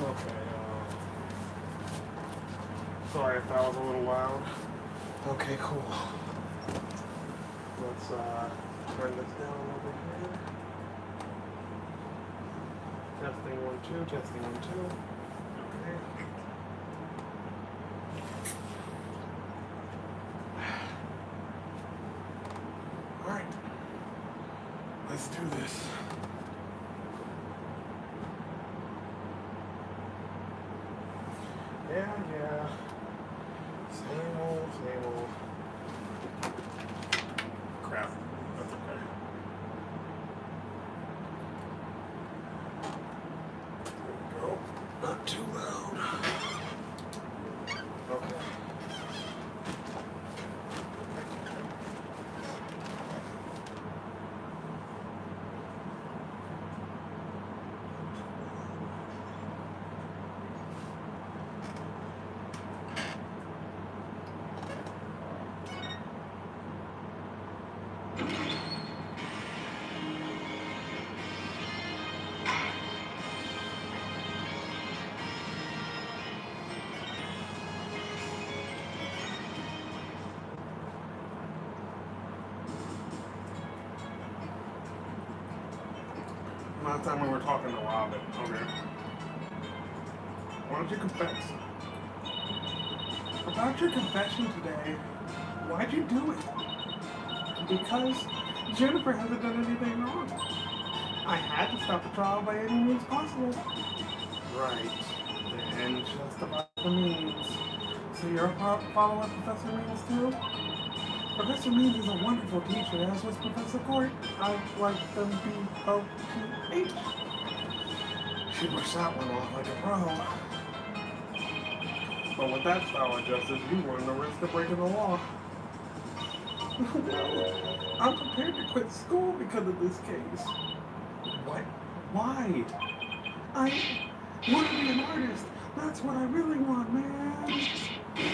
Okay, sorry if that was a little loud. Okay, cool. Let's turn this down over here. Testing 1, 2, testing 1, 2. Okay. Alright. Let's do this. Yeah. Same old. Crap. That's okay. There we go. Not too loud. Okay. Last time we were talking to Robin. Okay. Why don't you confess? About your confession today, why'd you do it? Because Jennifer hasn't done anything wrong. I had to stop the trial by any means possible. Right. The end justifies the means. So you're a follower Professor Means too? Professor Means is a wonderful teacher, as was Professor Court. I like them B-O-P-H. She brushed that one off like a pro. But with that style of justice, you run the risk of breaking the law. Well, I'm prepared to quit school because of this case. What? Why? I want to be an artist. That's what I really want, man.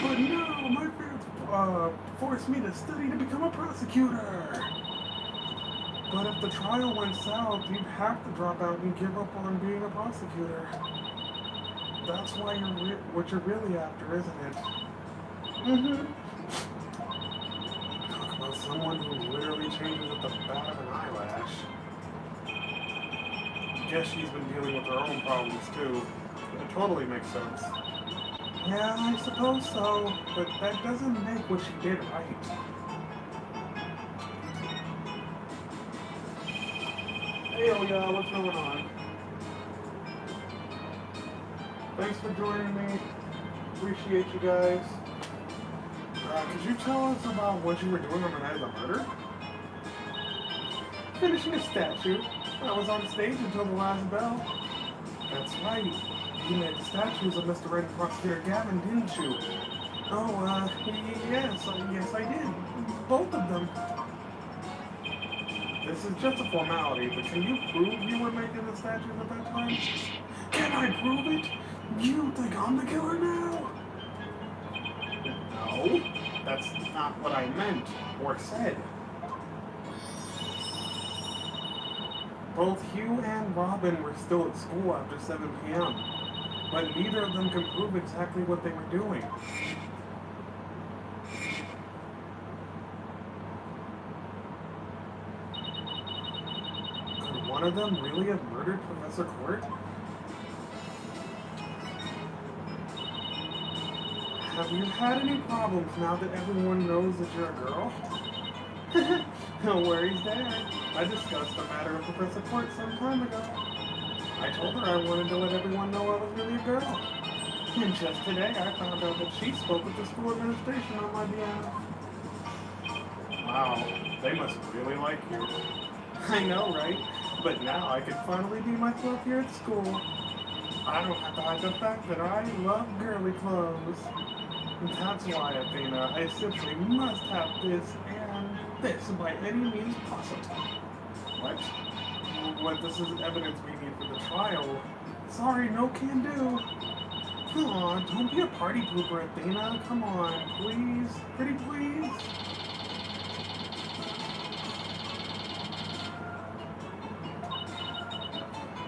But no, my parents forced me to study to become a prosecutor. But if the trial went south, you'd have to drop out and give up on being a prosecutor. That's why you're what you're really after, isn't it? Mm-hmm. Talk about someone who literally changes at the bat of an eyelash. Guess she's been dealing with her own problems too. It totally makes sense. Yeah, I suppose so, but that doesn't make what she did right. Hey, Olga, what's going on? Thanks for joining me. Appreciate you guys. Could you tell us about what you were doing on the night of the murder? Finishing a statue. I was on stage until the last bell. That's right. You made the statues of Mr. Wright and Prosecutor Gavin, didn't you? Oh, yes I did. Both of them. This is just a formality, but can you prove you were making the statues at that time? Can I prove it? You think I'm the killer now? No, that's not what I meant or said. Both Hugh and Robin were still at school after 7 p.m., but neither of them can prove exactly what they were doing. Could one of them really have murdered Professor Court? Have you had any problems now that everyone knows that you're a girl? No worries there. I discussed the matter with Professor Court some time ago. I told her I wanted to let everyone know I was really a girl. And just today I found out that she spoke with the school administration on my behalf. Wow, they must really like you. I know, right? But now I can finally be myself here at school. I don't have to hide the fact that I love girly clothes. That's why, Athena, I simply must have this and this by any means possible. What? What, this is evidence we need for the trial. Sorry, no can do. Aw, don't be a party pooper, Athena. Come on, please. Pretty please.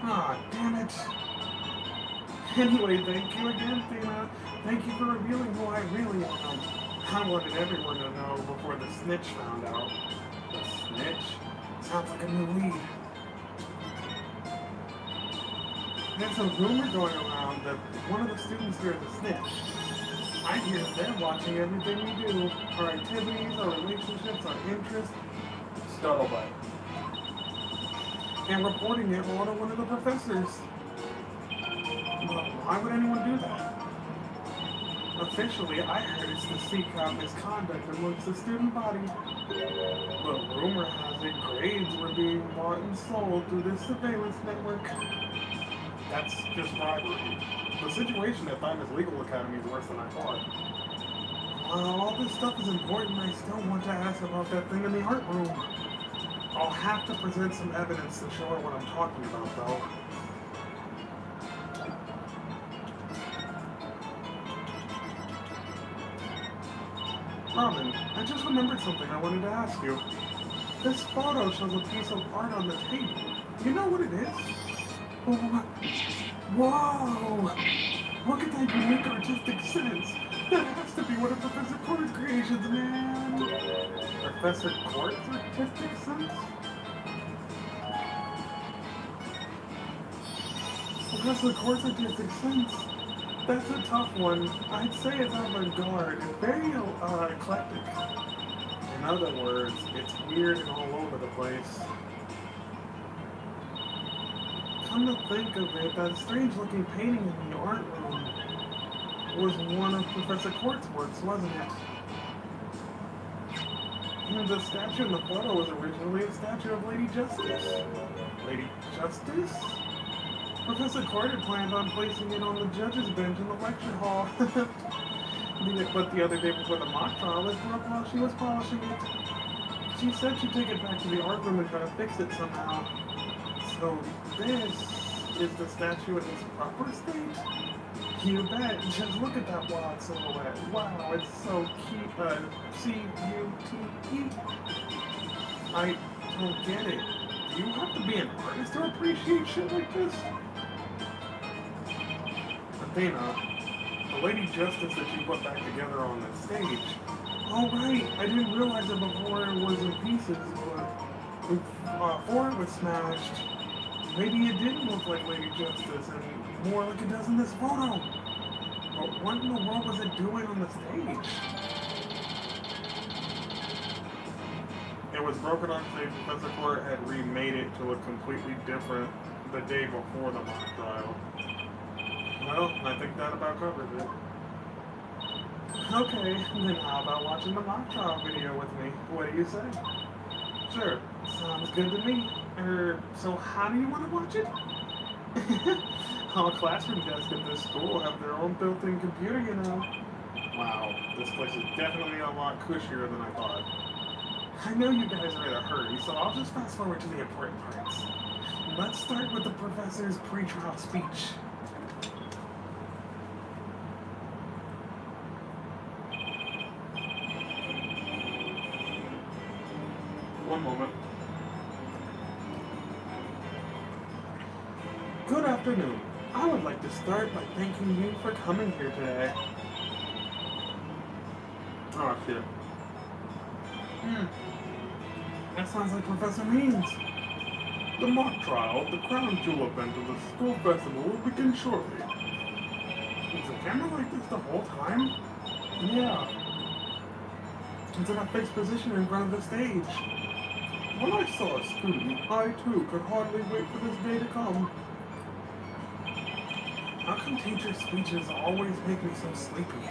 Aw, damn it. Anyway, thank you again, Tina. Thank you for revealing who I really am. I wanted everyone to know before the snitch found out. The snitch? Sounds like a new lead. There's a rumor going around that one of the students here is a snitch. I hear they're watching everything we do, our activities, our relationships, our interests, scuttlebutt, and reporting it all to one of the professors. But why would anyone do that? Officially, I heard it's to seek out misconduct amongst the student body. But rumor has it grades were being bought and sold through this surveillance network. That's just bribery. The situation at Thymus Legal Academy is worse than I thought. While all this stuff is important, I still want to ask about that thing in the art room. I'll have to present some evidence to show her what I'm talking about, though. Robin, I just remembered something I wanted to ask you. This photo shows a piece of art on the table. Do you know what it is? Whoa! Look at that unique artistic sense. That has to be one of Professor Court's creations, man. Professor Court's artistic sense? Professor Court's artistic sense? That's a tough one. I'd say it's avant-garde and very eclectic. In other words, it's weird and all over the place. Come to think of it, that strange-looking painting in the art room was one of Professor Court's works, wasn't it? And the statue in the photo was originally a statue of Lady Justice. Lady Justice? Professor Court had planned on placing it on the judge's bench in the lecture hall. But the other day before the mock trial, it broke while she was polishing it. She said she'd take it back to the art room and try to fix it somehow. So this is the statue in its proper state? You bet. Just look at that wild silhouette. Wow, it's so cute. C-U-T-E. I don't get it. Do you have to be an artist to appreciate shit like this? Athena, the Lady Justice that you put back together on that stage. Oh right, I didn't realize it before it was in pieces, but before it was smashed. Maybe it didn't look like Lady Justice and more like it does in this photo. But what in the world was it doing on the stage? It was broken on stage. Professor Court had remade it to look completely different the day before the mock trial. Well, I think that about covers it. Okay, then how about watching the mock trial video with me? What do you say? Sure, sounds good to me. So how do you want to watch it? All classroom desks at this school have their own built-in computer, you know. Wow, this place is definitely a lot cushier than I thought. I know you guys are in a hurry, so I'll just fast forward to the important parts. Let's start with the professor's pre-trial speech. One moment. Good afternoon. I would like to start by thanking you for coming here today. Oh shit. That sounds like Professor Means. The mock trial, the crown jewel event of the school festival, will begin shortly. Is the camera like this the whole time? Yeah. It's in a fixed position in front of the stage. When I saw a student, I too could hardly wait for this day to come. How come teacher speeches always make me so sleepy?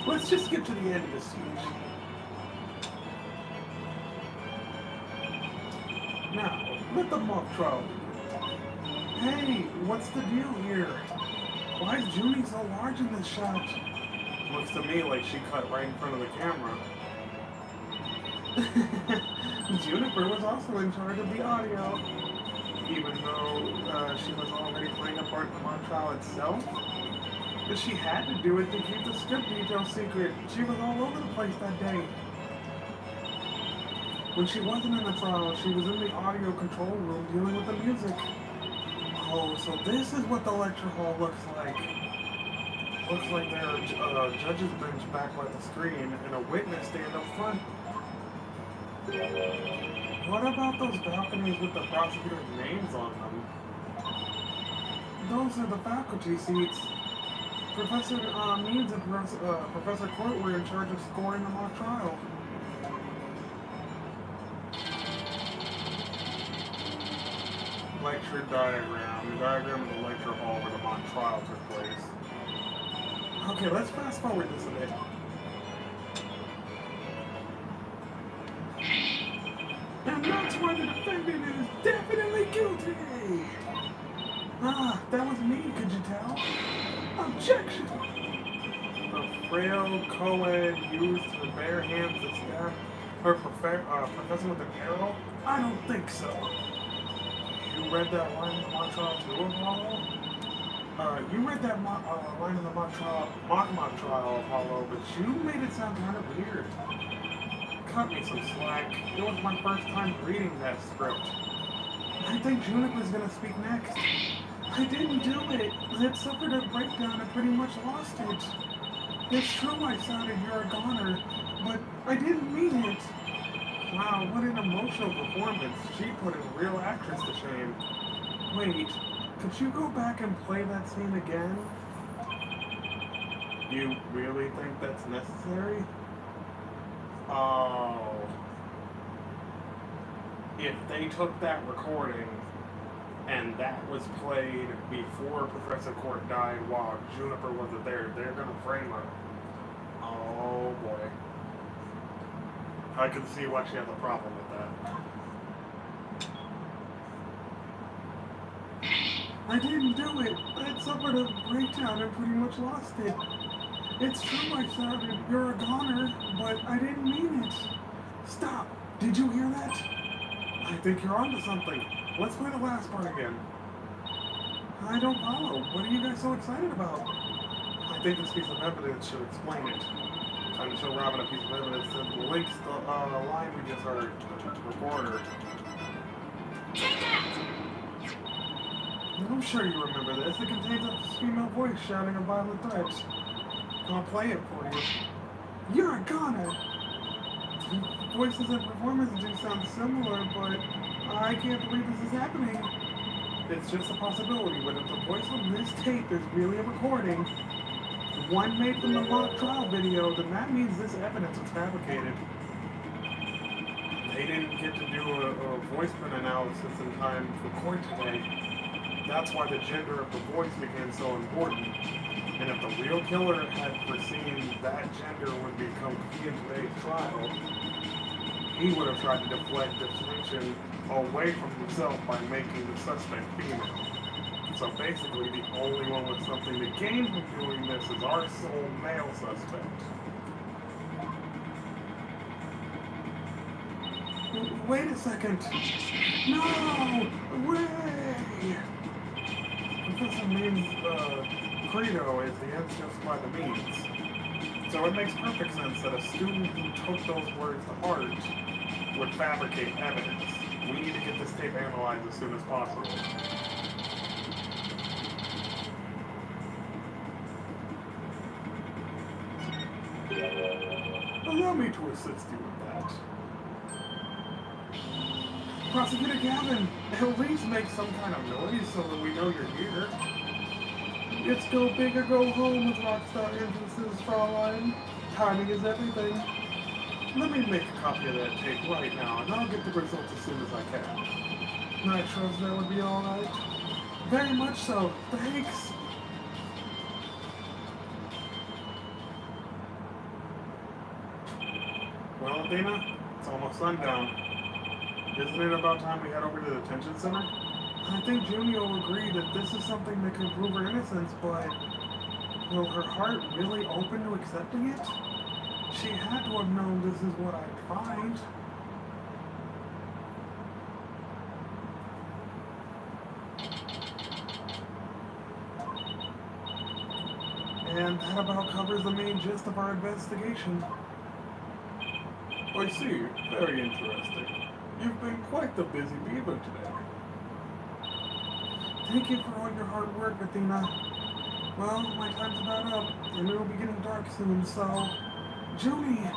Let's just get to the end of the speech. Now, let the mock trial begin. Hey, what's the deal here? Why is Junie so large in this shot? Looks to me like she cut right in front of the camera. Juniper was also in charge of the audio, even though she was already playing a part in the mock trial itself. But she had to do it to keep the script details secret. She was all over the place that day. When she wasn't in the trial, she was in the audio control room dealing with the music. Oh, So this is what the lecture hall looks like. Looks like there are judges bench back by the screen and a witness stand up front. What about those balconies with the prosecutor's names on them? Those are the faculty seats. Professor Means and Professor Court were in charge of scoring the mock trial. Lecture diagram. The diagram of the lecture hall where the mock trial took place. Okay, let's fast forward this a bit. And that's why the defendant is definitely guilty! Ah, that was me, could you tell? Objection! The frail co-ed used her bare hands to stab her professor with an arrow? I don't think so. You read that line in the mock trial too, Apollo? You read that line in the mock trial, Apollo, but you made it sound kind of weird. Cut me some slack. It was my first time reading that script. I think Juniper's gonna speak next. I didn't do it. It suffered a breakdown and pretty much lost it. It's true I sounded you're a goner, but I didn't mean it. Wow, what an emotional performance. She put a real actress to shame. Wait, could you go back and play that scene again? You really think that's necessary? Oh. If they took that recording and that was played before Professor Court died while Juniper wasn't there, they're gonna frame her. Oh boy. I can see why she has a problem with that. I didn't do it. I suffered a breakdown and pretty much lost it. It's true I sounded you're a goner, but I didn't mean it. Stop. Did you hear that? I think you're onto something. Let's play the last part again. I don't follow. What are you guys so excited about? I think this piece of evidence should explain it. Time to show Robin a piece of evidence that links the line we just heard to the recorder. Take that! I'm sure you remember this. It contains a female voice shouting a violent threat. I'll play it for you. You're a goner! Voices and performances do sound similar, but I can't believe this is happening. It's just a possibility, but if the voice on this tape is really a recording, one made from the mock trial video, then that means this evidence was fabricated. They didn't get to do a voice print analysis in time for court today. That's why the gender of the voice became so important. And if the real killer had foreseen that gender would become key in today's trial, he would have tried to deflect attention away from himself by making the suspect female. So basically, the only one with something to gain from doing this is our sole male suspect. Wait a second. No! Way! Professor Means' credo is the ends justify the means. So it makes perfect sense that a student who took those words to heart would fabricate evidence. We need to get this tape analyzed as soon as possible. Allow me to assist you with that. Prosecutor Gavin, at least make some kind of noise so that we know you're here. It's go big or go home with Rockstar Entrances, Fraulein. Timing is everything. Let me make a copy of that tape right now, and I'll get the results as soon as I can. I trust that would be alright. Very much so. Thanks. Well, Dana, it's almost sundown. Isn't it about time we head over to the detention center? I think Junie will agree that this is something that can prove her innocence, but will her heart really open to accepting it? She had to have known this is what I'd find. And that about covers the main gist of our investigation. I see. Very interesting. You've been quite the busy beaver today. Thank you for all your hard work, Athena. Well, my time's about up, and it'll be getting dark soon, so... Junie!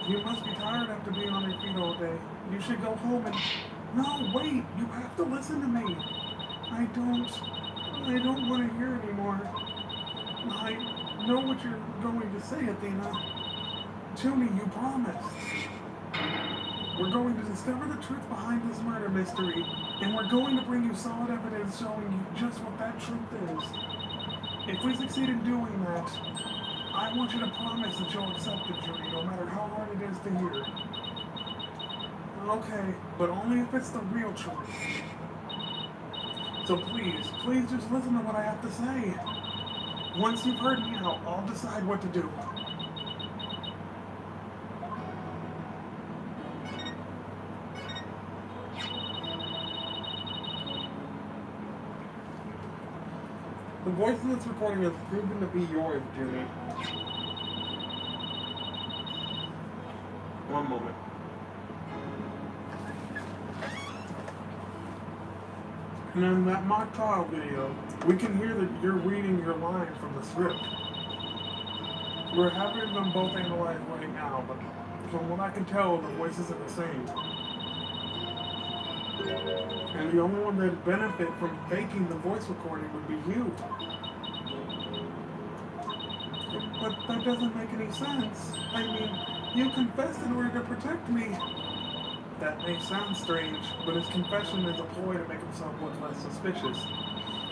You must be tired after being on your feet all day. You should go home and... No, wait! You have to listen to me! I don't want to hear anymore. I know what you're going to say, Athena. Junie, you promised. We're going to discover the truth behind this murder mystery, and we're going to bring you solid evidence showing you just what that truth is. If we succeed in doing that, I want you to promise that you'll accept it, Junie, no matter how hard it is to hear. Okay, but only if it's the real truth. So please just listen to what I have to say. Once you've heard me out, I'll decide what to do. The voice in this recording has proven to be yours, Junie. One moment. And in that mock trial video, we can hear that you're reading your line from the script. We're having them both analyzed right now, but from what I can tell, the voices are the same. And the only one that'd benefit from faking the voice recording would be you. But that doesn't make any sense. I mean, you confessed in order to protect me. That may sound strange, but his confession is a ploy to make himself look less suspicious.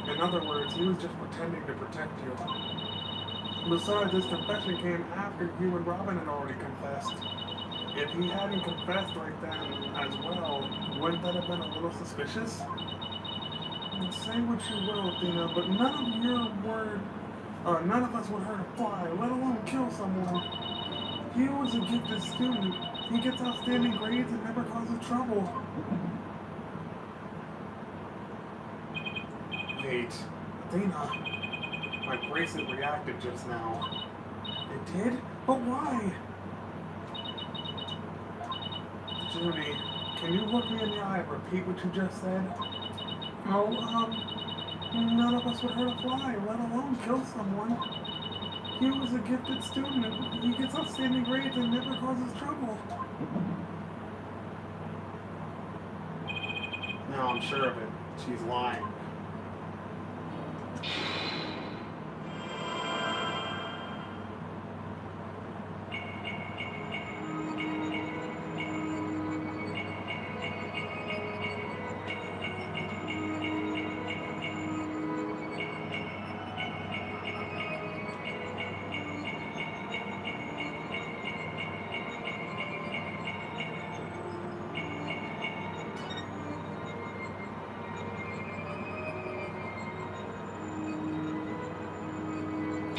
In other words, he was just pretending to protect you. Besides, his confession came after you and Robin had already confessed. If he hadn't confessed right then as well, wouldn't that have been a little suspicious? Say what you will, Athena, but none of us would hurt a fly, let alone kill someone. He was a gifted student. He gets outstanding grades and never causes trouble. Wait, Athena, my bracelet reacted just now. It did? But why? Junie, can you look me in the eye and repeat what you just said? None of us would hurt a fly, let alone kill someone. He was a gifted student. He gets outstanding grades and never causes trouble. Now I'm sure of it. She's lying.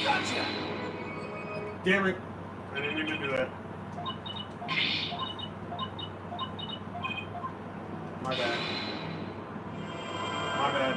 Gotcha! Damn it. I didn't mean to do that. My bad. My bad.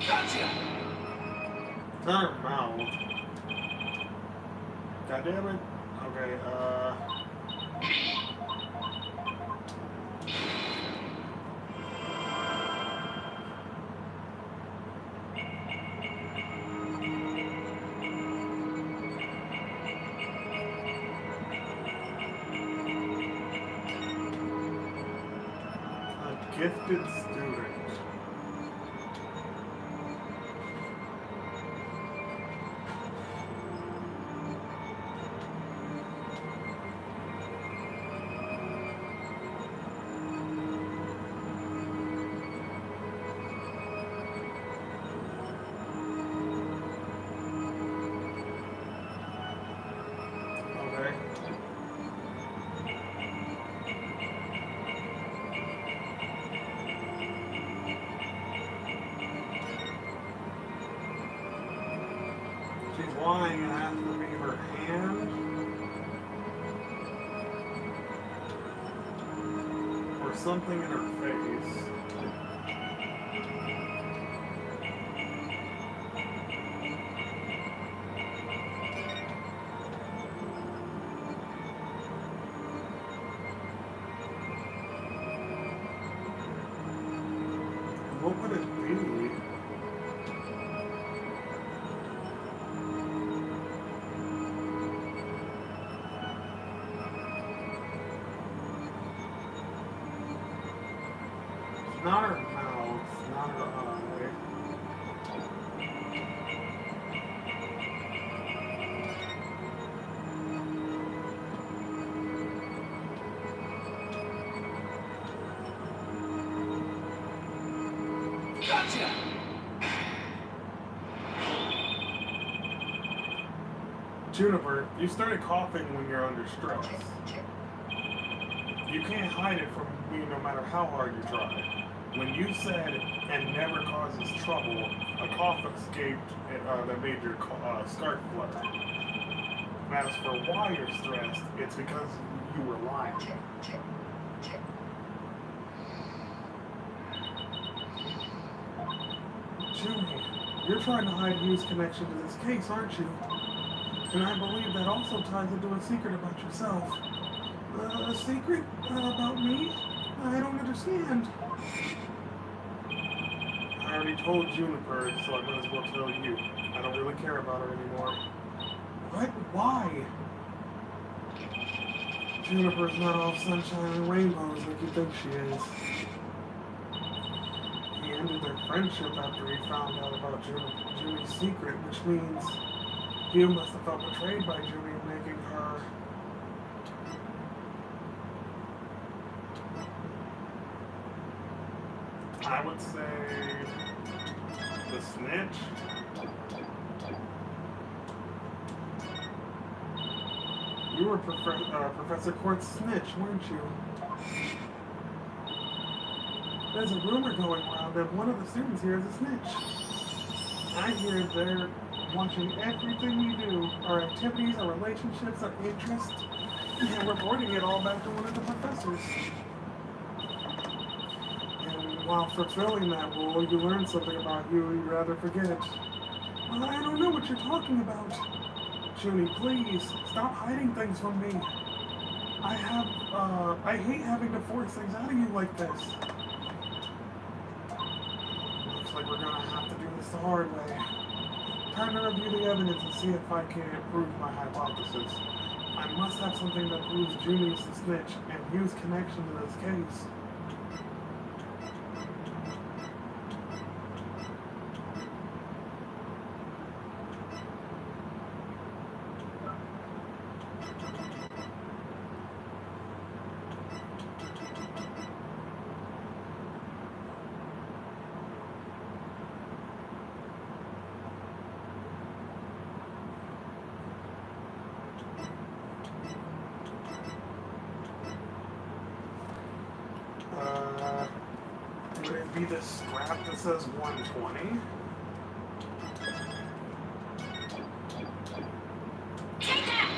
Gotcha! Turn her mouth. God damn it. Okay, a gifted student. saying it has to be her hand? Or something in her face? What would it be? It's not her mouth, it's not her eye. Gotcha! Juniper, you started coughing when you're under stress. You can't hide it from me no matter how hard you try. When you said, "and never causes trouble," a cough escaped that made your scarf flutter. As for why you're stressed, it's because you were lying. Junie, you're trying to hide Hugh's connection to this case, aren't you? And I believe that also ties into a secret about yourself. A secret about me? I don't understand. I already told Juniper, so I might as well tell you. I don't really care about her anymore. What? Why? Juniper's not all sunshine and rainbows like you think she is. He ended their friendship after he found out about Junie's secret, which means Hugh must have felt betrayed by Junie, making her... I would say... the snitch? You were Professor Quart's snitch, weren't you? There's a rumor going around that one of the students here is a snitch. I hear they're watching everything we do, our activities, our relationships, our interests, and reporting it all back to one of the professors. And while fulfilling that role, you learn something about you you'd rather forget. Well, I don't know what you're talking about. Junie, please, stop hiding things from me. I hate having to force things out of you like this. Looks like we're gonna have to do this the hard way. Time to review the evidence and see if I can prove my hypothesis. I must have something that proves Junie's the snitch and Hugh's connection to this case. Would it be this scrap that says 120? Take that!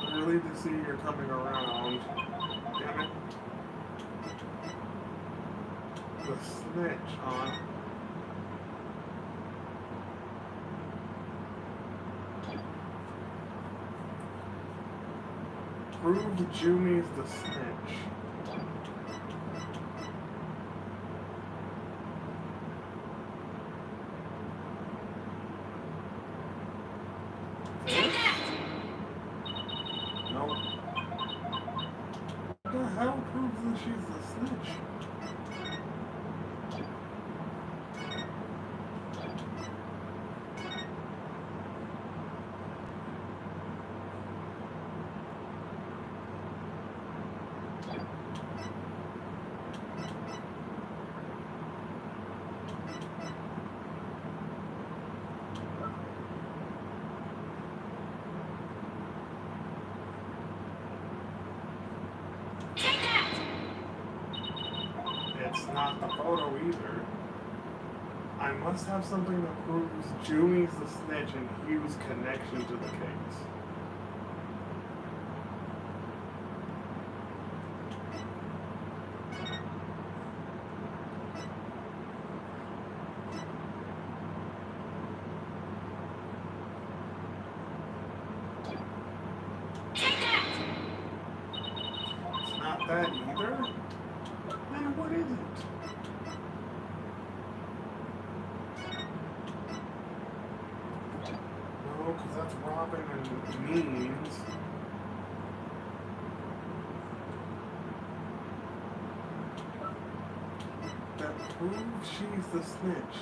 I really to see you're coming around. Damn it. The snitch, huh? Prove Junie's the snitch. Take that! No. What the hell proves that she's the snitch? Take that! It's not the photo either. I must have something that proves Junie's the snitch and Hugh's connection to the case. It's not that either. Then what is it? No, because that's Robin and Means. That proves she's the snitch.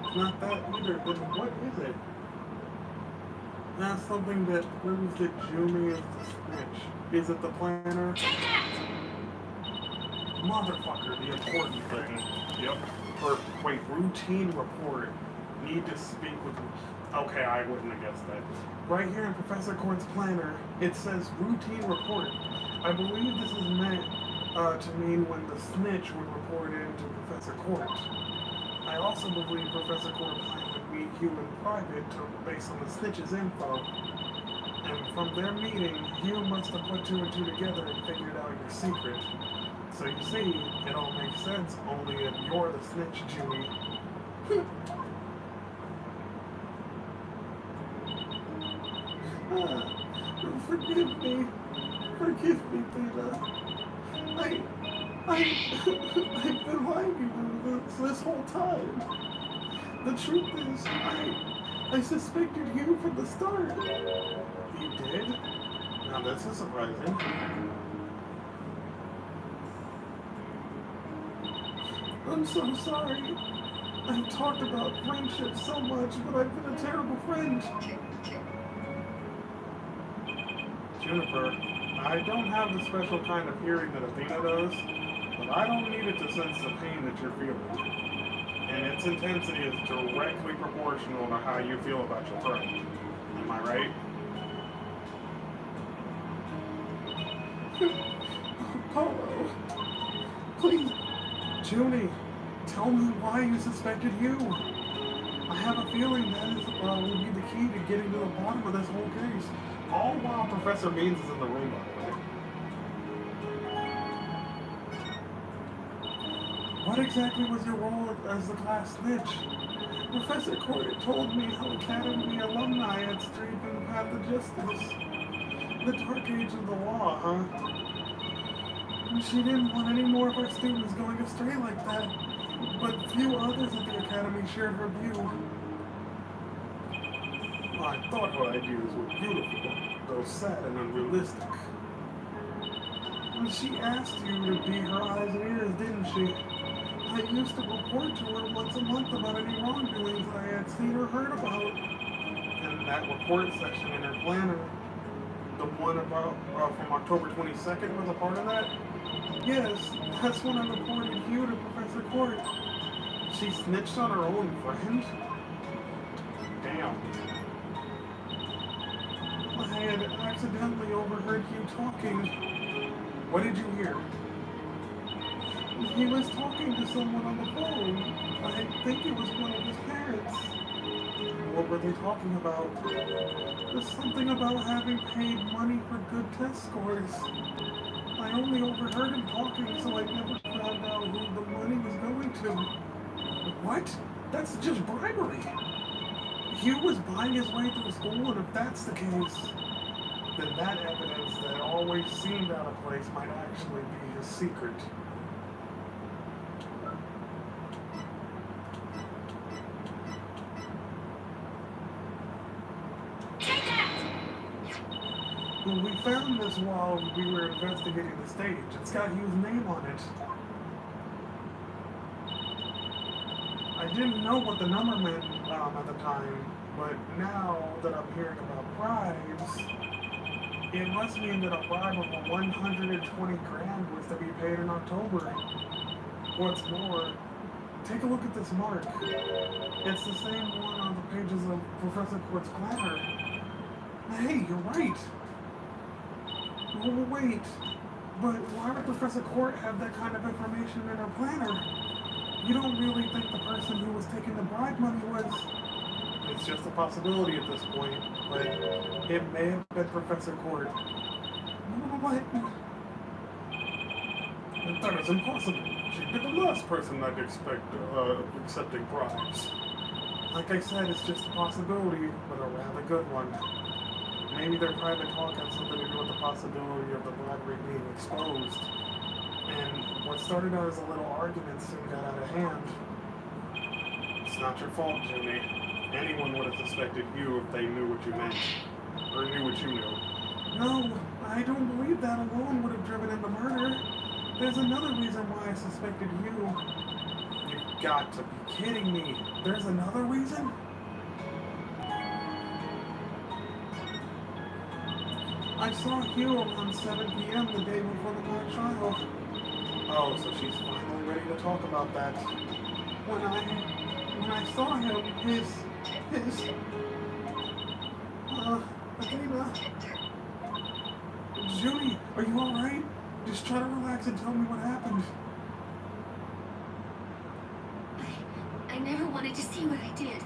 It's not that either, then what is it? That's something that proves that Jumi is the snitch. Is it the planner? Motherfucker, the important thing. Yep. Or, wait, routine report. Need to speak with... Okay, I wouldn't have guessed that. Right here in Professor Court's planner, it says routine report. I believe this is meant to mean when the snitch would report in to Professor Court. I also believe Professor Court planned to meet Hugh in private based on the snitch's info. And from their meeting, Hugh must have put two and two together and figured out your secret. So you see, it all makes sense only if you're the snitch, Julie. Forgive me. Forgive me, Peter. I've been lying to you this whole time. The truth is, I suspected you from the start. You did? Now this is surprising. I'm so sorry. I've talked about friendship so much, but I've been a terrible friend. Juniper, I don't have the special kind of hearing that Athena does, but I don't need it to sense the pain that you're feeling. And its intensity is directly proportional to how you feel about your friend. Am I right? Polo, please, Junie, tell me why you suspected you. I have a feeling that will be the key to getting to the bottom of this whole case. All while Professor Means is in the room, by the way. What exactly was your role as the class snitch? Professor Court told me how Academy alumni had strayed from the path of justice. The dark age of the law, huh? And she didn't want any more of our students going astray like that. But few others at the Academy shared her view. I thought her ideas were beautiful, though sad and unrealistic. And she asked you to be her eyes and ears, didn't she? I used to report to her once a month about any wrongdoings that I had seen or heard about. And that report section in her planner, the one about from October 22nd, was a part of that? Yes, that's when I reported you to Professor Court. She snitched on her own friend? Damn. I had accidentally overheard you talking. What did you hear? He was talking to someone on the phone. I think it was one of his parents. What were they talking about? There's something about having paid money for good test scores. I only overheard him talking, so I never found out who the money was going to. What? That's just bribery. Hugh was buying his way through school, and if that's the case, then that evidence that always seemed out of place might actually be his secret. Well, we found this while we were investigating the stage. It's got Hugh's name on it. I didn't know what the number meant at the time, but now that I'm hearing about bribes, it must mean that a bribe of 120 grand was to be paid in October. What's more, take a look at this mark. It's the same one on the pages of Professor Quart's planner. Hey, you're right. Oh, wait. But why would Professor Court have that kind of information in her planner? You don't really think the person who was taking the bribe money was... It's just a possibility at this point, but it may have been Professor Court. What? That is impossible. She'd be the last person I'd expect accepting bribes. Like I said, it's just a possibility, but a rather good one. Maybe their private talk had something to do with the possibility of the bribery being exposed. And what started out as a little argument soon got out of hand. It's not your fault, Jimmy. Anyone would have suspected you if they knew what you meant. Or knew what you knew. No, I don't believe that alone would have driven him to murder. There's another reason why I suspected you. You've got to be kidding me. There's another reason? I saw Hugh around 7 p.m. the day before the mock trial. Oh, so she's finally ready to talk about that. When I saw him, Athena. Judy, are you alright? Just try to relax and tell me what happened. I never wanted to see what I did.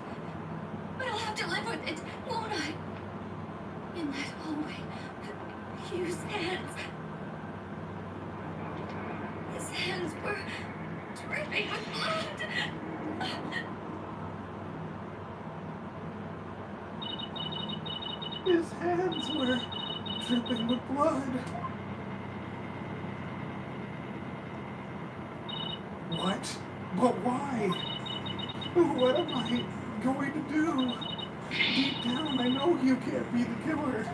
But I'll have to live with it, won't I? In that hallway, Hugh's hands. His hands were dripping with blood. His hands were dripping with blood. What? But why? What am I going to do? Deep down, I know you can't be the killer.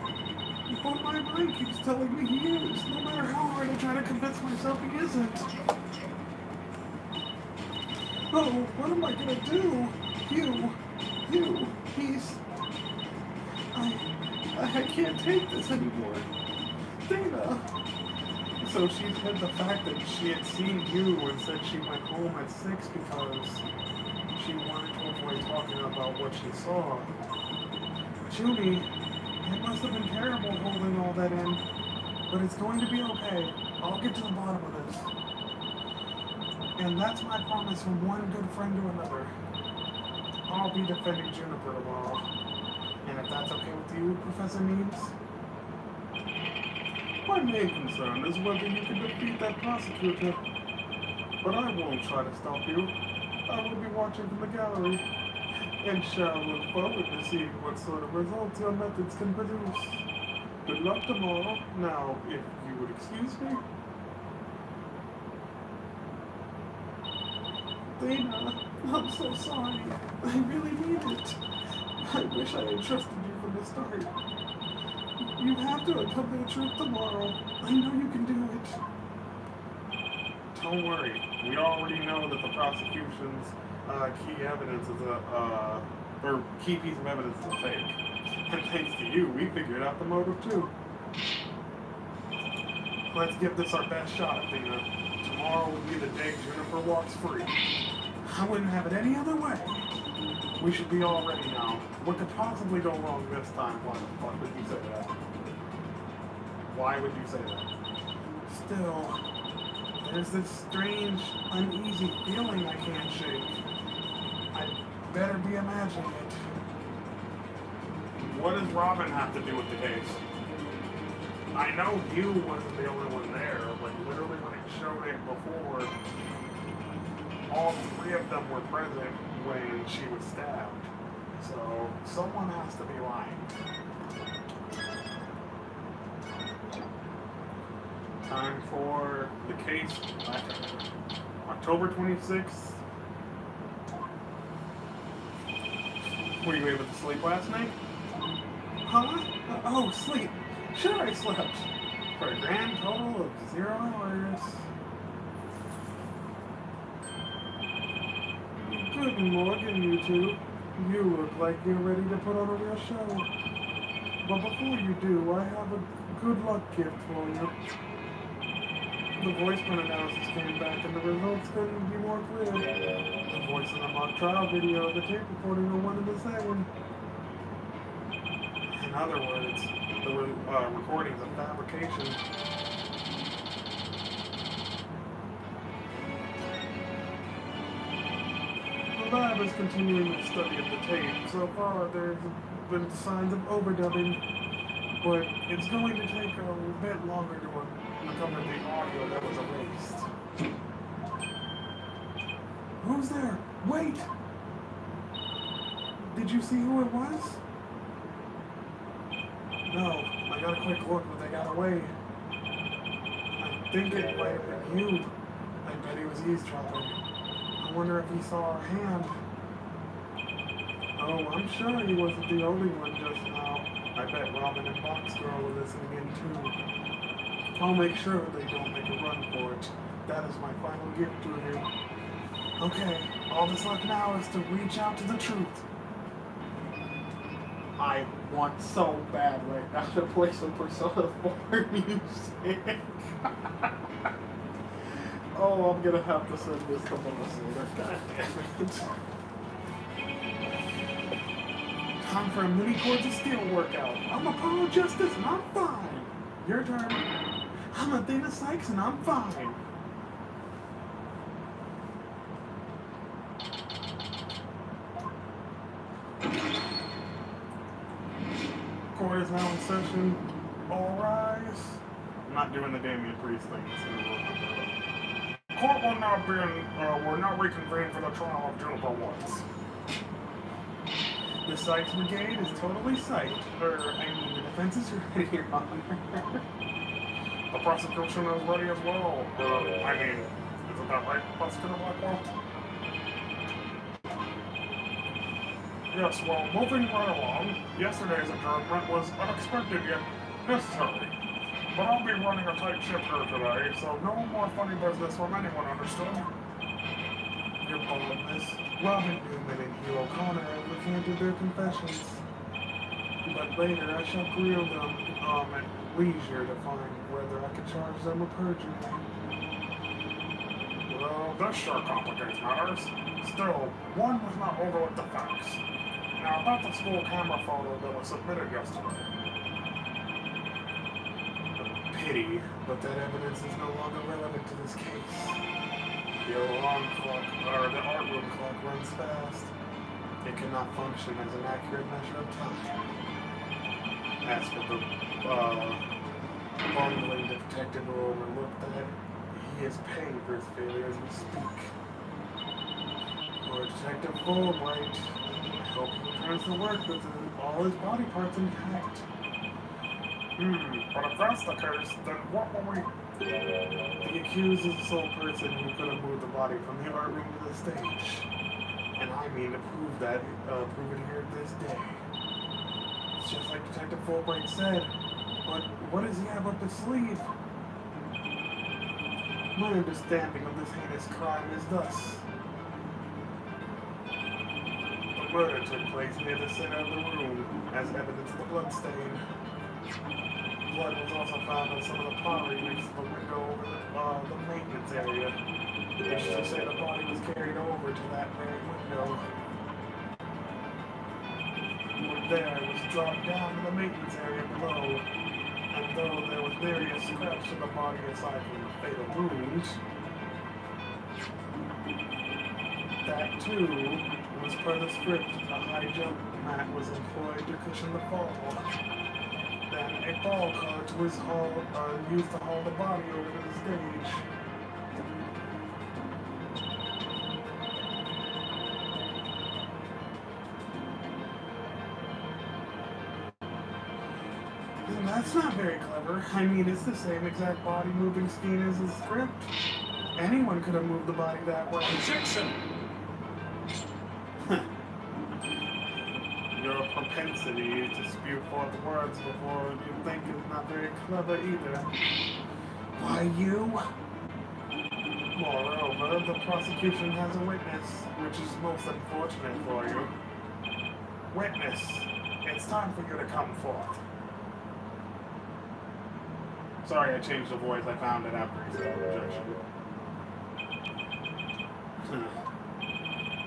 But my mind keeps telling me he is, no matter how hard I try to convince myself he isn't. Oh, what am I gonna do? Hugh, he's... I can't take this anymore. Dana. So she's hid the fact that she had seen you and said she went home at 6 because she wanted to avoid talking about what she saw. Judy, it must have been terrible holding all that in, but it's going to be okay. I'll get to the bottom of this. And that's my promise from one good friend to another. I'll be defending Juniper tomorrow. And if that's okay with you, Professor Neebs? My main concern is whether you can defeat that prosecutor. But I won't try to stop you. I will be watching from the gallery, and shall look forward to seeing what sort of results your methods can produce. Good luck tomorrow. Now, if you would excuse me. Dana, I'm so sorry. I really mean it. I wish I had trusted you from the start. You have to uncover the truth tomorrow. I know you can do it. Don't worry. We already know that the prosecution's key evidence is or key piece of evidence is a fake. And thanks to you, we figured out the motive too. Let's give this our best shot, Athena. Tomorrow will be the day Juniper walks free. I wouldn't have it any other way. We should be all ready now. What could possibly go wrong this time? Why the fuck would you say that? Why would you say that? Still, there's this strange, uneasy feeling I can't shake. I'd better be imagining it. What does Robin have to do with the case? I know you wasn't the only one there, but literally when it showed it before, all 3 of them were present when she was stabbed. So, someone has to be lying. Time for the case. October 26th. Were you able to sleep last night? Huh? Oh, sleep. Sure, I slept. For a grand total of 0 hours. Good morning, you two. You look like you're ready to put on a real show. But before you do, I have a good luck gift for you. The voice print analysis came back and the results couldn't be more clear. The voice in the mock trial video, the tape recording are 1 and the same. And In other words, the recording's a fabrication. The lab is continuing the study of the tape. So far, there's been signs of overdubbing, but it's going to take a bit longer to uncover the audio that was erased. Who's there? Wait! Did you see who it was? No, I got a quick look, but they got away. I think it might have been you. I bet he was eavesdropping. I wonder if he saw our hand. Oh, I'm sure he wasn't the only one just now. I bet Robin and Box Girl are listening in too. I'll make sure they don't make a run for it. That is my final gift to you. Okay, all that's left now is to reach out to the truth. I want so bad right now to play some Persona 4 music. Oh, I'm gonna have to send this to Melissa. God damn it. Time for a mini chords of steel workout. I'm Apollo Justice and I'm fine. Your turn. I'm Athena Sykes and I'm fine. Court is now in session. All rise. I'm not doing the Damien Priest thing. Court will not reconvene for the trial of Juniper Woods. The Sykes Brigade is totally psyched. The defense is ready, Your Honor. The prosecution is ready as well. Isn't that right, Prosecutor Blackwell? Yes, well, moving right along, yesterday's adjournment was unexpected yet necessary. But I'll be running a tight ship here today, so no more funny business from anyone, understood? Your boldness. Robin Newman and Hugh O'Connor have recanted their confessions. But later I shall grill them at leisure to find whether I can charge them with perjury. Well, this sure complicates matters. Still, one was not overlook the facts. Now, about the school camera photo that was submitted yesterday. Pity, but that evidence is no longer relevant to this case. The alarm clock, or the art room clock runs fast. It cannot function as an accurate measure of time. As for the bungling detective who overlooked that, he is paying for his failure as we speak. For Detective Wright, I hope he returns to work with all his body parts intact. But if that's the case, then what will we... The accused is the sole person who could have moved the body from the art room to the stage. And I mean to prove it here this day. It's just like Detective Fulbright said, but what does he have up his sleeve? My understanding of this heinous crime is thus. The murder took place near the center of the room, as evidence of the bloodstain. Blood was also found on some of the pottery next to the window over the maintenance area, which is to say the body was carried over to that very window. From there, it was dropped down to the maintenance area below, and though there was various scratches to the body aside from the fatal wound, that too was per the script. A high jump mat was employed to cushion the fall. Then a ball cart was used to haul the body over to the stage. And that's not very clever. I mean, it's the same exact body moving scheme as the script. Anyone could have moved the body that way. Objection! Your propensity to spew forth words before you think is not very clever either. Why, you? Moreover, the prosecution has a witness, which is most unfortunate for you. Witness, it's time for you to come forth. Sorry, I changed the voice. I found it after he said objection.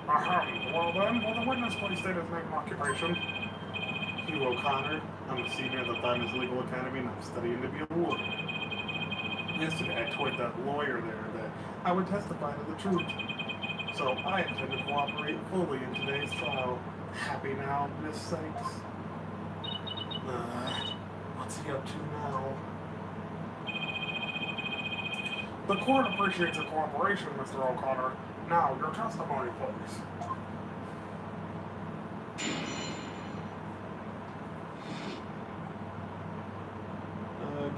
Well then, will the witness please state his name and occupation? Hugh O'Connor. I'm a senior at the Diamond's Legal Academy and I'm studying to be a lawyer. Yesterday I told that lawyer there that I would testify to the truth. So I intend to cooperate fully in today's trial. Happy now, Miss Sykes? What's he up to now? The court appreciates your cooperation, Mr. O'Connor. Now, your testimony, please.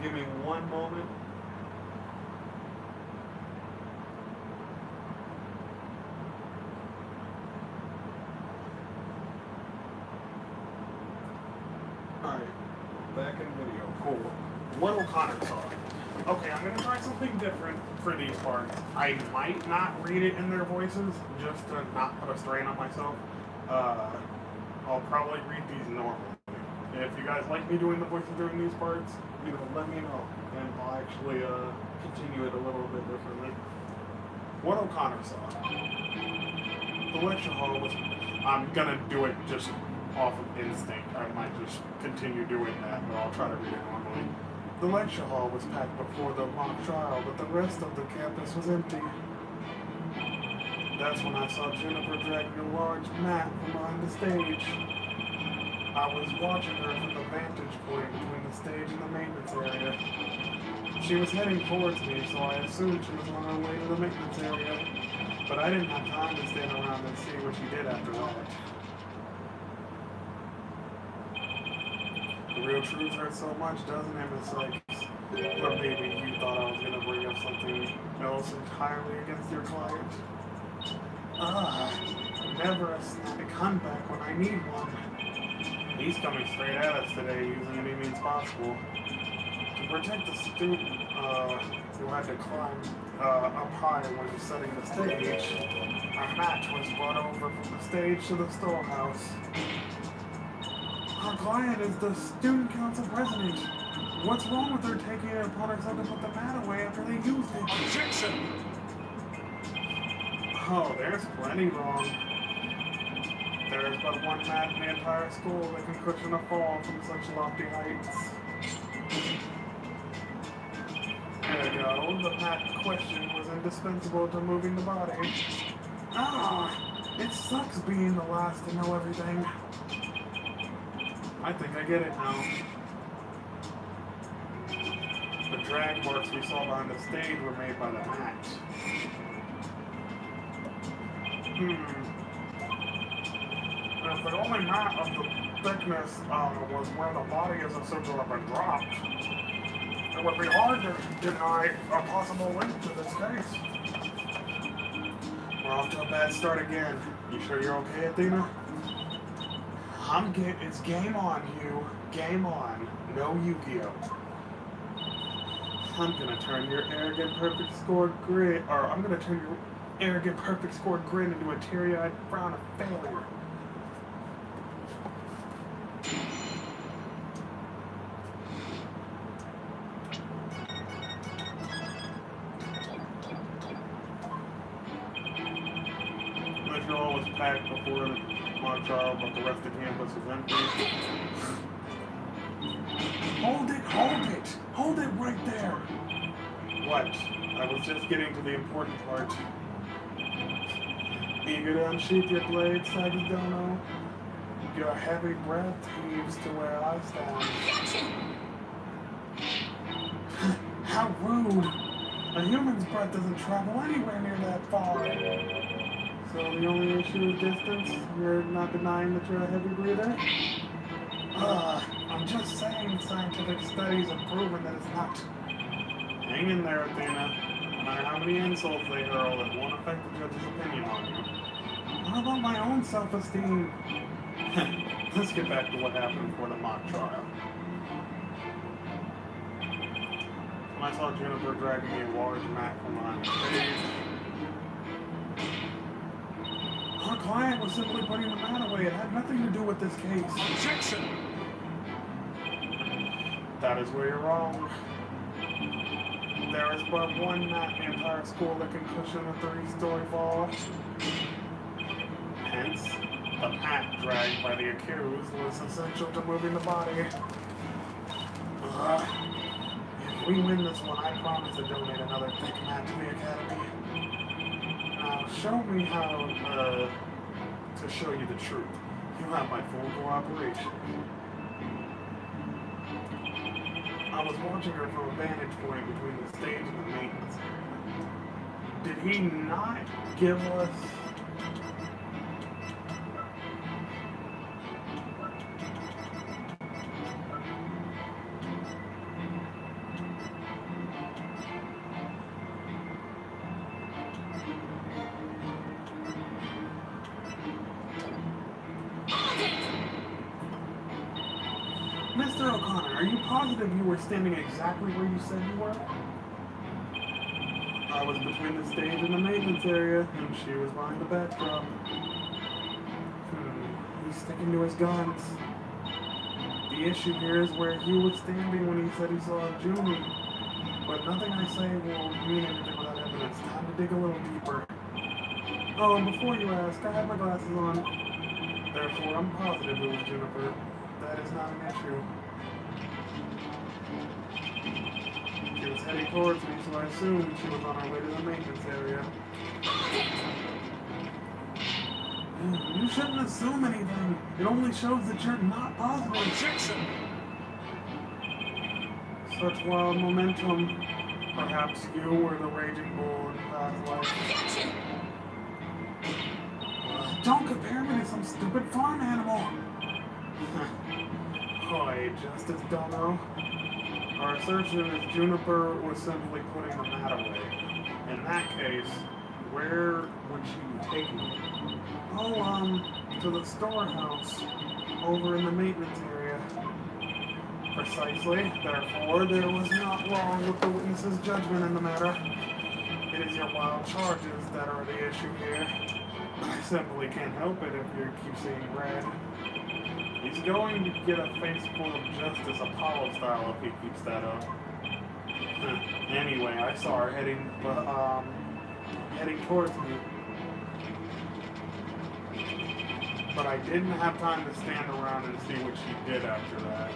Give me one moment. Alright, back in video. Cool. What O'Connor saw. Okay, I'm gonna try something different for these parts. I might not read it in their voices, just to not put a strain on myself. I'll probably read these normally. If you guys like me doing the voices during these parts, let me know, and I'll actually continue it a little bit differently. What O'Connor saw. The lecture hall was... I'm gonna do it just off of instinct. I might just continue doing that, but I'll try to read it normally. The lecture hall was packed before the mock trial, but the rest of the campus was empty. That's when I saw Jennifer dragging a large mat from behind the stage. I was watching her from the vantage point between the stage and the maintenance area. She was heading towards me, so I assumed she was on her way to the maintenance area. But I didn't have time to stand around and see what she did after that. The real truth hurts so much, doesn't it, Miss Sykes? Or maybe you thought I was going to bring up something else entirely against your client. Never a snappy comeback when I need one. He's coming straight at us today using any means possible. To protect the student who had to climb up high when setting the stage, a match was brought over from the stage to the storehouse. Our client is the student council president. What's wrong with her taking it upon herself to put the mat away after they used it? Objection! Oh, there's plenty wrong. There is but one mat in the entire school that can cushion a fall from such lofty heights. There we go. The mat question was indispensable to moving the body. It sucks being the last to know everything. I think I get it now. The drag marks we saw behind the stage were made by the mat. If the only mat of the thickness was where the body is assumed to have been dropped, it would be hard to deny a possible link to this case. We're off to a bad start again. You sure you're okay, Athena? It's game on, Hugh. Game on. No Yu-Gi-Oh! I'm gonna turn your arrogant perfect scored grin, into a teary-eyed frown of failure. The hall was packed before my trial, but the rest of the campus was empty. Hold it! Hold it! Hold it right there! What? I was just getting to the important part. Eager to unsheath your blade, Sagidono? Your heavy breath heaves to where I stand. How rude! A human's breath doesn't travel anywhere near that far. So the only issue is distance? You're not denying that you're a heavy breather? I'm just saying scientific studies have proven that it's not. Hang in there, Athena. No matter how many insults they hurl, it won't affect the judge's opinion on you. What about my own self-esteem? Let's get back to what happened before the mock trial. When I saw Jennifer dragging me a large mat from behind the stage, our client was simply putting the mat away. It had nothing to do with this case. Objection! That is where you're wrong. There is but one mat in the entire school that can cushion a 3-story fall. Hence, The path dragged by the accused was essential to moving the body. If we win this one, I promise to donate another thick mat to the Academy. Now, show me how to show you the truth. You have my full cooperation. I was watching her from a vantage point between the stage and the maintenance area. Did he not give us... Mr. O'Connor, are you positive you were standing exactly where you said you were? I was between the stage and the maintenance area, and she was behind the backdrop. He's sticking to his guns. The issue here is where he was standing when he said he saw Junie. But nothing I say will mean anything without evidence. Time to dig a little deeper. Oh, and before you ask, I have my glasses on. Therefore, I'm positive it was Juniper. That is not an issue. She was heading towards me, so I assumed she was on her way to the maintenance area. You shouldn't assume anything. It only shows that you're not positive. Objection! Such wild momentum. Perhaps you were the raging bull in past life. Objection! Don't compare me to some stupid farm animal. Oi, Justice Dono. Our assertion is Juniper was simply putting the mat away. In that case, where would she be taking it? Oh, to the storehouse, over in the maintenance area. Precisely, therefore, there was not wrong with the witness's judgment in the matter. It is your wild charges that are the issue here. I simply can't help it if you keep seeing red. He's going to get a face full of justice, Apollo style, if he keeps that up. Anyway, I saw her heading towards me. But I didn't have time to stand around and see what she did after that.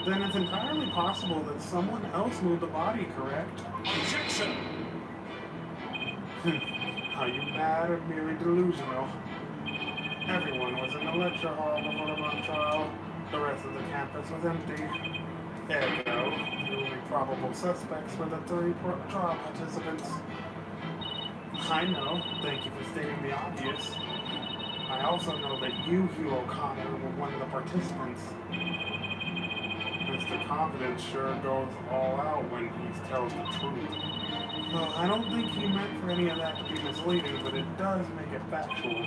Then it's entirely possible that someone else moved the body, correct? Objection! Are you mad or merely delusional? Everyone was in the lecture hall before the mock trial. The rest of the campus was empty. Ergo, the only probable suspects were the three trial participants. I know. Thank you for stating the obvious. I also know that you, Hugh O'Connor, were one of the participants. Mr. Confidence sure goes all out when he tells the truth. Well, I don't think he meant for any of that to be misleading, but it does make it factual.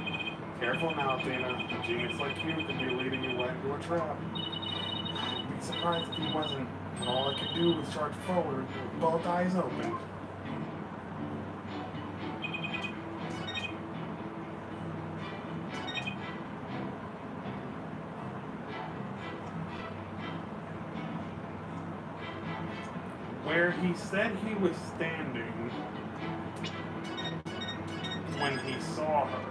Careful now, Athena. A genius like you could be leading you right into a trap. I'd be surprised if he wasn't, but all I could do was charge forward with both eyes open. Where he said he was standing when he saw her.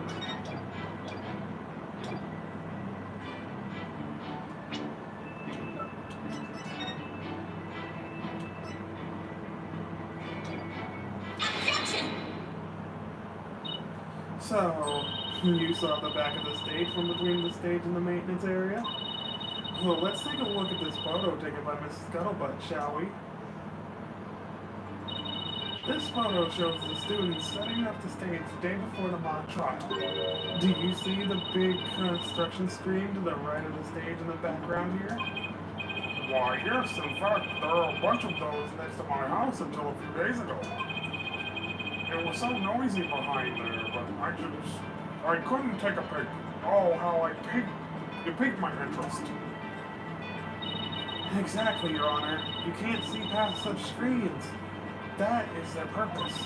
So, you saw the back of the stage from between the stage and the maintenance area? Well, let's take a look at this photo taken by Mrs. Scuttlebutt, shall we? This photo shows the students setting up the stage the day before the mock trial. Do you see the big construction screen to the right of the stage in the background here? Why, yes, in fact, there are a bunch of those next to my house until a few days ago. It was so noisy behind there, but I couldn't take a pic. Oh, how it piqued my interest. Exactly, Your Honor. You can't see past such screens. That is their purpose.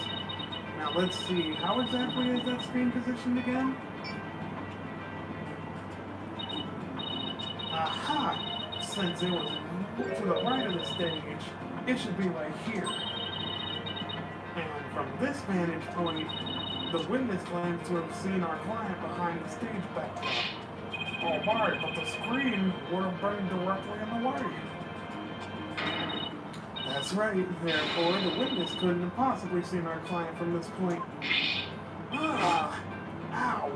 Now let's see, how exactly is that screen positioned again? Aha! Since it was to the right of the stage, it should be right here. And from this vantage point, the witness claims to have seen our client behind the stage backdrop. Oh my, but the screen would have been directly in the way. That's right, therefore the witness couldn't have possibly seen our client from this point. Ah! Ow!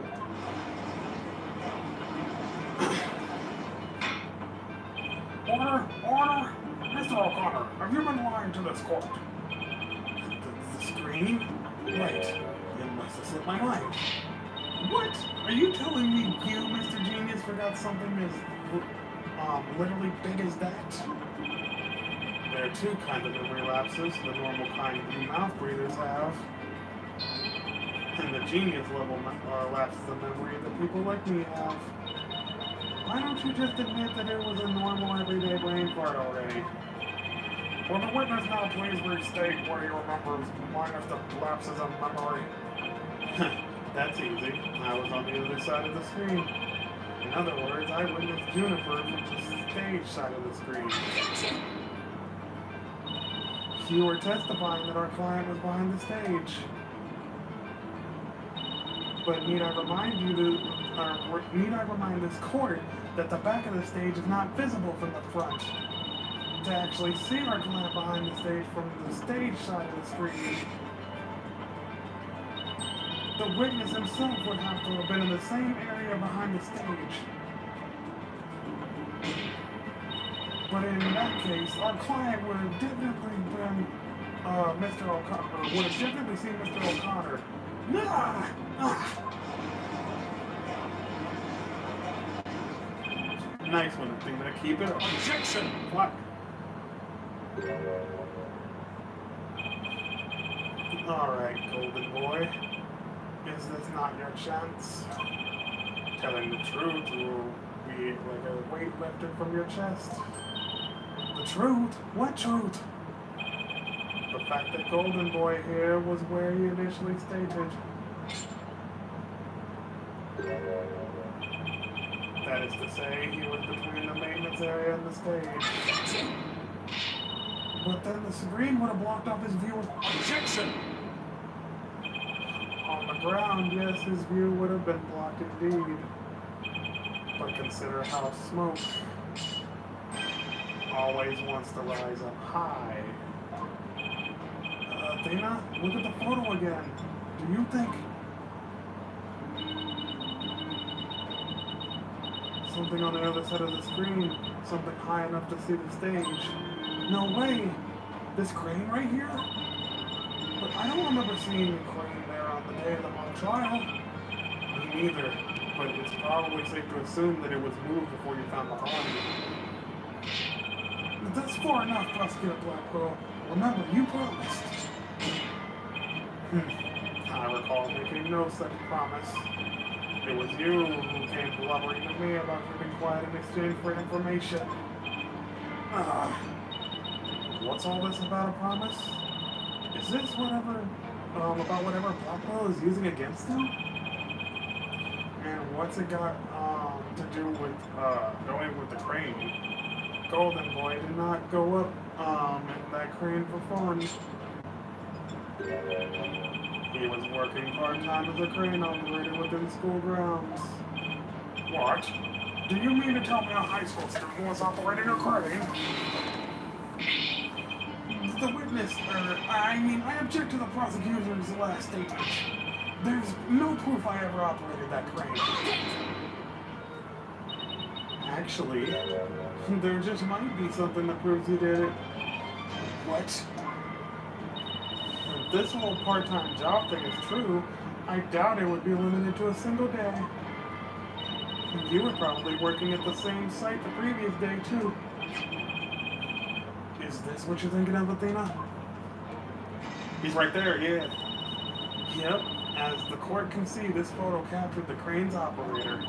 Order! Order! Mr. O'Connor, have you been lying to this court? The screen? Right. It must have slipped my mind. What? Are you telling me you, Mr. Genius, forgot something as, literally big as that? There are two kinds of memory lapses, the normal kind you mouth breathers have, and the genius level lapses of memory that people like me have. Why don't you just admit that it was a normal everyday brain fart already? Will the witness now please restate what he remembers minus the lapses of memory? That's easy. I was on the other side of the screen. In other words, I witnessed Juniper from the stage side of the screen. You were testifying that our client was behind the stage. But need I remind this court that the back of the stage is not visible from the front. To actually see our client behind the stage from the stage side of the screen, the witness himself would have to have been in the same area behind the stage. But in that case, our client would have definitely been Mr. O'Connor, would have definitely seen Mr. O'Connor. Nice one, Athena. Keep it up. Objection! What? Alright, golden boy. Is this not your chance? Telling the truth will be like a weight lifted from your chest. The truth? What truth? The fact that Golden Boy here was where he initially stated. That is to say, he was between the maintenance area and the stage. But then the screen would have blocked off his view. Objection! On the ground, yes, his view would have been blocked indeed. But consider how smoke always wants to rise up high. Athena, look at the photo again. Do you think something on the other side of the screen, something high enough to see the stage? No way! This crane right here? But I don't remember seeing the crane there on the day of the mock trial. Me neither, but it's probably safe to assume that it was moved before you found the body. That's far enough, Prosecutor Blackwell. Remember, you promised. I recall making no such promise. It was you who came blubbering to me about keeping quiet in exchange for information. What's all this about a promise? Is this whatever, about whatever Blackwell is using against him? And what's it got, to do with, going with the crane? Golden Boy did not go up, in that crane for fun. He was working part-time as a crane operator within school grounds. What? Do you mean to tell me a high school student was operating a crane? The witness, I object to the prosecutor's last statement. There's no proof I ever operated that crane. Actually, there just might be something that proves you did it. What? If this whole part-time job thing is true, I doubt it would be limited to a single day. And you were probably working at the same site the previous day, too. Is this what you're thinking of, Athena? He's right there, yeah. Yep, as the court can see, this photo captured the crane's operator.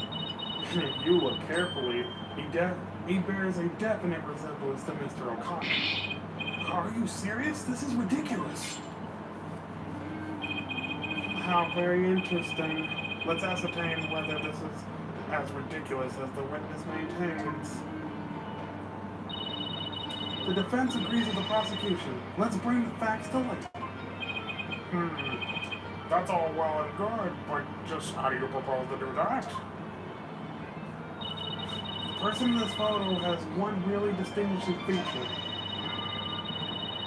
And if you look carefully, he bears a definite resemblance to Mr. O'Connor. Are you serious? This is ridiculous. How very interesting. Let's ascertain whether this is as ridiculous as the witness maintains. The defense agrees with the prosecution. Let's bring the facts to light. That's all well and good, but just how do you propose to do that? The person in this photo has one really distinguishing feature.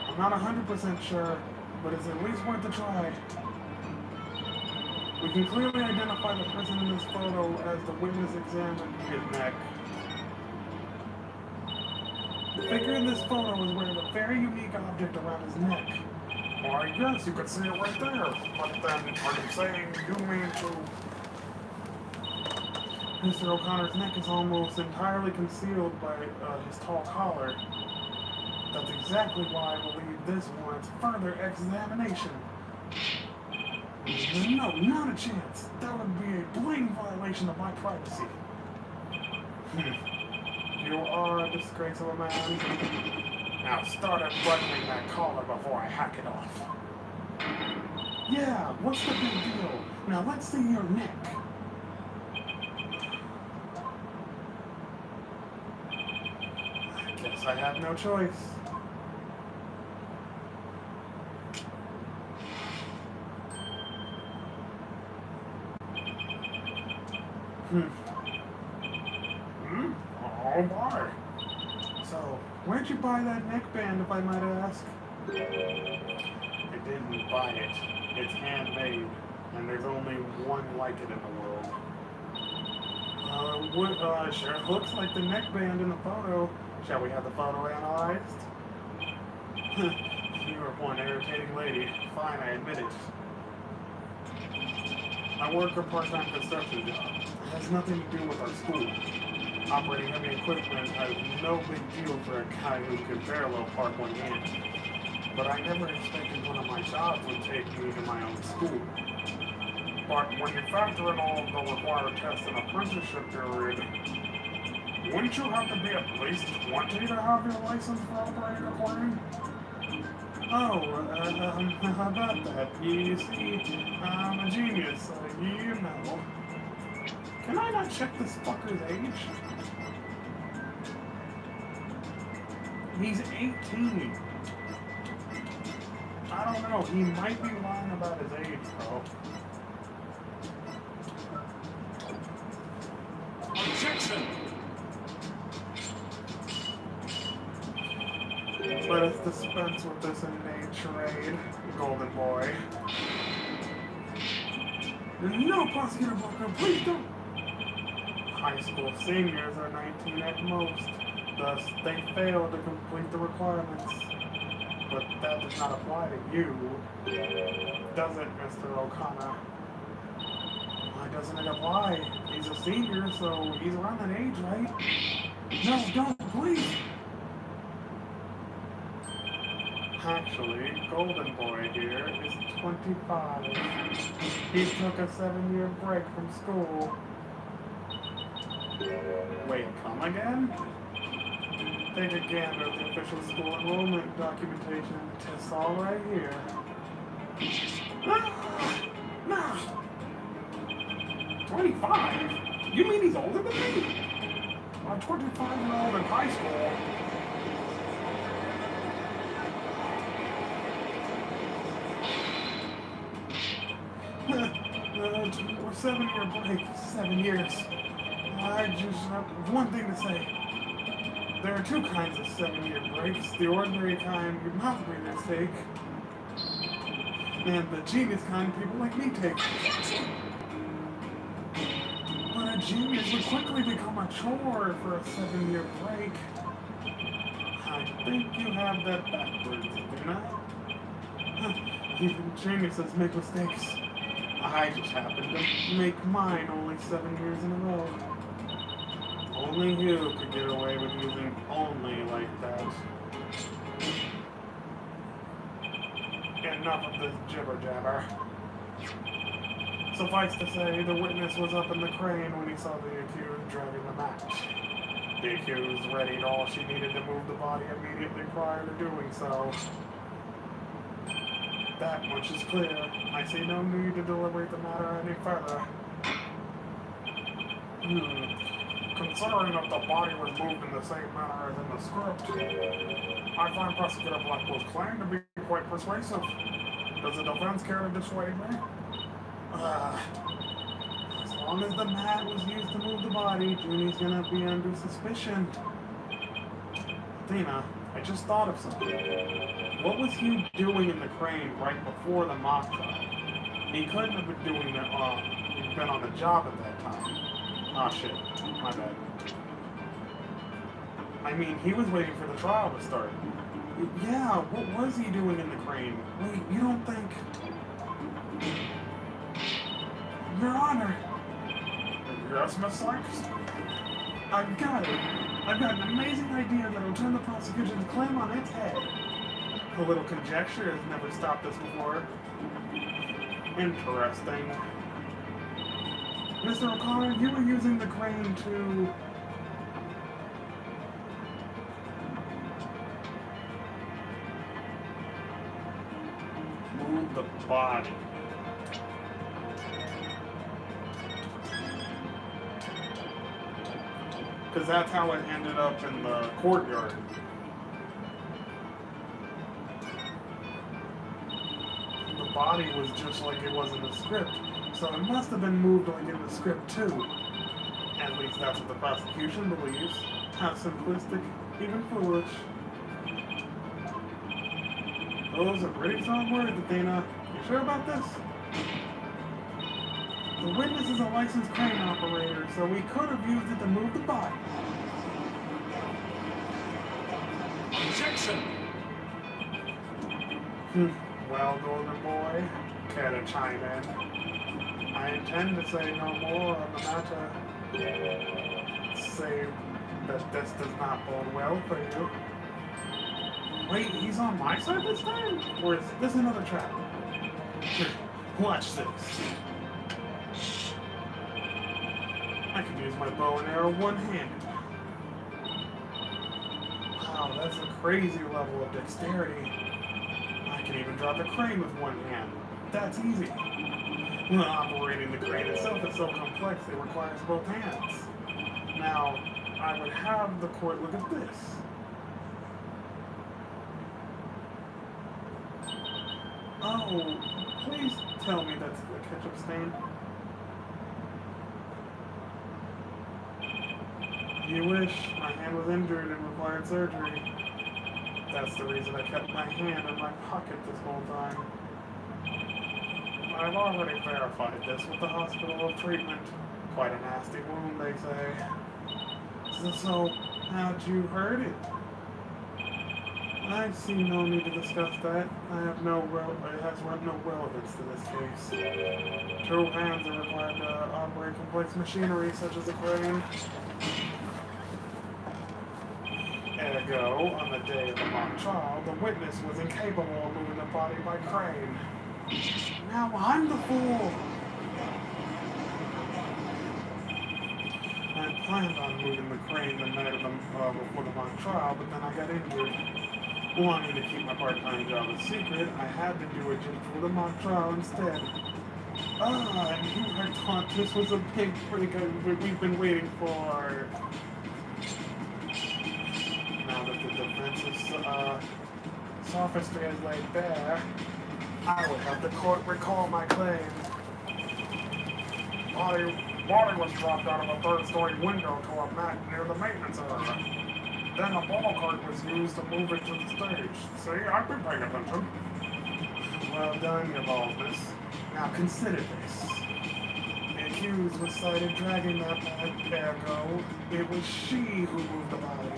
I'm not 100% sure, but it's at least worth a try. We can clearly identify the person in this photo as the witness examined his neck. The figure in this photo is wearing a very unique object around his neck. Why, yes, you could see it right there. But then, are you saying you mean to... Mr. O'Connor's neck is almost entirely concealed by his tall collar. That's exactly why I believe this warrants further examination. No, not a chance. That would be a blatant violation of my privacy. You are a disgrace of a man. Now start unbuttoning that collar before I hack it off. Yeah, what's the big deal? Now let's see your neck. I guess I have no choice. Oh boy. So, where'd you buy that neckband, if I might ask? I didn't buy it. It's handmade, and there's only one like it in the world. Sure looks like the neckband in the photo. Shall we have the photo analyzed? You are one irritating lady. Fine, I admit it. I work a part-time construction job. It has nothing to do with our school. Operating heavy equipment is no big deal for a guy who could parallel park one hand. But I never expected one of my jobs would take me to my own school. But when you factor in all of the required tests and apprenticeship period, wouldn't you have to be at least 20 to have your license for operating a plane? Oh, how about that? You see, I'm a genius, you know. Can I not check this fucker's age? He's 18. I don't know, he might be lying about his age, bro. Objection! Let us dispense with this inane charade, Golden Boy. No, Prosecutor Walker, please don't! High school seniors are 19 at most, thus they fail to complete the requirements. But that does not apply to you, does it, Mr. O'Connor? Why doesn't it apply? He's a senior, so he's around that age, right? No, don't, please! Actually, Golden Boy here is 25. He took a 7-year break from school. Wait, come again? Take a gander at the official school enrollment documentation. It's all right here. No! 25? You mean he's older than me? I'm 25-year-old in high school. Or 7-year break, 7 years. I just have one thing to say. There are two kinds of 7-year breaks. The ordinary kind your mouth breathers take, and the genius kind people like me take. But a genius would quickly become a chore for a 7-year break. I think you have that backwards, Athena. Even geniuses make mistakes. I just happened to make mine only 7 years in a row. Only you could get away with using only like that. Enough of this jibber-jabber. Suffice to say, the witness was up in the crane when he saw the accused dragging the match. The accused readied all she needed to move the body immediately prior to doing so. That much is clear. I see no need to deliberate the matter any further. Considering that the body was moved in the same manner as in the script, I find Prosecutor Blackwell's claim to be quite persuasive. Does the defense care to dissuade me? As long as the mat was used to move the body, Junie's gonna be under suspicion. Athena, I just thought of something. What was Hugh doing in the crane right before the mock trial? He couldn't have been doing it, he'd been on the job at that time. Ah, shit. My bad. I mean, he was waiting for the trial to start. Yeah, what was he doing in the crane? Wait, you don't think... Your Honor! Yes, Miss Sykes? I've got it. I've got an amazing idea that'll turn the prosecution's claim on its head. A little conjecture has never stopped us before. Interesting. Mr. O'Connor, you were using the crane to... move the body. Because that's how it ended up in the courtyard. The body was just like it was in the script. So it must have been moved like in the script too. At least that's what the prosecution believes. How simplistic, even foolish. Those are pretty strong words, Athena. You sure about this? The witness is a licensed crane operator, so we could have used it to move the body. Objection! Well, Golden Boy, care to chime in? I intend to say no more on the matter, save that this does not bode well for you. Wait, he's on my side this time? Or is this another trap? Watch this. I can use my bow and arrow one-handed. Wow, that's a crazy level of dexterity. I can even drive a crane with one hand. That's easy. Well, operating the crane itself is so complex it requires both hands. Now, I would have the court look at this. Oh, please tell me that's the ketchup stain. You wish my hand was injured and required surgery. That's the reason I kept my hand in my pocket this whole time. I've already verified this with the hospital of treatment. Quite a nasty wound, they say. So how'd you hurt it? I see no need to discuss that. It has no relevance to this case. Two hands are required to operate complex machinery such as a crane. Ergo, on the day of the mock trial, the witness was incapable of moving the body by crane. Now I'm the fool! I planned on moving the crane the night of before the mock trial, but then I got injured. Wanting to keep my part-time job a secret, I had to do it just for the mock trial instead. Ah, and you had thought this was a big break we've been waiting for. Now that the defense's sophistry is laid bare, I would have the court recall my claim. Body was dropped out of a third-story window to a mat near the maintenance area. Then a ball cart was used to move it to the stage. See, I've been paying attention. Well done, your baldness. Now consider this. The accused was sighted dragging that mat, ergo, it was she who moved the body.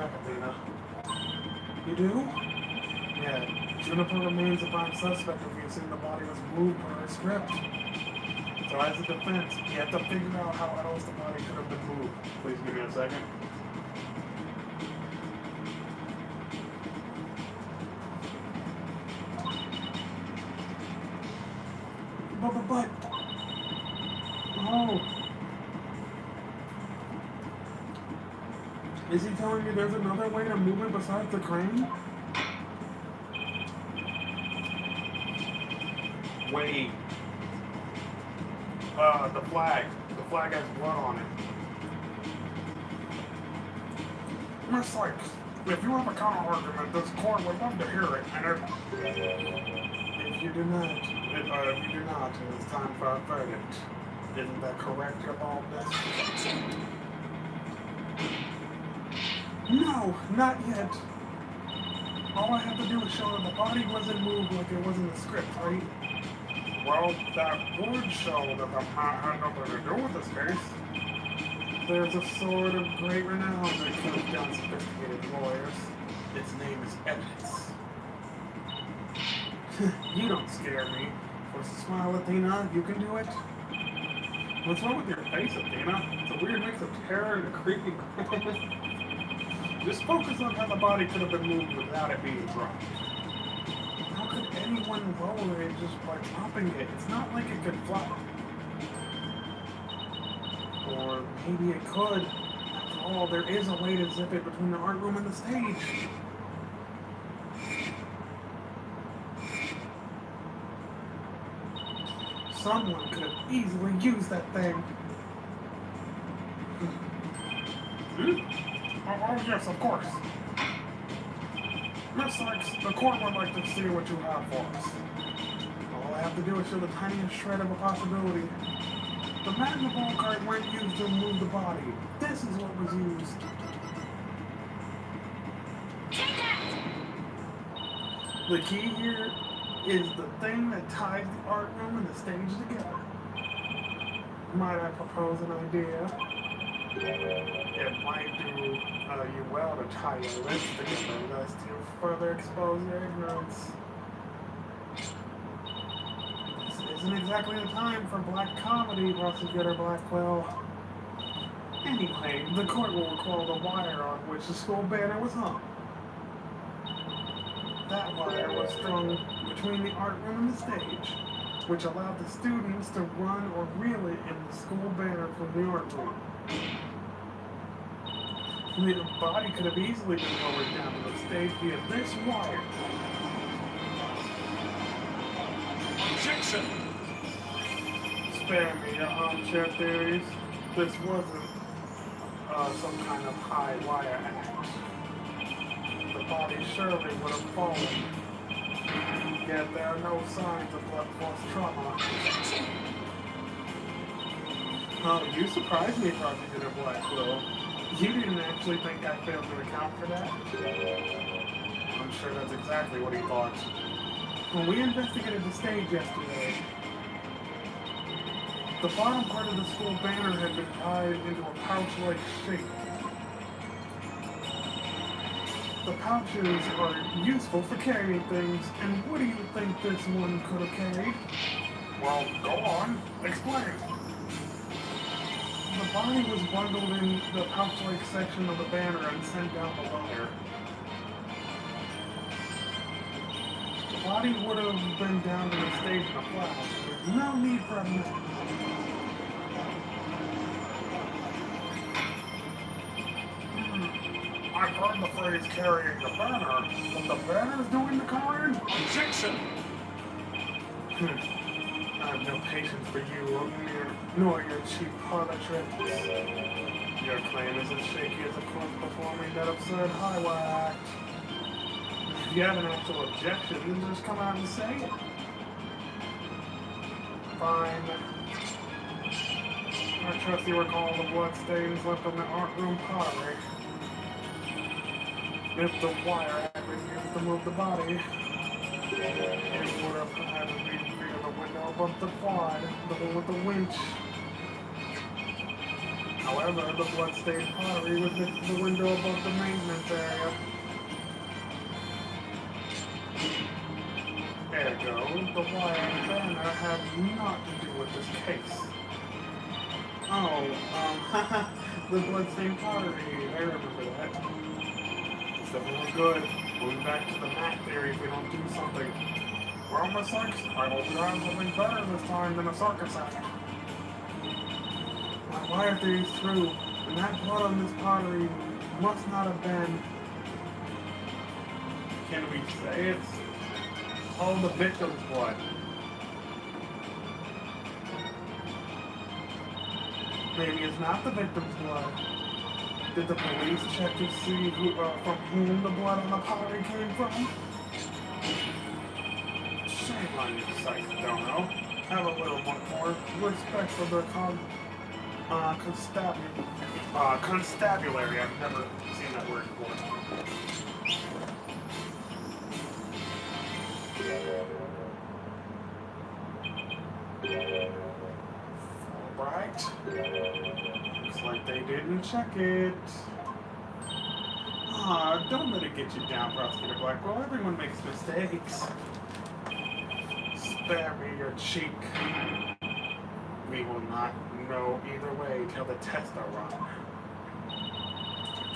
check, Athena. You do? Yeah. Juniper remains a prime suspect if we assume the body was moved per her script. So as a defense, you have to figure out how else the body could have been moved. Please give me a second. But... Oh. Is he telling you there's another way to move it besides the crane? Wait. The flag. The flag has blood on it. Miss Sykes, if you have a counter-argument, this court would love to hear it, and if you do not, it is time for a verdict. Isn't that correct, Your Baldness? No, not yet. All I have to do is show that the body wasn't moved like it was in the script, right? Well, that would show that the plot had nothing to do with this case. There's a sword of great renown that comes down sophisticated lawyers. Its name is evidence. You don't scare me. Force a smile, Athena. You can do it. What's wrong with your face, Athena? It's a weird mix of terror and a creepy grin. Just focus on how the body could have been moved without it being dropped. How could anyone lower it just by dropping it? It's not like it could fly. Or maybe it could. After all, there is a way to zip it between the art room and the stage. Someone could have easily used that thing. Oh, yes, of course. Miss Sykes, the court would like to see what you have for us. All I have to do is show the tiniest shred of a possibility. The magna ball cart weren't used to move the body. This is what was used. The key here is the thing that ties the art room and the stage together. Might I propose an idea? It might do you well to tie your lips together, lest you further expose your ignorance. This isn't exactly the time for black comedy, Prosecutor Blackwell. Anyway, the court will recall the wire on which the school banner was hung. That wire was strung between the art room and the stage, which allowed the students to run or reel it in the school banner from the art room. The body could have easily been lowered down to the stage via this wire. Objection! Spare me your armchair theories. This wasn't some kind of high wire act. The body surely would have fallen. Yet there are no signs of blood force trauma. Oh, you surprised me, Prosecutor Blackwell. You didn't actually think I failed to account for that? I'm sure that's exactly what he thought. When we investigated the stage yesterday, the bottom part of the school banner had been tied into a pouch-like shape. The pouches are useful for carrying things, and what do you think this one could have carried? Well, go on. Explain. The body was bundled in the pouch-like section of the banner and sent down the wire. The body would have been down to the stage in a flash. There's no need for a minute. I've heard the phrase carrying the banner, but the banner's doing the carrying? Objection! I have no patience for you, nor your cheap harlotry. Your claim is as shaky as a corpse performing that absurd highway act. If you have an actual objection, then just come out and say it. Fine. I trust you recall the blood stains left on the art room pottery. If the wire had been used to move the body, it would have had to be via the window above the quad, the one with the winch. However, the bloodstained pottery was next to the window above the maintenance area. Ergo, the wire and banner have naught to do with this case. Oh, the bloodstained pottery. I remember that. It's definitely good. Going back to the mat theory if we don't do something. Well, Miss Sykes, I hope you have something better this time than a circus act. My wire theory is true, and that blood on this pottery must not have been... Can we say it's all the victim's blood? Maybe it's not the victim's blood. Did the police check to see from whom the blood on the pottery came from? Shame on you, Sykes, don't know. Have a little more respect for the constabulary. I've never seen that word before. Alright. Looks like they didn't check it. Ah, don't let it get you down, Prosecutor Blackwell. Everyone makes mistakes. Spare me your cheek. We will not know either way till the tests are run.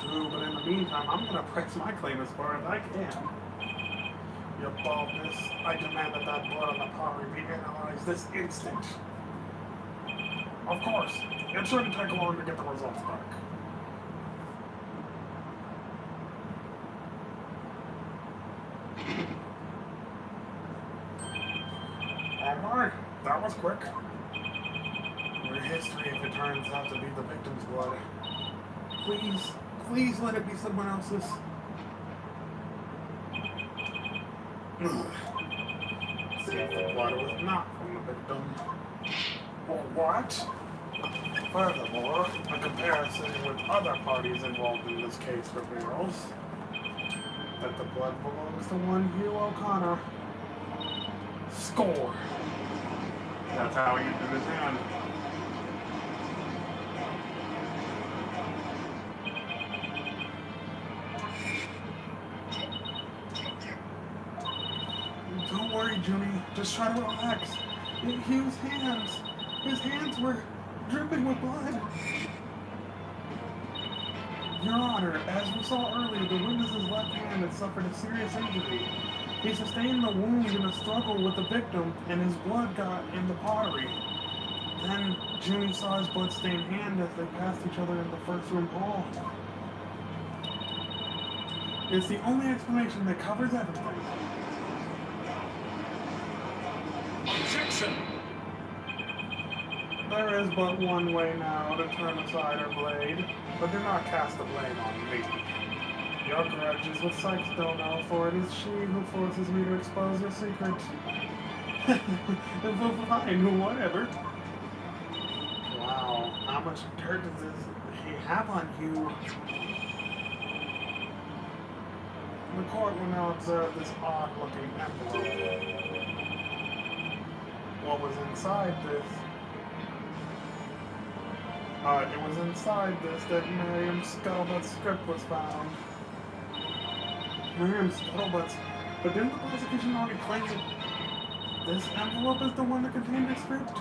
True, but in the meantime, I'm gonna press my claim as far as I can. Your baldness, I demand that blood on the pottery be analyzed this instant. Of course, it shouldn't take long to get the results back. Alright, that was quick. Your history if it turns out to be the victim's blood. Please let it be someone else's. See if the blood was not from the victim. Or what? Furthermore, a comparison with other parties involved in this case reveals that the blood belongs to one Hugh O'Connor. Score! That's how he used his hand. Don't worry, Jimmy. Just try to relax. His hands were dripping with blood. Your Honor, as we saw earlier, the witness's left hand had suffered a serious injury. He sustained the wound in a struggle with the victim, and his blood got in the pottery. Then, Jimmy saw his blood-stained hand as they passed each other in the first room hall. It's the only explanation that covers everything. Objection! There is but one way now to turn aside her blade, but do not cast the blame on me. Your grudge is with Sykes don't know, for it is she who forces me to expose your secret. Fine, whatever. Wow, how much dirt does he have on you? The court will now observe this odd-looking envelope. What was inside this? It was inside this that Miriam Scuttlebutt's script was found. Miriam Scuttlebutt's? But didn't the prosecution already claim that this envelope is the one that contained the script?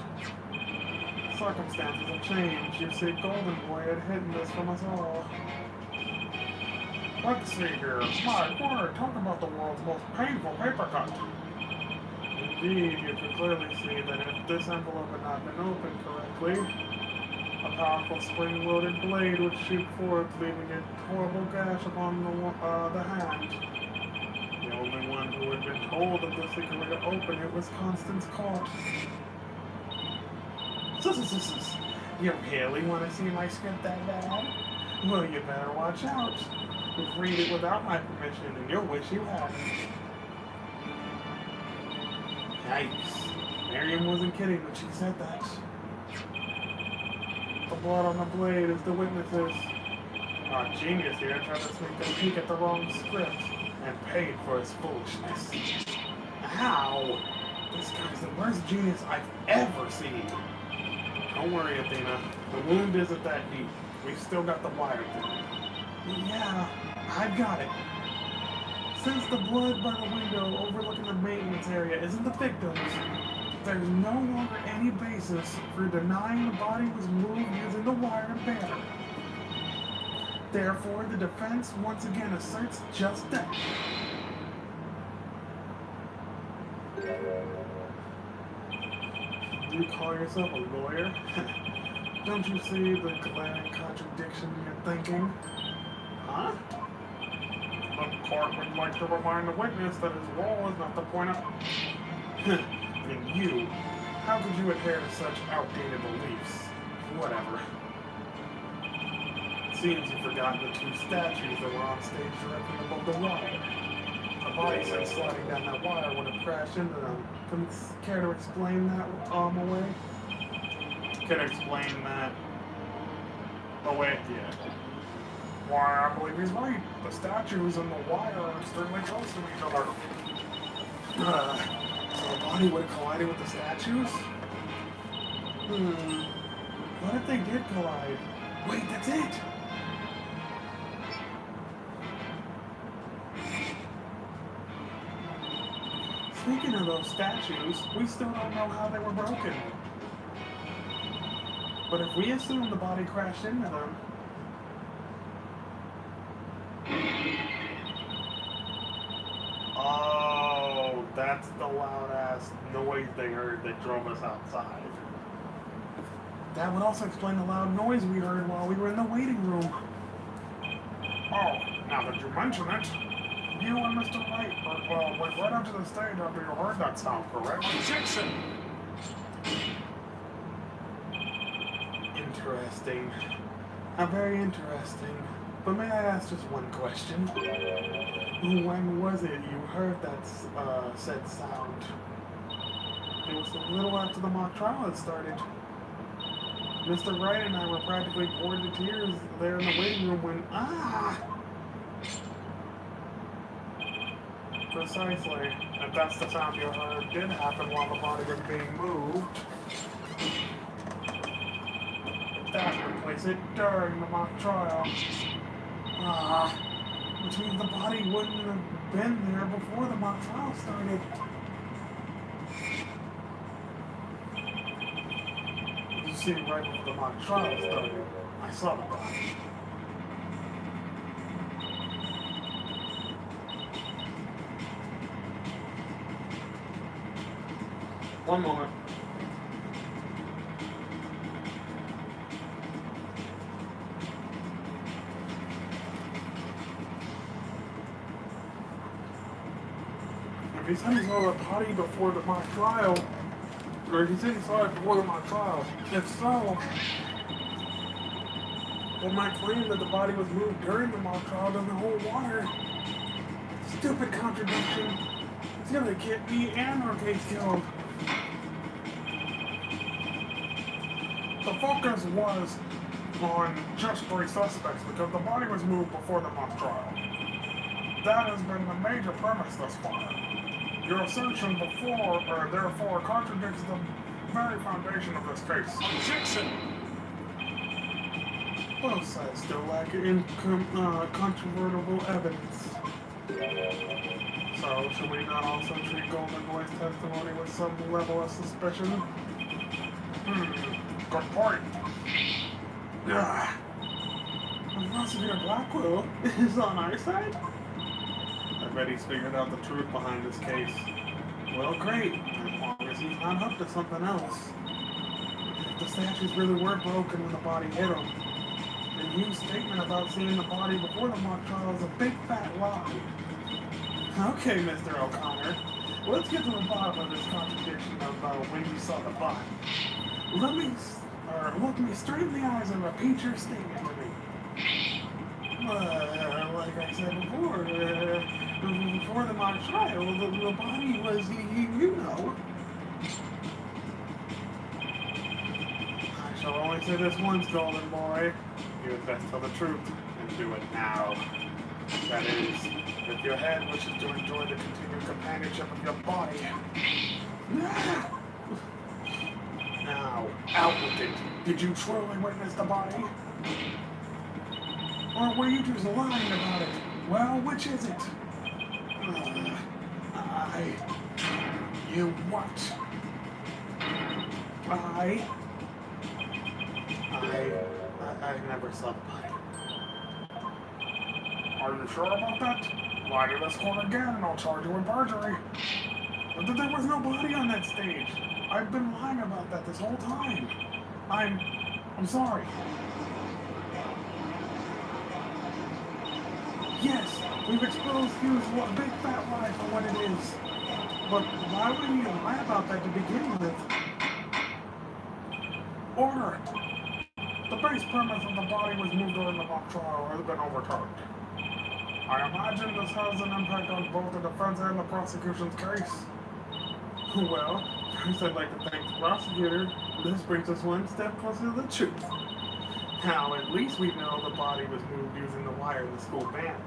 Circumstances have changed. You see, Golden Boy had hidden this from us all. Let's see here. My word, talk about the world's most painful paper cut. Indeed, you can clearly see that if this envelope had not been opened correctly, a powerful spring-loaded blade would shoot forth, leaving a horrible gash upon the hand. The only one who had been told of the secret way to open it was Constance Caught. You really want to see my script that bad? Well, you better watch out. You've read it without my permission, and you'll wish you hadn't. Yikes. Miriam wasn't kidding when she said that. The blood on the blade is the witnesses. Our genius here tried to sneak a peek at the wrong script and paid for his foolishness. How? This guy's the worst genius I've ever seen. Don't worry, Athena. The wound isn't that deep. We've still got the wire through it. Yeah, I've got it. Since the blood by the window overlooking the maintenance area isn't the victim's, there's no longer any basis for denying the body was moved using the wire and banner. Therefore, the defense once again asserts just that. You call yourself a lawyer? Don't you see the glaring contradiction in your thinking? Huh? The court would like to remind the witness that his role is not to point out. And you, how could you adhere to such outdated beliefs? Whatever. Seems you've forgotten the two statues that were on stage directly above the wire. A body sent sliding down that wire would have crashed into them. Care to explain that away? Can explain that away? Yeah. Why, I believe he's right. The statues and the wire are extremely close to each other. So the body would have collided with the statues? What if they did collide? Wait, that's it! Speaking of those statues, we still don't know how they were broken. But if we assume the body crashed into them, oh, that's the loud-ass noise they heard that drove us outside. That would also explain the loud noise we heard while we were in the waiting room. Oh, now that you mention it, you and Mr. Wright went right onto the stage after you heard that sound, correct? Objection! Interesting. Very interesting. But may I ask just one question? When was it you heard that said sound? It was a little after the mock trial had started. Mr. Wright and I were practically bored to tears there in the waiting room when, Precisely. If that's the sound you heard did happen while the body was being moved, that would place it during the mock trial. Which means the body wouldn't have been there before the mock trial started. You see, right before the mock trial started, I saw the body. One moment. If he said he saw the body before the mock trial, or he said he saw it before the mock trial, if so, then my claim that the body was moved during the mock trial doesn't hold water. Stupid contradiction. It's gonna get me and our case killed. The focus was on just 3 suspects because the body was moved before the mock trial. That has been the major premise thus far. Your assertion before, or therefore, contradicts the very foundation of this case. Objection! Both sides still lack incontrovertible evidence. So, should we not also treat Golden Boy's testimony with some level of suspicion? Good point. The prosecutor Blackwell is on our side? I bet he's figured out the truth behind this case. Well, great, as long as he's not up to something else. If the statues really were broken when the body hit him, then Hugh's statement about seeing the body before the mock trial is a big fat lie. Okay, Mr. O'Connor, let's get to the bottom of this contradiction of when you saw the body. Look me straight in the eyes and repeat your statement to me. Like I said before the mock trial, the body was, you know. I shall only say this once, Golden Boy. You had best tell the truth, and do it now. That is, if your head wishes to enjoy the continued companionship of your body. Now, Out with it. Did you truly witness the body? Or were you just lying about it? Well, which is it? You what? I never saw the body. Are you sure about that? Lie to this court again and I'll charge you with perjury. But there was no body on that stage. I've been lying about that this whole time. I'm sorry. Yes, we've exposed you as a big fat lie for what it is. But why would you lie about that to begin with? Order! The base premise of the body was moved during the mock trial has been overturned. I imagine this has an impact on both the defense and the prosecution's case. Well, first I'd like to thank the prosecutor. This brings us one step closer to the truth. Now, at least we know the body was moved using the wire in the school banner.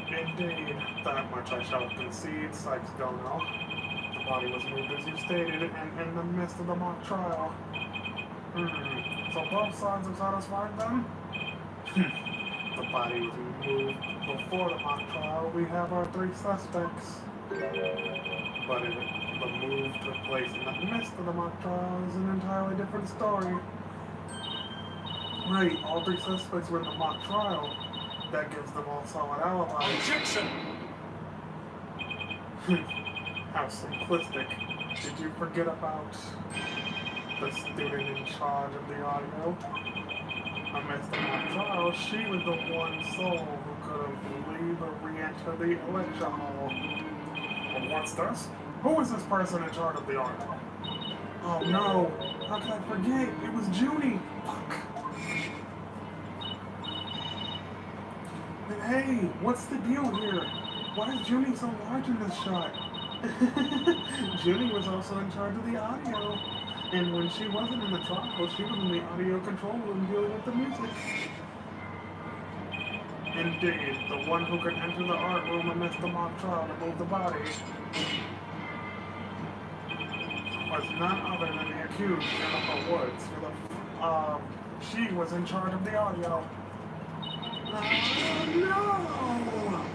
Indeed, that much I shall concede, Sykes don't know. The body was moved as you stated, and in the midst of the mock trial. So both sides are satisfied then? The body was moved before the mock trial. We have our 3 suspects. But the move took place in the midst of the mock trial is an entirely different story. Right, all 3 suspects were in the mock trial. That gives them all solid alibis. Objection! How simplistic. Did you forget about the student in charge of the audio? Amidst the mock trial, she was the one soul who could have leave or re-enter the lecture hall. Well, what's this? Who is this person in charge of the audio? Oh no, how could I forget? It was Junie. Fuck. Hey, what's the deal here? Why is Junie so large in this shot? Junie was also in charge of the audio. And when she wasn't in the trial, she was in the audio control room dealing with the music. Indeed, the one who could enter the art room amidst the mock trial to move the body was none other than the accused, Jennifer Woods. She was in charge of the audio. Oh no!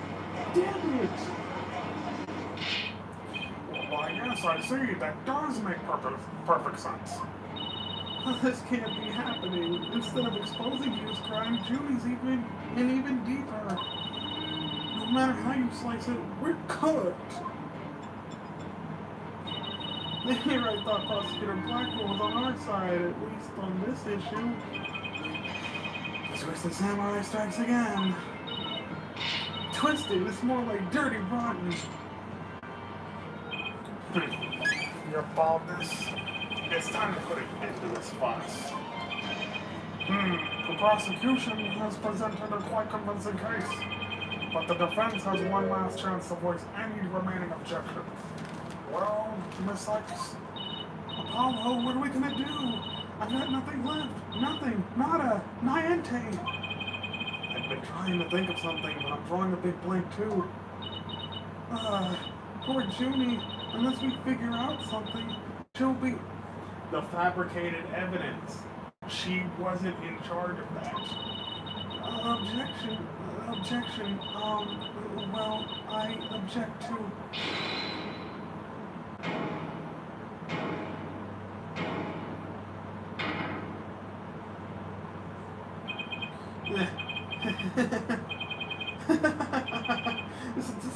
Damn it! Well, yes, I see. That does make perfect sense. This can't be happening. Instead of exposing Hugh's crime, Junie's even deeper. No matter how you slice it, we're cooked. Here I thought Prosecutor Blackwell was on our side, at least on this issue. Twisted Samurai strikes again. Twisted, it's more like dirty rotten. Your baldness. It's time to put an end to this farce. The prosecution has presented a quite convincing case, but the defense has one last chance to voice any remaining objections. Well, Miss Sykes, Apollo, what are we gonna do? I've got nothing left. Nothing. Nada. Niente. I've been trying to think of something, but I'm drawing a big blank too. Poor Junie. Unless we figure out something, she'll be... The fabricated evidence. She wasn't in charge of that. Objection. Well, I object to...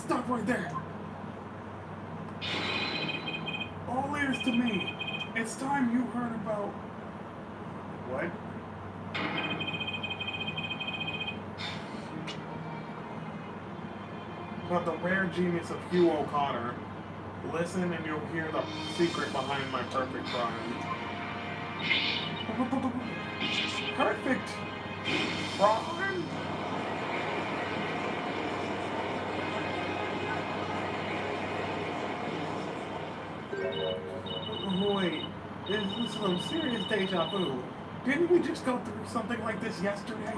Stop right there. All ears to me. It's time you heard about... What? About the rare genius of Hugh O'Connor. Listen and you'll hear the secret behind my perfect crime. Perfect! Crime? Wait, this is some serious deja vu. Didn't we just go through something like this yesterday?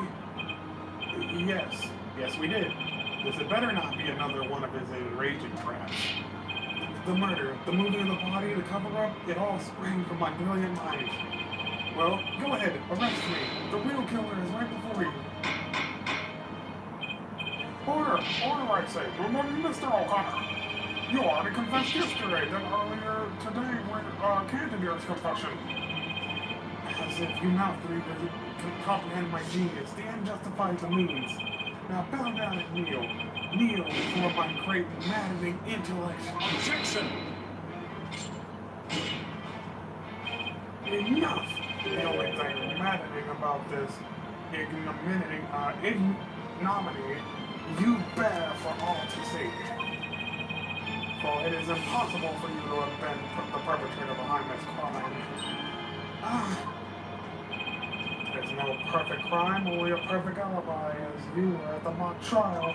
Yes we did. This had better not be another one of his enraging traps. The murder, the moving of the body, the cover-up. it all sprang from my brilliant mind. Well, go ahead, arrest me. The real killer is right before you. Order, I say. Mr. O'Connor. You already confessed yesterday, then earlier today when Candidier's confession. As if you now three can comprehend my genius, the end justifies the means. Now bow down and kneel. Kneel before my great maddening intellect. Objection! Enough! The only thing maddening about this ignominy you bear for all to see. For it is impossible for you to have been the perpetrator behind this crime. There's no perfect crime, only a perfect alibi, as you were at the mock trial.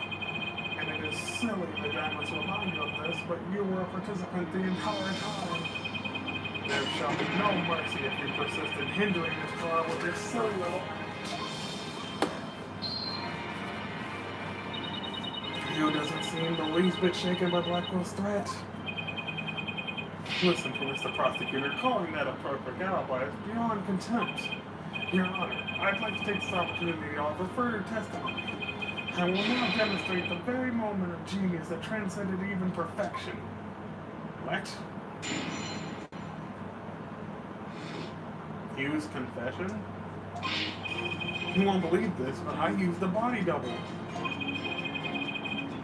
And it is silly that I must remind you of this, but you were a participant the entire time. There shall be no mercy if you persist in hindering this trial with your silly little... You doesn't seem the least bit shaken by Blackwell's threat. Listen to Mr. Prosecutor, calling that a perfect alibi is beyond contempt. Your Honor, I'd like to take this opportunity to offer further testimony. I will now demonstrate the very moment of genius that transcended even perfection. What? Use confession? You won't believe this, but I used a body double.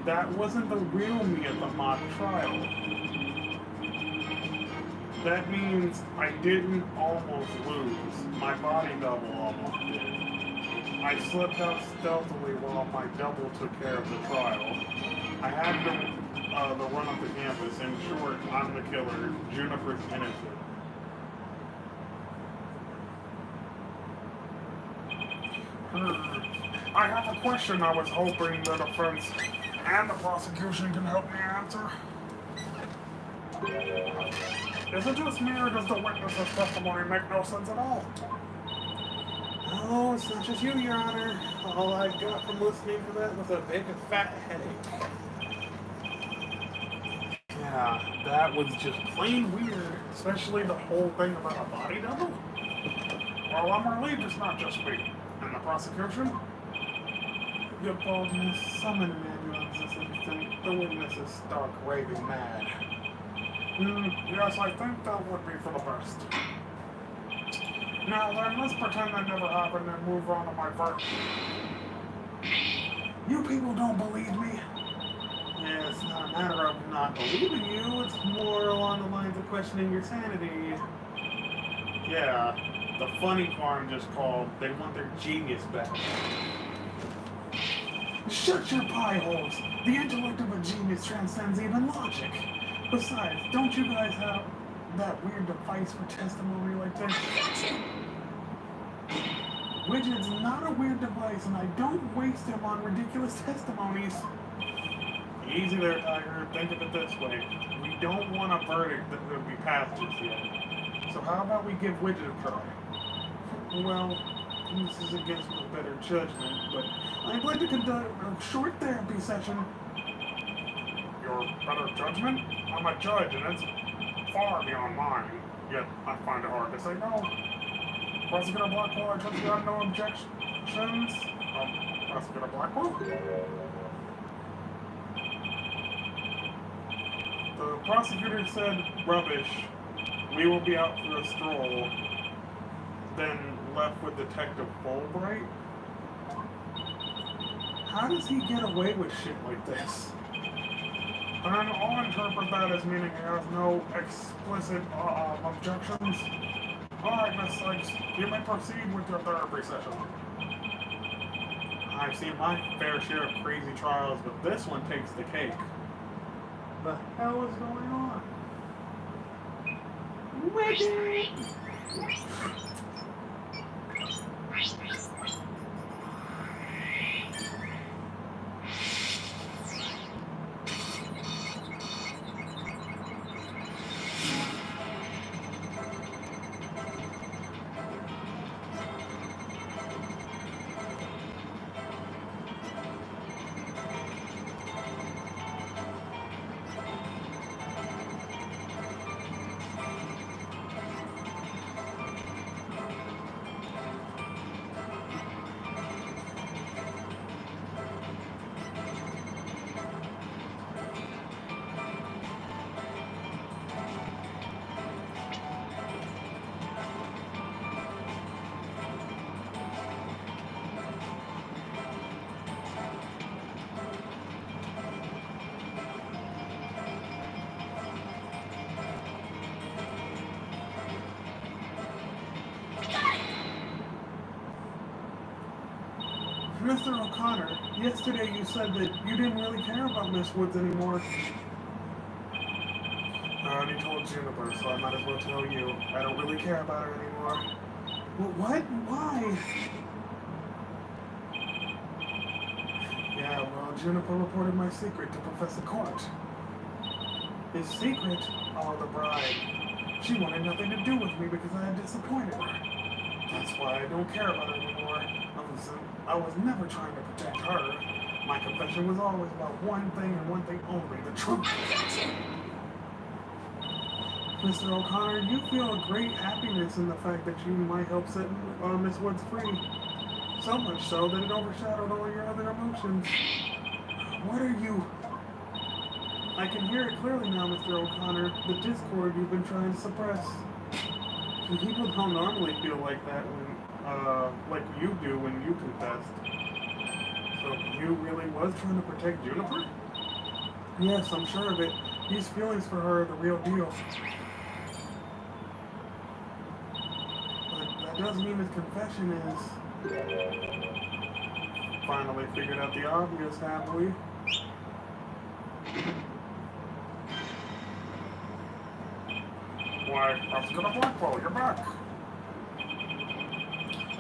That wasn't the real me at the mock trial. That means I didn't almost lose. My body double almost did. I slipped out stealthily while my double took care of the trial. I had the run up the campus. In short, I'm the killer. Juniper's innocent. I have a question I was hoping the defense and the prosecution can help me answer. Is it just me, or does the witness's testimony make no sense at all? No, it's not just you, Your Honor. All I got from listening to that was a big fat headache. Yeah, that was just plain weird, especially the whole thing about a body double. Well, I'm relieved it's not just me. And the prosecution? Your boldness, summon an ambulance this instant. The witness is stark raving mad. Yes, I think that would be for the best. Now then, let's pretend that never happened and move on to my verdict. You people don't believe me? Yeah, it's not a matter of not believing you, it's more along the lines of questioning your sanity. Yeah, the funny part just called, they want their genius back. Shut your pie holes! The intellect of a genius transcends even logic. Besides, don't you guys have that weird device for testimony like this? Widget's not a weird device, and I don't waste him on ridiculous testimonies. Easy there, Tiger. Think of it this way. We don't want a verdict that would be passed just yet. So how about we give Widget a try? Well, this is against my better judgment, but I'd like to conduct a short therapy session. Your better judgment? I'm a judge, and it's far beyond mine. Yet, I find it hard to say no. Prosecutor Blackwell, I trust you have no objections? Prosecutor Blackwell? The prosecutor said, rubbish. We will be out for a stroll. Then left with Detective Fulbright? How does he get away with shit like this? And I'll interpret that as meaning he has no explicit objections. Alright, Miss Sykes, you may proceed with your therapy session. I've seen my fair share of crazy trials, but this one takes the cake. The hell is going on? Widget! Mr. O'Connor, yesterday you said that you didn't really care about Miss Woods anymore. I already told Juniper, so I might as well tell you. I don't really care about her anymore. What? Why? Yeah, well, Juniper reported my secret to Professor Court. His secret? Oh, the bride. She wanted nothing to do with me because I had disappointed her. That's why I don't care about her anymore. I was never trying to protect her. My confession was always about one thing and one thing only, the truth. Objection! Mr. O'Connor, you feel a great happiness in the fact that you might help set Miss Woods free. So much so that it overshadowed all your other emotions. What are you... I can hear it clearly now, Mr. O'Connor. The discord you've been trying to suppress. People don't normally feel like that when, like you do when you confessed. So you really was trying to protect Juniper? Yes, I'm sure of it. These feelings for her are the real deal. But that does mean his confession is... Finally figured out the obvious, have we? Why, Oscar the Blackwell, you're back!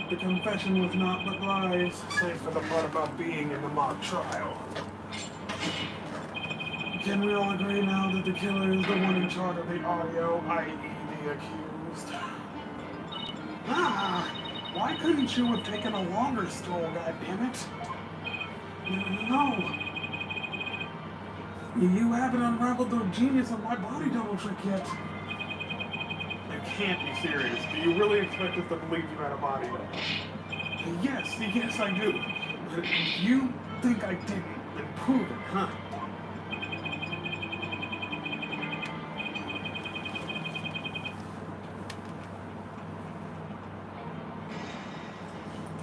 The confession was not but lies, save for the part about being in the mock trial. Can we all agree now that the killer is the one in charge of the audio, i.e. the accused? Ah! Why couldn't you have taken a longer stroll, goddammit? No! You haven't unraveled the genius of my body double trick yet. You can't be serious. Do you really expect us to believe you had a body double? Yes, I do. But if you think I didn't, then prove it, huh?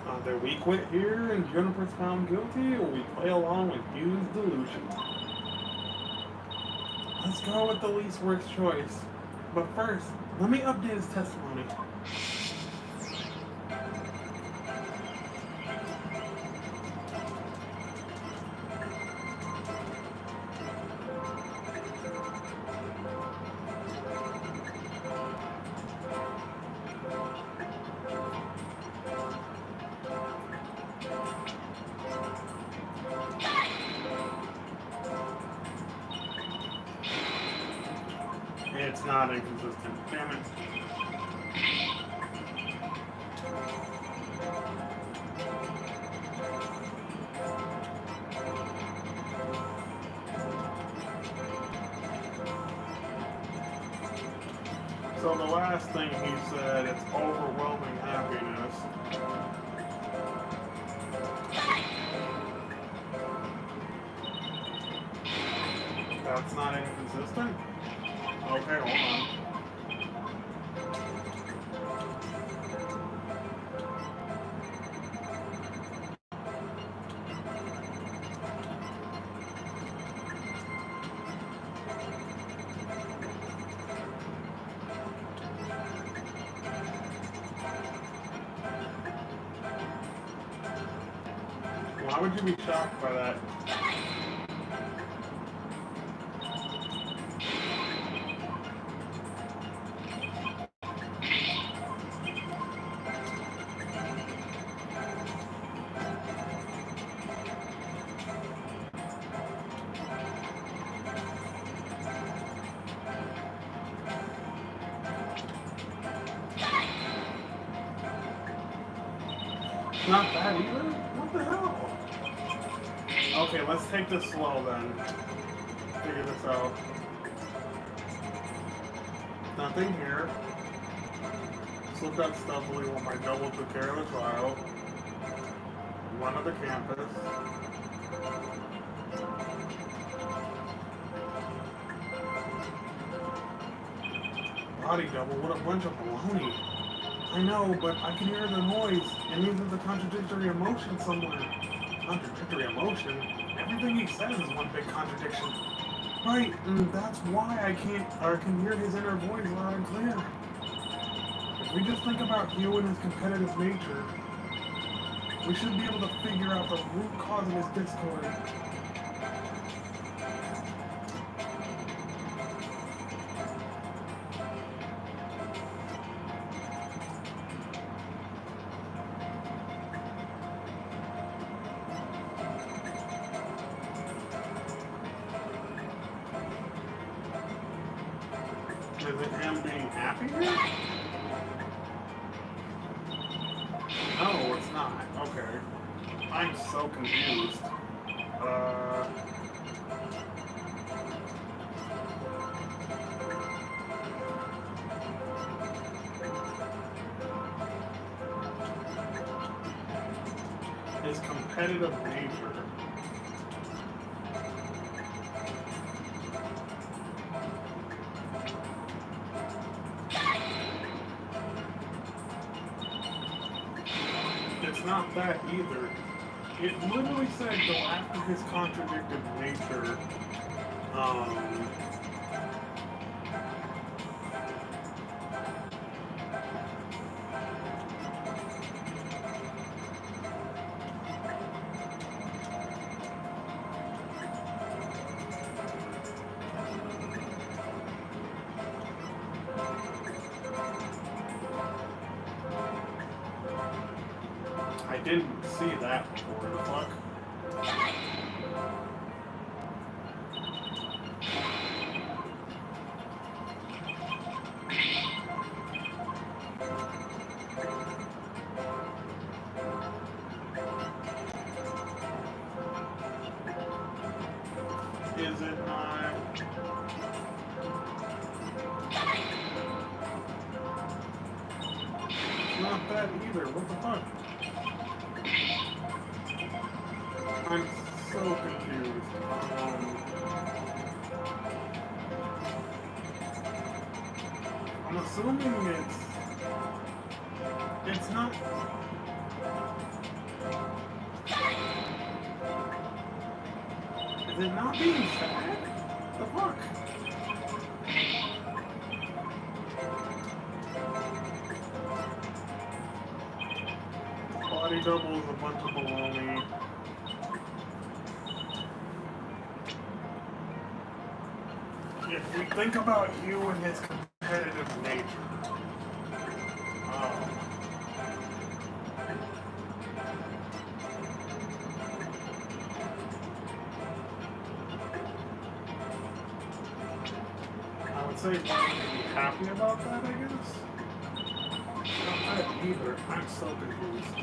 Either we quit here and Juniper's found guilty, or we play along with Hugh's delusion. Let's go with the least worst choice. But first, let me update his testimony. It's not inconsistent. Damn it. So the last thing he said, it's overwhelming happiness. That's not inconsistent? Okay, hold on. Why would you be shocked by that? Not that either? What the hell? Okay, let's take this slow then. Figure this out. Nothing here. Slipped out stealthily while my double took care of the trial. One of the campus. Body double, what a bunch of baloney. I know, but I can hear the noise. It means there's a contradictory emotion somewhere. Contradictory emotion? Everything he says is one big contradiction. Right, and that's why I can hear his inner voice loud and clear. If we just think about Hugh and his competitive nature, We should be able to figure out the root cause of his discord. Is it him being happy here? No, it's not. Okay. I'm so confused. His competitive nature. It's not that either. It literally said go after his contradictive nature. I didn't see that before. The fuck? Is it not? It's not that either. What the fuck? I'm so confused. I'm assuming it's not. Is it not being sad? The fuck? Body double is a bunch of baloney. If we think about you and his competitive nature, I would say you should be happy about that, I guess. Not that either. I'm so confused.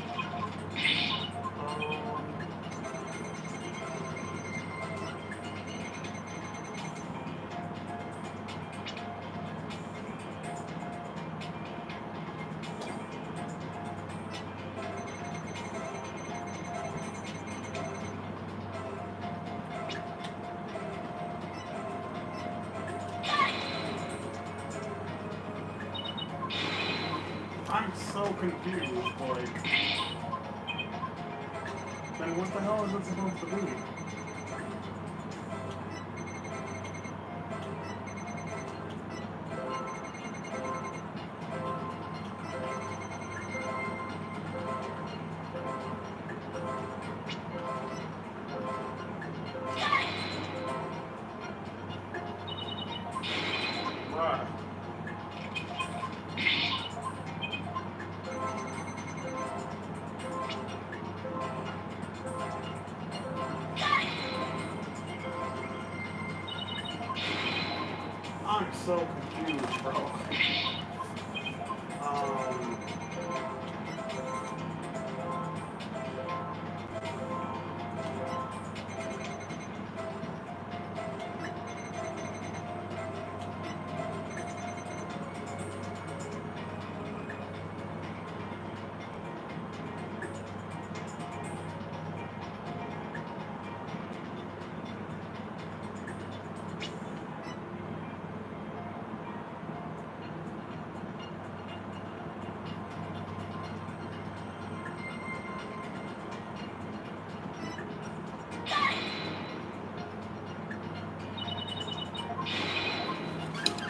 I'm so confused, like, then what the hell is it supposed to be? Right. I'm so confused, bro.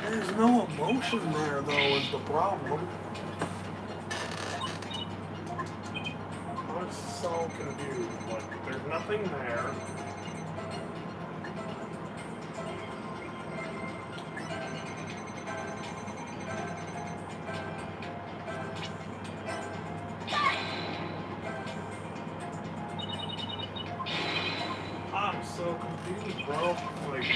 There's no emotion there, though, is the problem. I'm so confused. Like, there's nothing there. I'm so confused, bro. Like,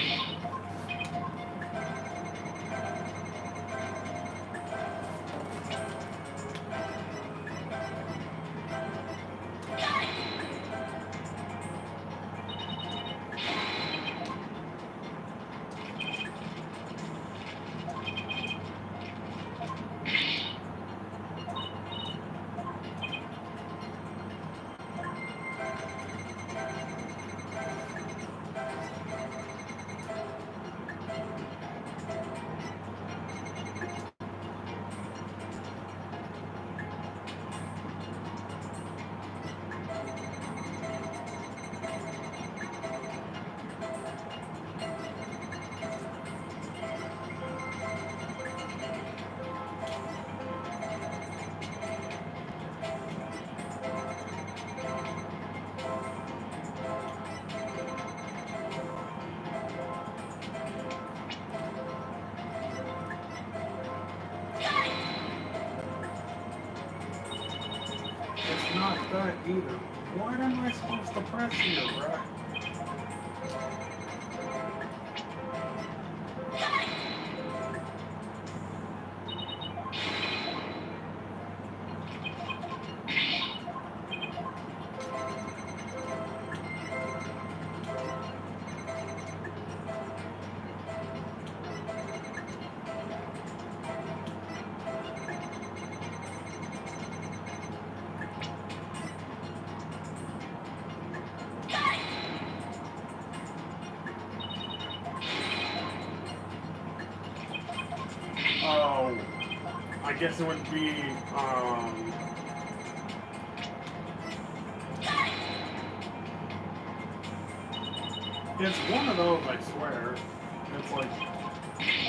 it's not that either. What am I supposed to press here, bruh? Oh, I guess it would be, it's one of those, I swear. It's like,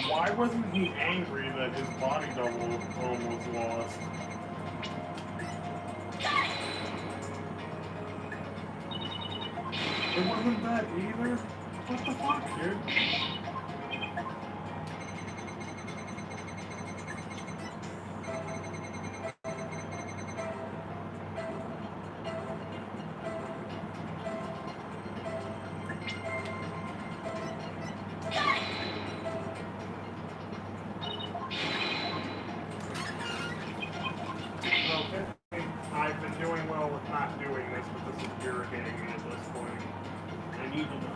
why wasn't he angry that his body double almost lost? It wasn't that either? What the fuck, dude? Okay, I've been doing well with not doing this, but this is irritating me at this point. I need to know.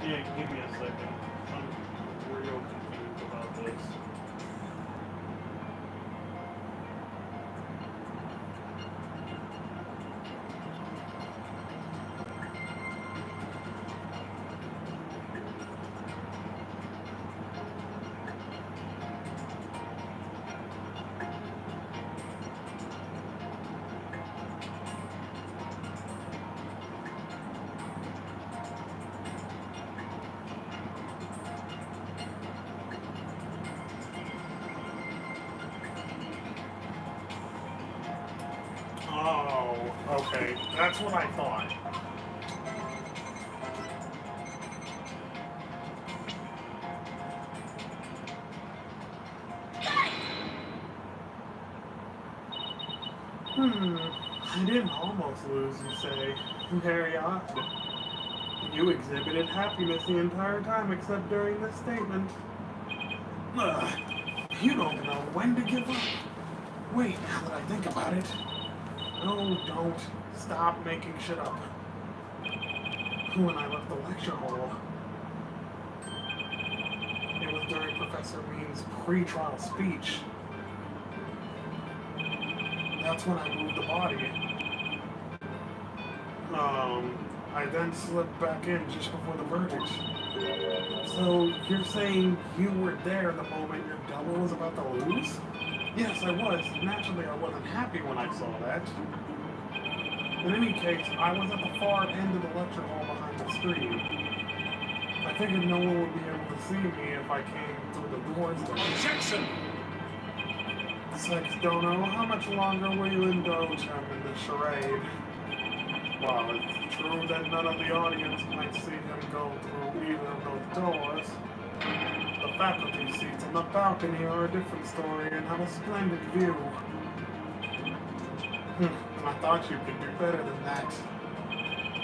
Yeah, give me a second. I'm real confused about this. Oh, okay. That's what I thought. I didn't almost lose, you say. Very odd. You exhibited happiness the entire time except during this statement. Ugh, you don't know when to give up. Wait, now that I think about it. No, don't. Stop making shit up. When I left the lecture hall, it was during Professor Mean's pre-trial speech. That's when I moved the body. I then slipped back in just before the verdict. So you're saying you were there the moment your double was about to lose? Yes, I was. Naturally, I wasn't happy when I saw that. In any case, I was at the far end of the lecture hall behind the screen. I figured no one would be able to see me if I came through the doors there. Objection! Sex don't know how much longer will you indulge him in the charade. While it's true that none of the audience might see him go through either of those doors, the faculty seats on the balcony are a different story and have a splendid view. I thought you could do better than that.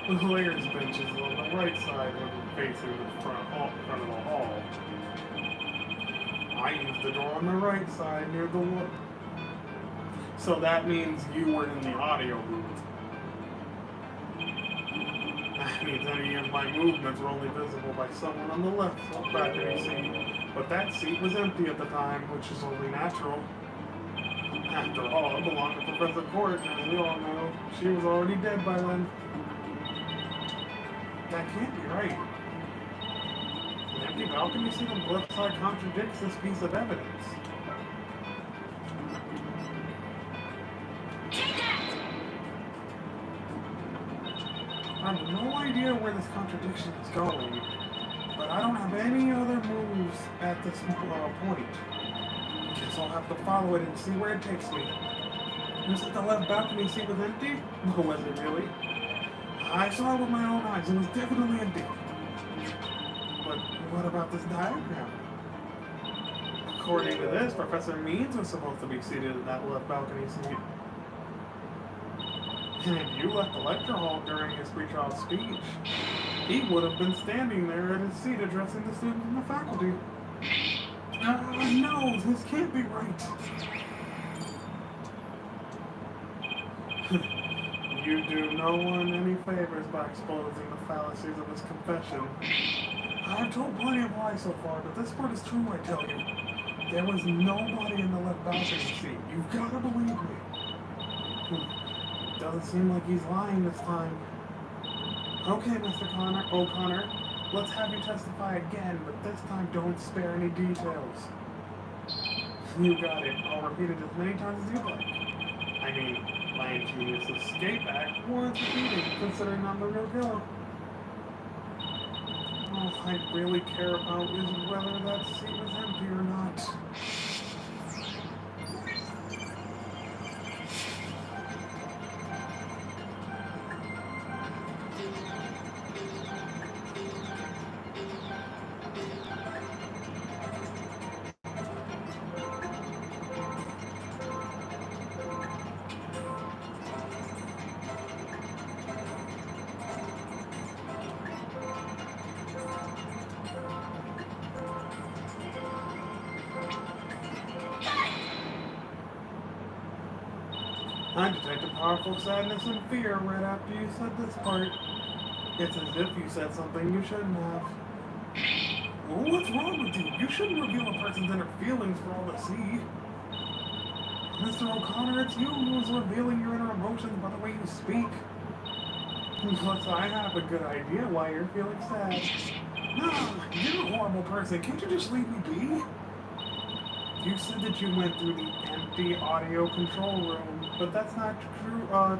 The lawyers' benches on the right side were facing the front of the hall. I used the door on the right side near the wall. So that means you were in the audio booth. That means any of my movements were only visible by someone on the left balcony seat. But that seat was empty at the time, which is only natural. After all, it belonged to Professor Court, and as we all know, she was already dead by then. That can't be right. An empty balcony seat on the left side contradicts this piece of evidence. I have no idea where this contradiction is going, but I don't have any other moves at this point. Guess I'll have to follow it and see where it takes me. You said the left balcony seat was empty? Or was it really? I saw it with my own eyes. It was definitely empty. But what about this diagram? According to this, Professor Means was supposed to be seated in that left balcony seat. And if you left the lecture hall during his pre-trial speech, he would have been standing there at his seat addressing the students and the faculty. No, this can't be right. You do no one any favors by exposing the fallacies of his confession. I've told plenty of lies so far, but this part is true, I tell you. There was nobody in the left balcony seat. You've got to believe me. Doesn't seem like he's lying this time. Okay, Mr. O'Connor, let's have you testify again, but this time don't spare any details. You got it. I'll repeat it as many times as you like. I mean, my ingenious escape act warrants repeating, considering I'm the real killer. All I really care about is whether that seat was empty or not. I detected powerful sadness and fear right after you said this part. It's as if you said something you shouldn't have. Well, what's wrong with you? You shouldn't reveal a person's inner feelings for all to see. Mr. O'Connor, it's you who's revealing your inner emotions by the way you speak. Plus, I have a good idea why you're feeling sad. No, you're a horrible person. Can't you just leave me be? You said that you went through the empty audio control room, but that's not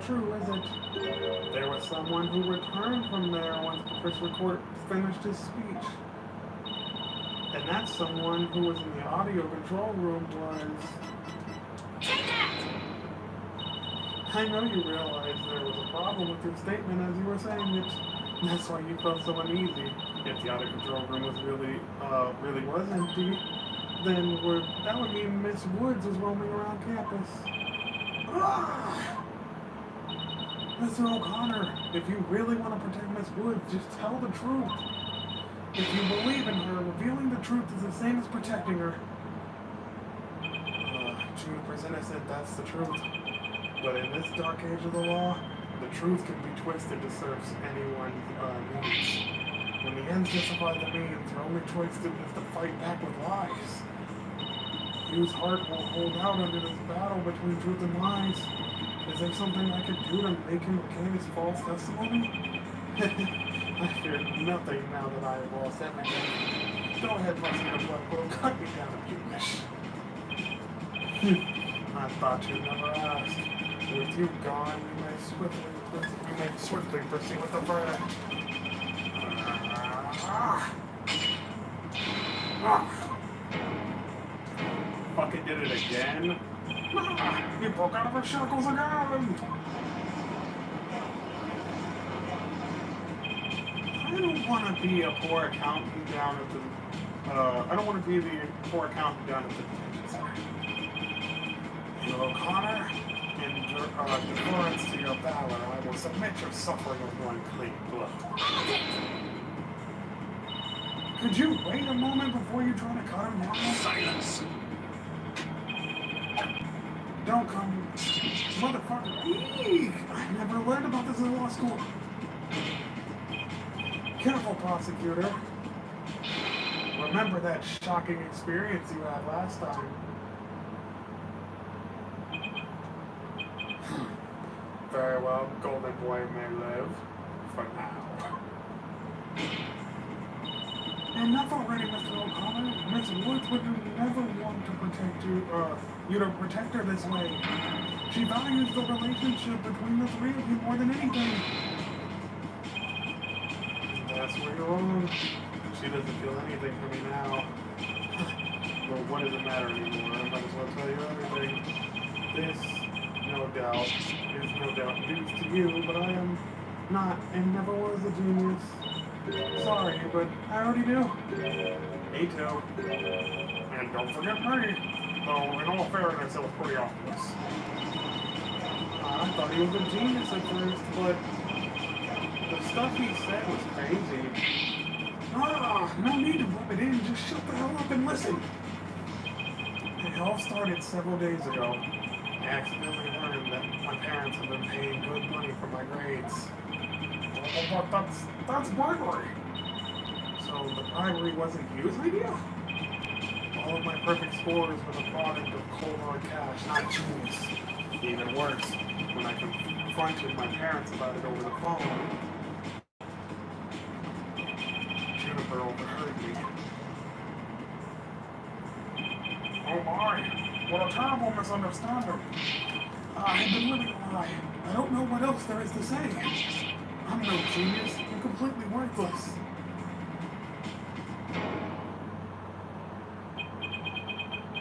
true, is it? There was someone who returned from there once Professor Court finished his speech. And that someone who was in the audio control room was... Take that! I know you realized there was a problem with your statement as you were saying it. That's why you felt so uneasy. If the audio control room was really was empty, then that would mean Miss Woods was roaming around campus. Ah! Mr. O'Connor, if you really want to protect Miss Woods, just tell the truth. If you believe in her, revealing the truth is the same as protecting her. Juniper's innocent, that's the truth. But in this dark age of the law, the truth can be twisted to serve anyone's needs. When the ends justify the means, your only choice is to fight back with lies. Hugh's heart will hold out under this battle between truth and lies. Is there something I could do to make him recant his false testimony? I fear nothing now that I have lost everything. Go ahead, Muscular Black will cut me down if you wish. I thought you'd never ask. With you gone, you may swiftly proceed with the verdict. Fucking did it again. He broke out of her shackles again. I don't want to be a poor accountant down at the. I don't want to be the poor accountant down at the detention center. You're O'Connor, in deference to your valor, I will submit your suffering with one clean blow. Could you wait a moment before you try to cut him down? Silence! Don't come, motherfucker. Eek! I never learned about this in law school. Careful, prosecutor. Remember that shocking experience you had last time. Very well, Golden Boy may live. For now. Enough already, Mr. O'Connor. Miss Woods would never want to protect you, to protect her this way. She values the relationship between the three of you more than anything. That's where you're wrong. She doesn't feel anything for me now. Well, what does it matter anymore? I might as well tell you everything. This, no doubt, is no doubt news to you, but I am not and never was a genius. Sorry, but I already do. Me too. And don't forget me. Though, in all fairness, it was pretty obvious. I thought he was a genius at first, but the stuff he said was crazy. No need to rub it in. Just shut the hell up and listen. It all started several days ago. I accidentally learned that my parents have been paying good money for my grades. But that's bribery. So the bribery wasn't Hugh's idea? All of my perfect scores were the product of cold hard cash, not genius. Even worse, when I confronted my parents about it over the phone, Juniper overheard me. Oh my, what a terrible misunderstanding. I've been living a lie. I don't know what else there is to say. I'm no genius. I'm completely worthless.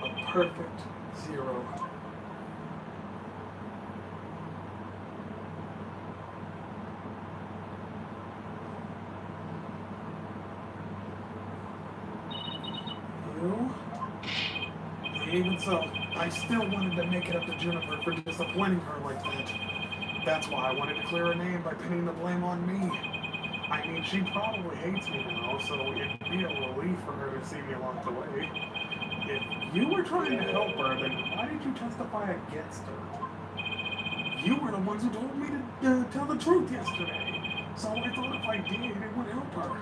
A perfect zero. You? Even so, I still wanted to make it up to Juniper for disappointing her like that. That's why I wanted to clear her name by pinning the blame on me. I mean, she probably hates me now, so it'd be a relief for her to see me locked away. If you were trying to help her, then why did you testify against her? You were the ones who told me to tell the truth yesterday, so I thought if I did, it would help her.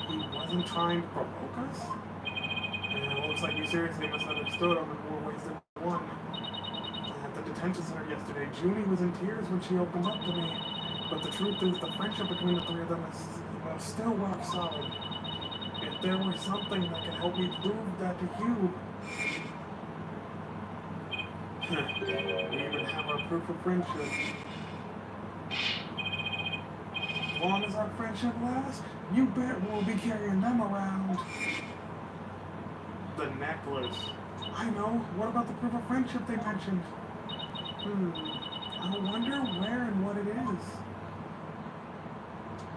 He wasn't trying to provoke us? And it looks like you seriously misunderstood him in more ways than one. At the detention center yesterday, Junie was in tears when she opened up to me. But the truth is, the friendship between the three of them is still rock solid. If there were something that could help me prove that to you, we even have our proof of friendship. As long as our friendship lasts, you bet we'll be carrying them around. The necklace. I know. What about the proof of friendship they mentioned? I wonder where and what it is.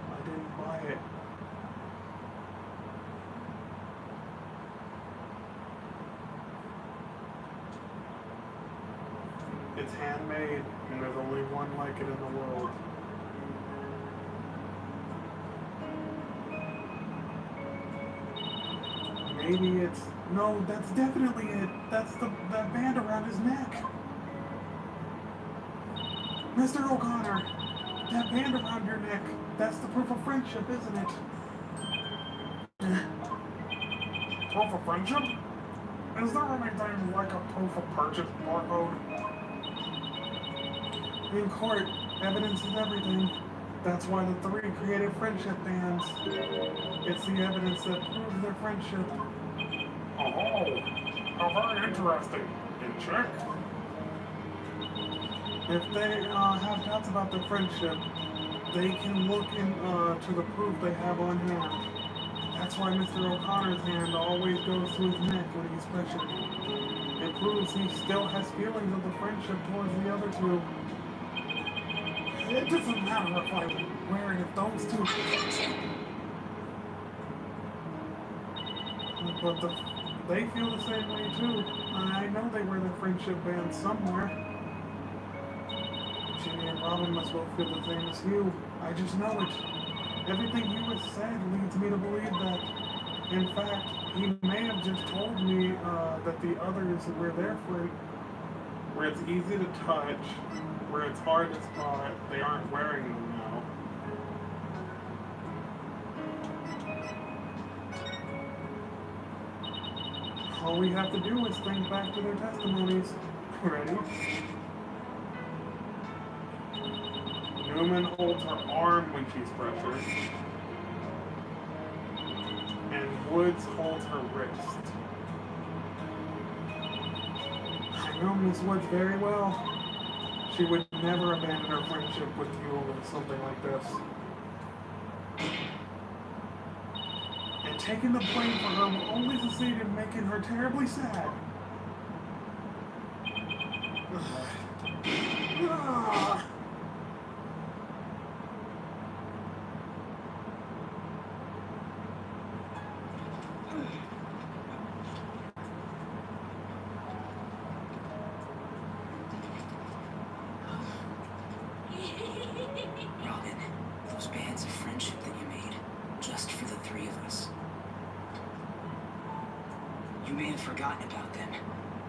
I didn't buy it. It's handmade, and there's only one like it in the world. Maybe it's... No, that's definitely it. That's that band around his neck. Mr. O'Connor, that band around your neck, that's the proof of friendship, isn't it? Proof of friendship? Is there anything like a proof of purchase barcode? In court, evidence is everything. That's why the three created friendship bands. It's the evidence that proves their friendship. Oh, how very interesting. And check. If they have doubts about their friendship, they can look to the proof they have on hand. That's why Mr. O'Connor's hand always goes to his neck when he's pressured. It proves he still has feelings of the friendship towards the other two. It doesn't matter if I wear it if those two... But they feel the same way too. I know they wear their friendship bands somewhere. Ginny and Robin must both feel the same as you. I just know it. Everything you have said leads me to believe that. In fact, he may have just told me that the others were there for it. Where it's easy to touch, where it's hard to spot, they aren't wearing them now. All we have to do is think back to their testimonies. Ready? Newman holds her arm when she's pressured, and Woods holds her wrist. I know Miss Woods very well. She would never abandon her friendship with you over something like this. And taking the blame for her will only succeed in making her terribly sad. Robin, those bands of friendship that you made, just for the three of us. You may have forgotten about them,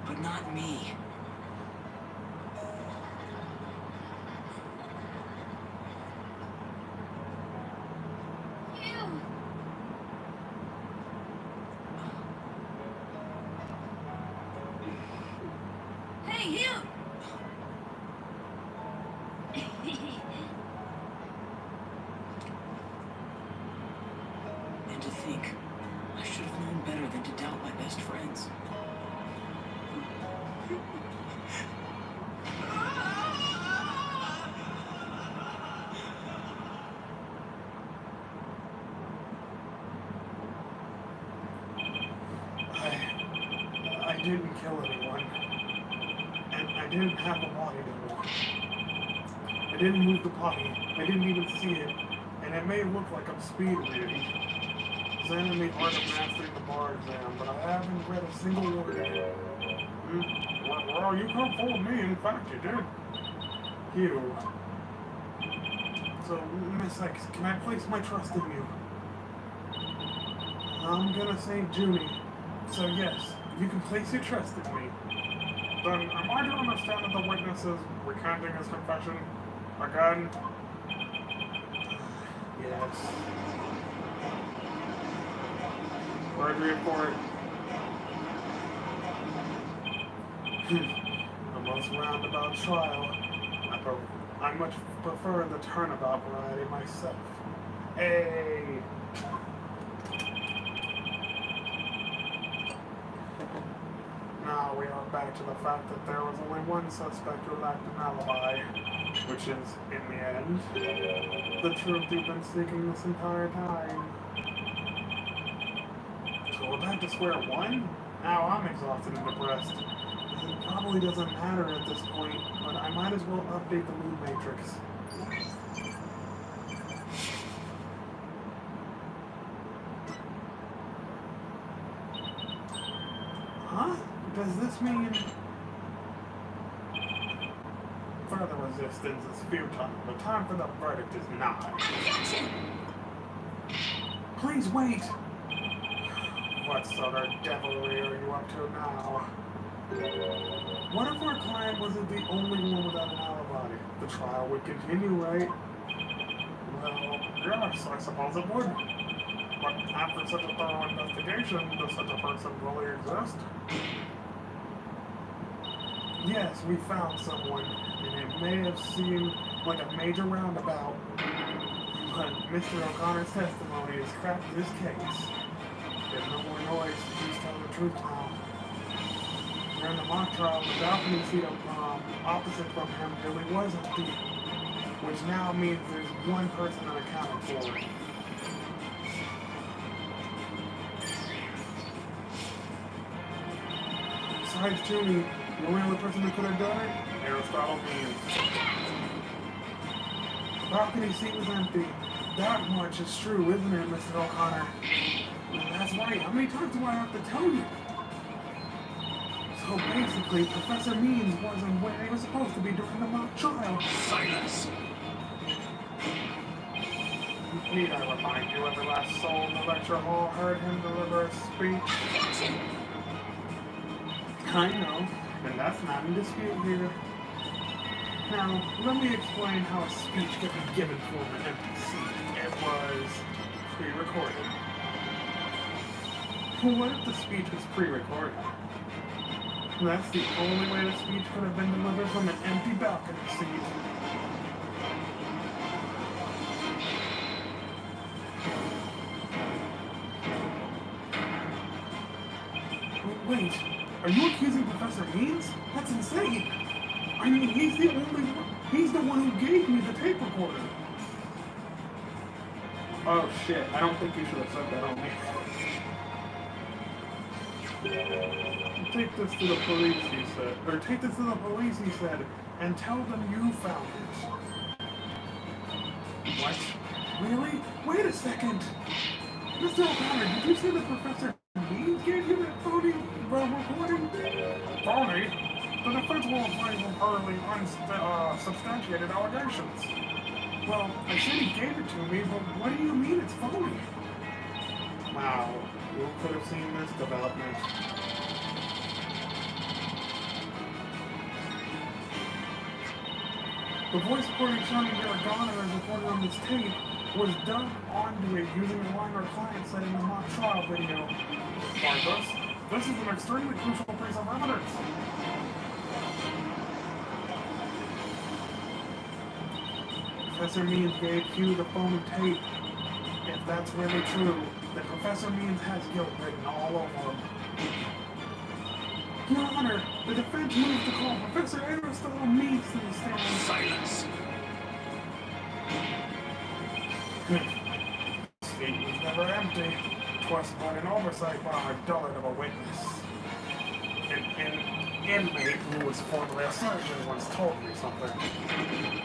but not me. And to think, I should have known better than to doubt my best friends. I didn't kill anyone. And I didn't have a body to move. I didn't move the body. I didn't even see it. And it may look like I'm speed reading. Zen and me aren't mastering the bar exam, but I haven't read a single word in it. Well, you come fool me. In fact, you did. You. So, Miss X, can I place my trust in you? I'm gonna save Junie. So yes, you can place your trust in me. Then, am I to understand that the witness is recanting his confession again? Yes. Perjury of court. The most roundabout trial. I much prefer the turnabout variety myself. Hey! Now we are back to the fact that there was only one suspect who lacked an alibi, which is, in the end, the truth you've been seeking this entire time. So we're back to square one? Now I'm exhausted and depressed. It probably doesn't matter at this point, but I might as well update the mood matrix. Huh? Does this mean... Further resistance is futile. The time for the verdict is nigh. Objection! Please wait! What sort of devilry are you up to now? What if our client wasn't the only one without an alibi? The trial would continue, right? Well, yes, I suppose it would. But after such a thorough investigation, does such a person really exist? Yes, we found someone, and it may have seemed like a major roundabout, but Mr. O'Connor's testimony has cracked this case. There's no more noise, please tell the truth now. During the mock trial, the balcony seat opposite from him really was empty, which now means there's one person unaccounted for. Besides Junie, the only other person who could have done it, Aristotle means. The balcony seat was empty. That much is true, isn't it, Mr. O'Connor? That's right. How many times do I have to tell you? So basically, Professor Means wasn't where he was supposed to be during the mock trial. Silence! Need I remind you, every last soul in the lecture hall heard him deliver a speech? Objection! I know, and that's not in dispute here. Now, let me explain how a speech can be given from an empty seat. It was pre-recorded. What if the speech was pre-recorded? That's the only way the speech could have been delivered from an empty balcony seat. Wait, are you accusing Professor Means? That's insane! I mean, he's the one who gave me the tape recorder. Oh shit, I don't think you should have said that on me. Take this to the police, he said. Or take this to the police, he said, and tell them you found it. What? Really? Wait a second! Mr. O'Connor, did you say that Professor Means gave you that phony recording? Phony? The defense will find him early unsubstantiated allegations. Well, I said he gave it to me, but what do you mean it's phony? Wow, who could have seen this development? The voice recording showing Gargano as recorded on this tape was dubbed onto it using a line our client said in the mock trial video. Regardless, this is an extremely crucial piece of evidence. Professor Means gave Hugh the phony tape. If that's really true, then Professor Means has guilt written all over him. Your Honor, the defense moves to call Professor Aristotle Means to the stand. Silence! The seat was never empty. Twas but an oversight by a dullard of a witness. An inmate who was formerly a surgeon once told me something.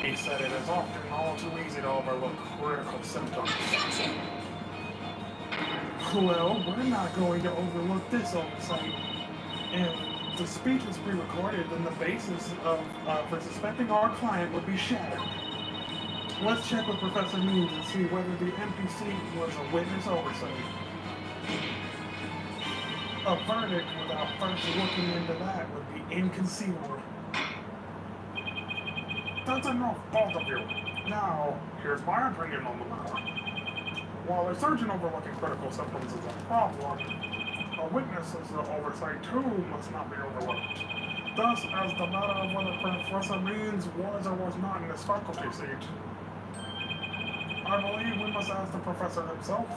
He said it is often all too easy to overlook critical symptoms. Well, we're not going to overlook this oversight. If the speech was pre-recorded, then the basis for suspecting our client would be shattered. Let's check with Professor Means and see whether the empty seat was a witness oversight. A verdict without first looking into that would be inconceivable. That's enough, both of you. Now, here's my opinion on the matter. While a surgeon overlooking critical symptoms is a problem, a witness's oversight too must not be overlooked. Thus, as the matter of whether Professor Means was or was not in his faculty seat, I believe we must ask the professor himself.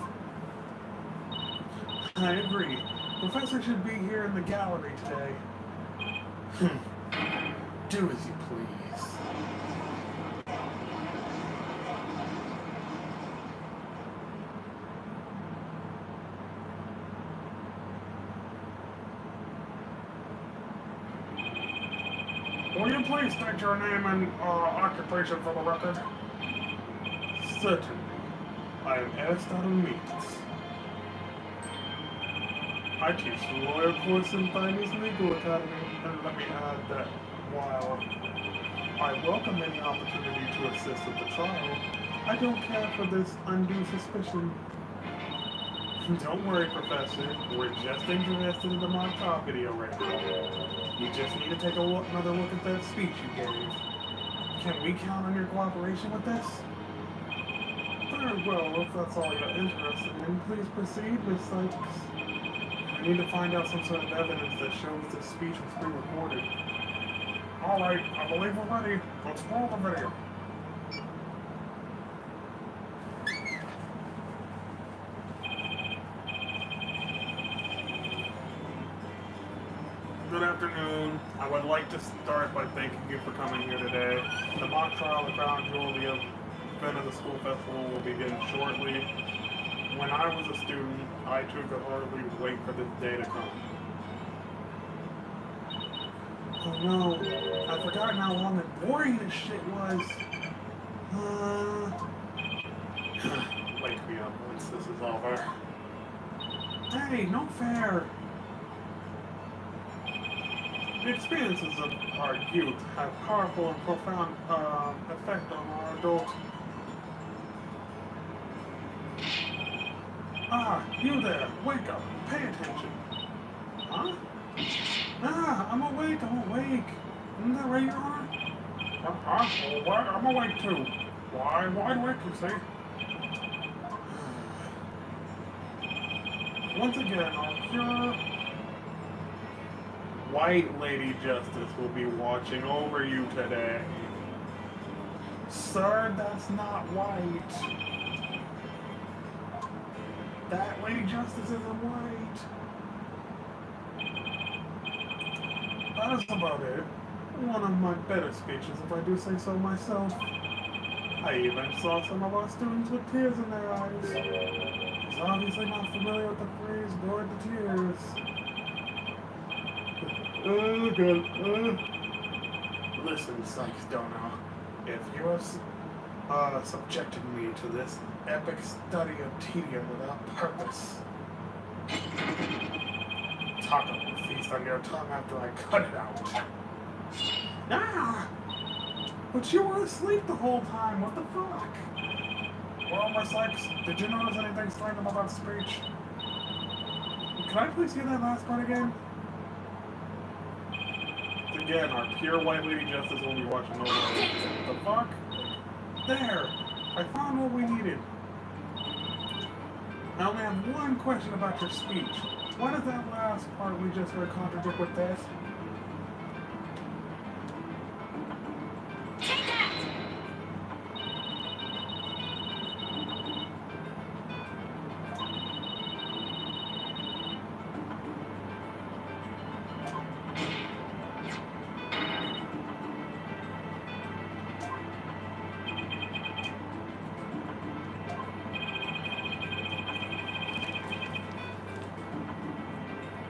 I agree. Professor should be here in the gallery today. Do as you please. Will you please state your name and occupation for the record? Certainly. I am Aristotle Means. I teach the lawyer course in Destinies Legal Academy, and let me add that while I welcome any opportunity to assist at the trial, I don't care for this undue suspicion. Don't worry, Professor. We're just interested in the mock trial video right now. We just need to take another look at that speech you gave. Can we count on your cooperation with this? Very well, if that's all you're interested in, please proceed, Miss Sykes. I need to find out some sort of evidence that shows this speech was pre-recorded. Alright, I believe we're ready. Let's roll the video. Good afternoon. I would like to start by thanking you for coming here today. The mock trial, the crown jewel, the event of the school festival will begin shortly. When I was a student, I too could hardly wait for this day to come. Oh no, I've forgotten how long and boring this shit was. Wake me up once this is over. Hey, no fair. The experiences of our youth have powerful and profound effect on our adult. Ah, you there, wake up, pay attention. Huh? Ah, I'm awake. Isn't that right, Your Honor? Huh? Well, what? I'm awake too. Why? Wide awake, you see? Once again, our pure white Lady Justice will be watching over you today. Sir, that's not white. That Lady Justice isn't white. That is about it. One of my better speeches, if I do say so myself. I even saw some of our students with tears in their eyes. He's obviously not familiar with the phrase, bored to tears. Good. Listen, Sykes Dono. If you have subjected me to this epic study of tedium without purpose, taco will feast on your tongue after I cut it out. Ah! But you were asleep the whole time, what the fuck? Well, Miss Sykes, did you notice anything strange about that speech? Can I please hear that last part again? Again, our pure white Lady Justice will be watching over us. The fuck? There! I found what we needed. I only have one question about your speech. Why does that last part we just heard contradict with this? Take that!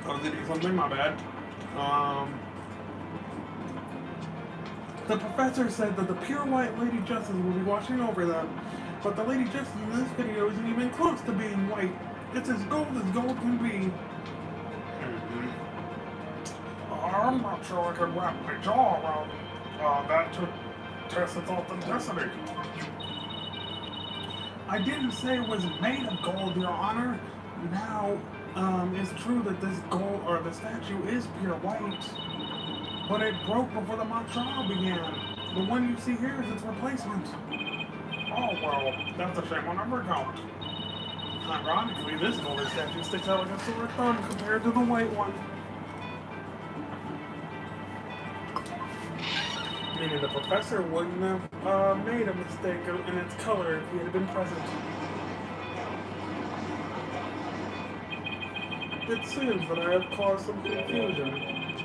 I was eating something, my bad. The professor said that the pure white Lady Justice will be watching over them, but the Lady Justice in this video isn't even close to being white. It's as gold can be. I'm not sure I could wrap my jaw around that to test its authenticity. I didn't say it was made of gold, Your Honor. Now, it's true that this gold, or the statue is pure white, but it broke before the mock trial began. The one you see here is its replacement. Oh, well, that's a shame on every count. Ironically, this golden statue sticks out like a sore thumb compared to the white one. Meaning the professor wouldn't have made a mistake in its color if he had been present. It seems that I have caused some confusion,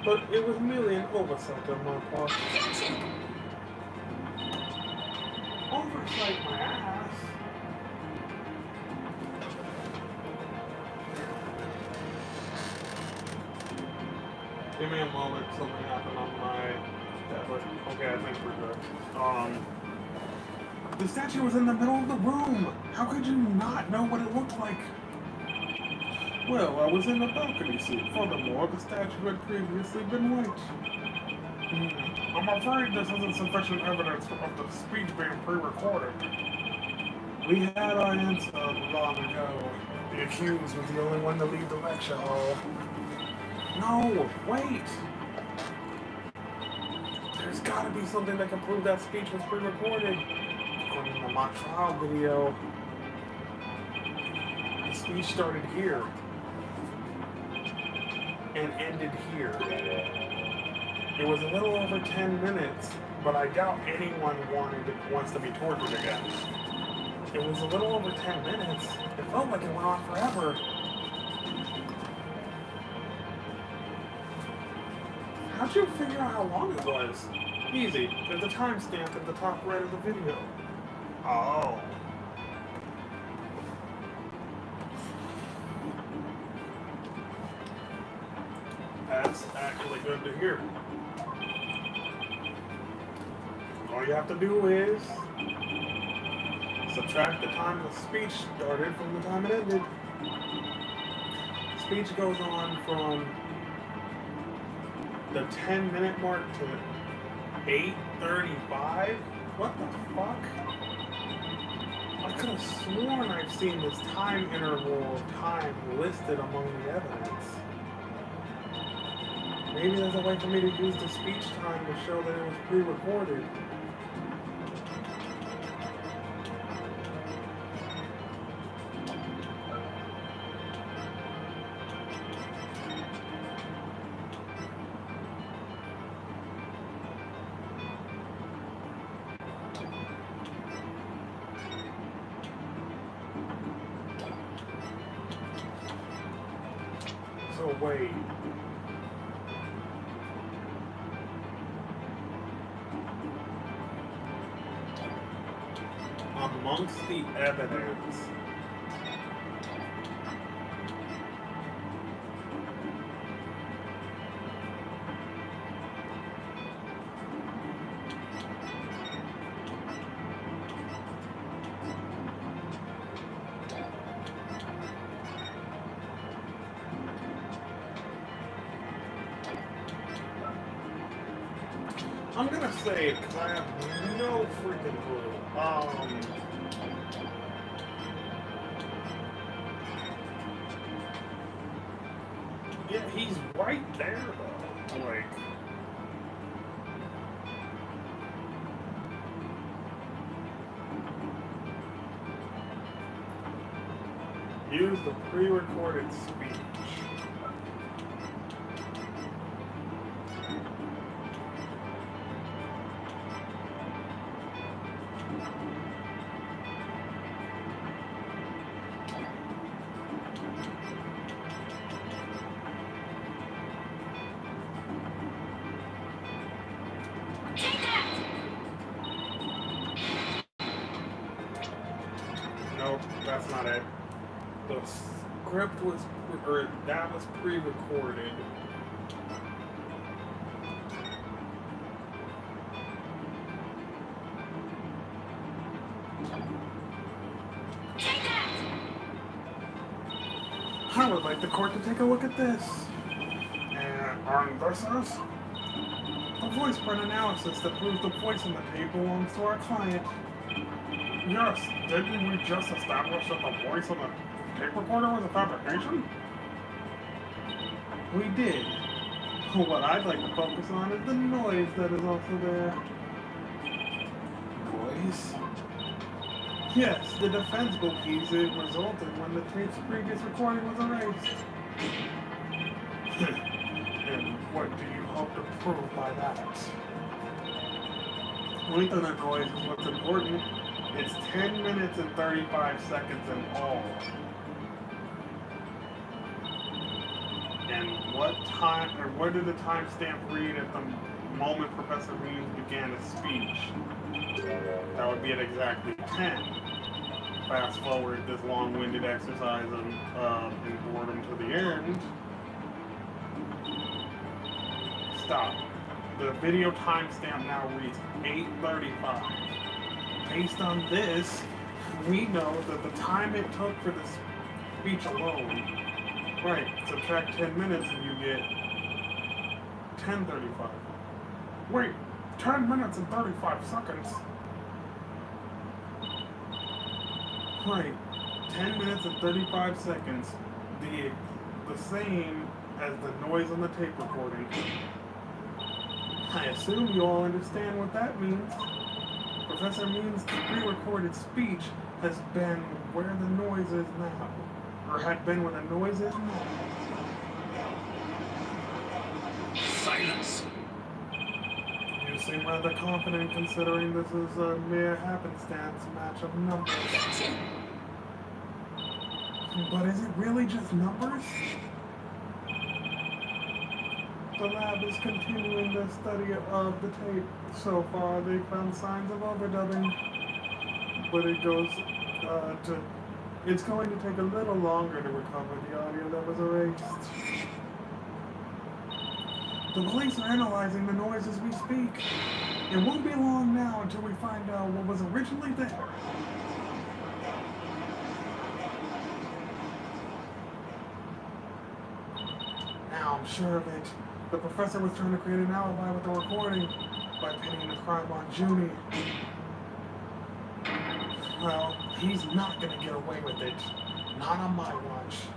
but it was merely an oversight on my part. Objection! Oversight my ass. Give me a moment, something happened on my tablet. Okay, I think we're good. The statue was in the middle of the room. How could you not know what it looked like? Well, I was in the balcony seat. Furthermore, the statue had previously been white. I'm afraid this isn't sufficient evidence of the speech being pre-recorded. We had our answer long ago. The accused was the only one to leave the lecture hall. No, wait! There's gotta be something that can prove that speech was pre-recorded. According to the mock trial video, speech started here and ended here. It was a little over 10 minutes, but I doubt anyone wants to be tortured again. It was a little over 10 minutes. It felt like it went on forever. How'd you figure out how long it was? Easy. There's a timestamp at the top right of the video. Oh. That's actually good to hear. All you have to do is subtract the time the speech started from the time it ended. Speech goes on from the 10-minute mark to 8:35? What the fuck? I could have sworn I've seen this time interval of time listed among the evidence. Maybe there's a way for me to use the speech time to show that it was pre-recorded. So wait. Amongst the evidence, I'm gonna say it because I have no freaking clue. Yeah, he's right there though. Like, use the pre-recorded speech. Nope, that's not it. The script was, or that was pre-recorded. I would like the court to take a look at this. And on this is the voice print analysis that proves the voice in the tape belongs to our client. Yes, didn't we just establish that the voice on the tape recorder was a fabrication? We did. What I'd like to focus on is the noise that is also there. Noise? Yes, the defense believes it resulted when the tape's previous recording was erased. And what do you hope to prove by that? Length of the noise is what's important. It's 10 minutes and 35 seconds in all. And what did the timestamp read at the moment Professor Means began his speech? That would be at exactly 10. Fast forward this long-winded exercise in boredom to the end. Stop. The video timestamp now reads 8:35. Based on this, we know that the time it took for this speech alone, right, subtract 10 minutes and you get 10:35. Wait, 10 minutes and 35 seconds? Right, 10 minutes and 35 seconds, the same as the noise on the tape recording. I assume you all understand what that means. Professor Means' pre-recorded speech has been where the noise is now. or had been when the noise is? Silence. You seem rather confident considering this is a mere happenstance match of numbers. Objection! But is it really just numbers? The lab is continuing the study of the tape. So far, they found signs of overdubbing, but it's going to take a little longer to recover the audio that was erased. The police are analyzing the noise as we speak. It won't be long now until we find out what was originally there. Now I'm sure of it. The professor was trying to create an alibi with the recording by pinning the crime on Junie. Well, he's not gonna get away with it. Not on my watch.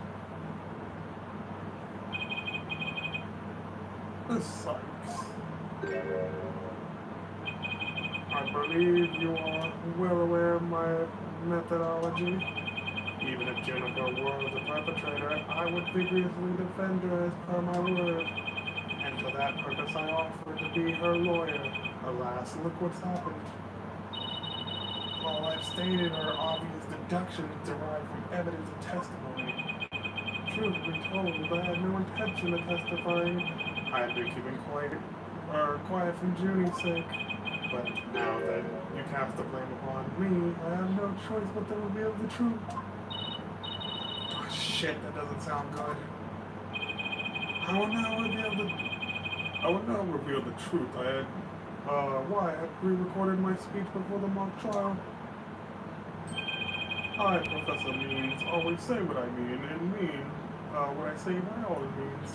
This sucks. I believe you are well aware of my methodology. Even if Jennifer were the perpetrator, I would vigorously defend her as per my word. And for that purpose I offer to be her lawyer. Alas, look what's happened. All I've stated are obvious deductions derived from evidence and testimony. Truth be told, I had no intention of testifying. I had been keeping quiet from Junie's sake. But now that you cast the blame upon me, I have no choice but to reveal the truth. Oh shit, that doesn't sound good. I will now reveal the truth. I had pre-recorded my speech before the mock trial. I, Professor Means, always say what I mean, and mean what I say by all means.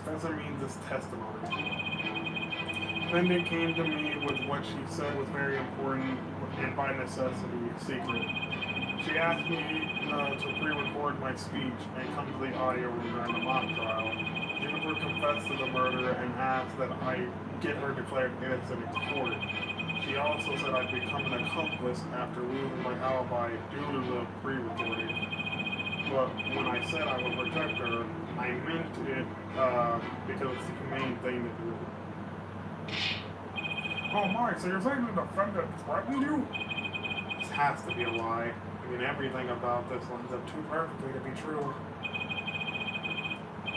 Professor Means' testimony. Defendant came to me with what she said was very important and by necessity secret. She asked me to pre-record my speech and come to the audio room during the mock trial. Jennifer confessed to the murder and asked that I get her declared innocent in court. She also said I'd become an accomplice after losing my alibi due to the pre-recording. But when I said I would protect her, I meant it because it's the humane thing to do. Oh my, so you're saying the defendant threatened you? This has to be a lie. I mean, everything about this lines up too perfectly to be true.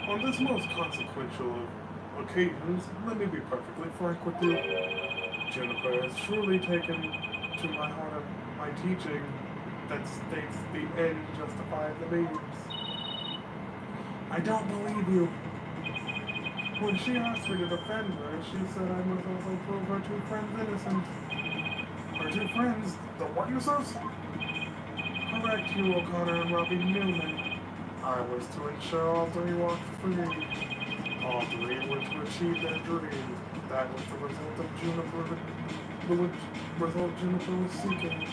On this most consequential of occasions, let me be perfectly frank with you. Jennifer has truly taken to my heart of my teaching that states the end justifies the means. I don't believe you. When she asked me to defend her, she said I must also prove her two friends innocent. Her two friends, the witnesses? Correct, Hugh O'Connor and Robbie Newman. I was to ensure all three walked free. All three were to achieve their dream. That was the result of Juniper was seeking.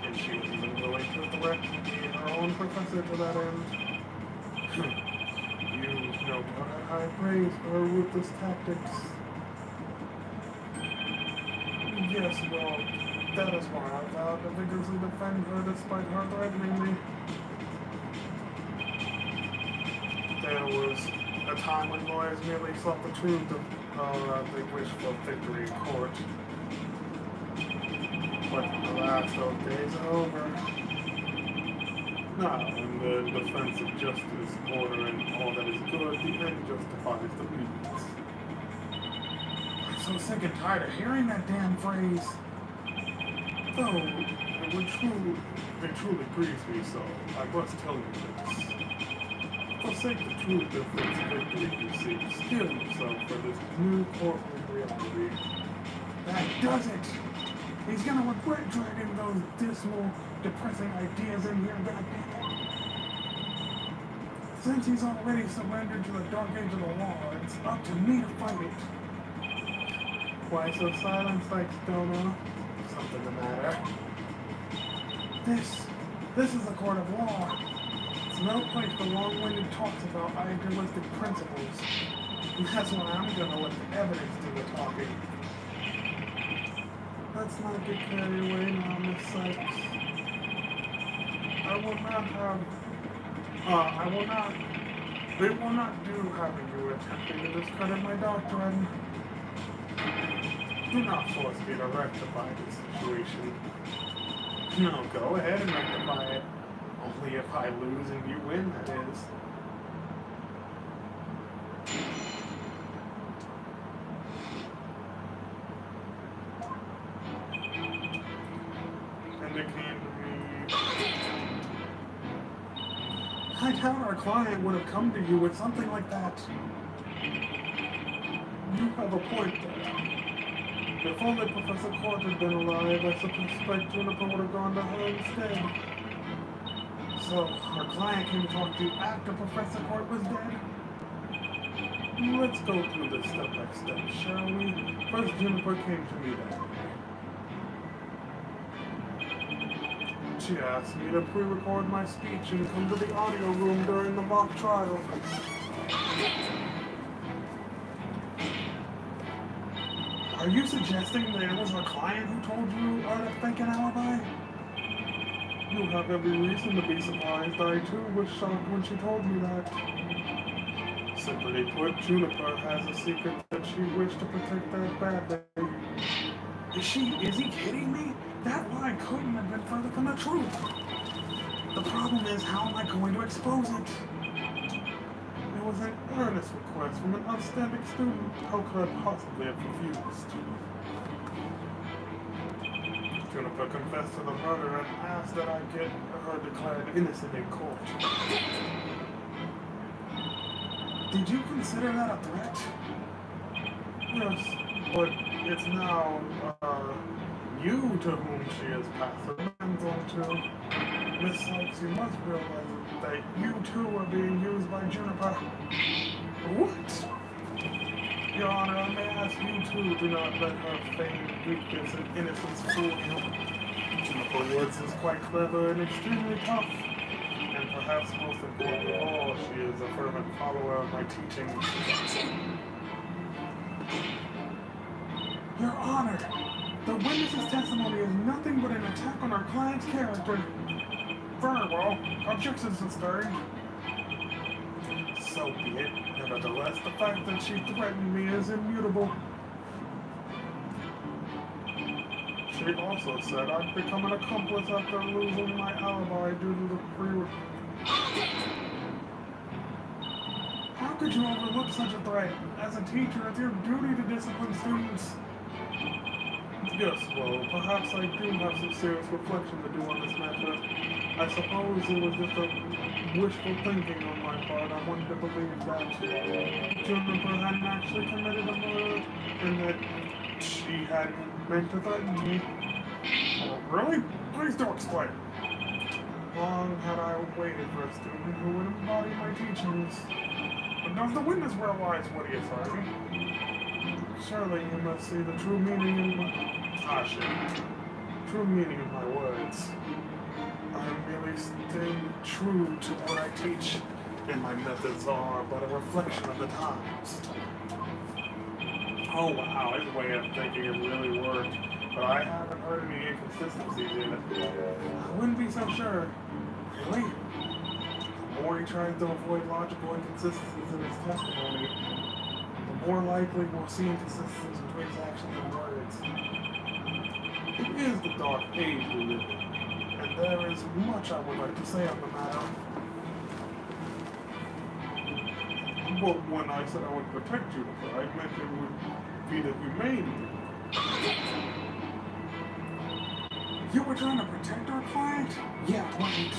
And she was even willing to threaten me, her own professor, to that end. You no doubt had high praise for her ruthless tactics. Yes, well, that is why I vowed to vigorously defend her despite her threatening me. There was a time when lawyers merely sought the truth of they wished for victory in court. But alas, those days are over. Now, in the defense of justice, order, and all that is good, the end justifies the means. I'm so sick and tired of hearing that damn phrase. Though, it truly grieves me so, I must tell you this. Forsake the true difference victory you seek, steel yourself for this new courtroom reality. That does it! He's gonna regret dragging those dismal, depressing ideas in here, goddammit. Since he's already surrendered to the dark age of the law, it's up to me to fight it. Why so silent, like Stoma? Something the matter. This is a court of law. It's no place for long-winded talks about idealistic principles. That's why I'm gonna let the evidence do the talking. Let's not get carried away now, Miss Sykes. I will not, it will not do having you attempting to discredit my doctrine. Do not force me to rectify this situation. No, go ahead and rectify it. Only if I lose and you win, that is. And it can be... I doubt our client would have come to you with something like that. You have a point there. If only Professor Court had been alive, I suspect Juniper would have gone to her instead. So, our client came to talk to you after Professor Court was dead? Let's go through this step by step, shall we? First, Juniper came to me that day. She asked me to pre-record my speech and come to the audio room during the mock trial. Are you suggesting that it was her client who told you to fake an alibi? You have every reason to be surprised. I too was shocked when she told me that. Simply put, Juniper has a secret that she wished to protect that badly. Is he kidding me? That lie couldn't have been further from the truth. The problem is, how am I going to expose it? It was an earnest request from an outstanding student. How could I possibly have refused? Juniper confessed to the murder and asked that I get her declared innocent in court. Did you consider that a threat? Yes, but it's now, you to whom she has passed her hands on to. Miss Sykes, you must realize that you too are being used by Juniper. What? Your Honor, I may ask you too, do not let her feigned weakness and innocence fool you. Juniper Woods is quite clever and extremely tough. And perhaps most important of all, she is a fervent follower of my teachings. Your Honor, the witness's testimony is nothing but an attack on our client's character. Very well. Objection sustained. So be it. Nevertheless, the fact that she threatened me is immutable. She also said I'd become an accomplice after losing my alibi due to the How could you overlook such a threat? As a teacher, it's your duty to discipline students. Yes, well, perhaps I do have some serious reflection to do on this matter. I suppose it was just a wishful thinking on my part. I wanted to believe that Juniper hadn't actually committed a murder, and that she hadn't meant to threaten me. Oh, really? Please do explain. Long had I waited for a student who would embody my teachings. But does the witness realize what he is arguing? Surely you must see the true meaning in my... true meaning of my words. I am merely staying true to what I teach, and my methods are but a reflection of the times. Oh wow, his way of thinking has really worked, but I haven't heard any inconsistencies in it. I wouldn't be so sure. Really? The more he tries to avoid logical inconsistencies in his testimony, the more likely we'll see inconsistencies between his actions and words. It is the dark age we live in, and there is much I would like to say on the matter. But when I said I would protect you, I meant it would be the humane. You were trying to protect our client? Yeah, right.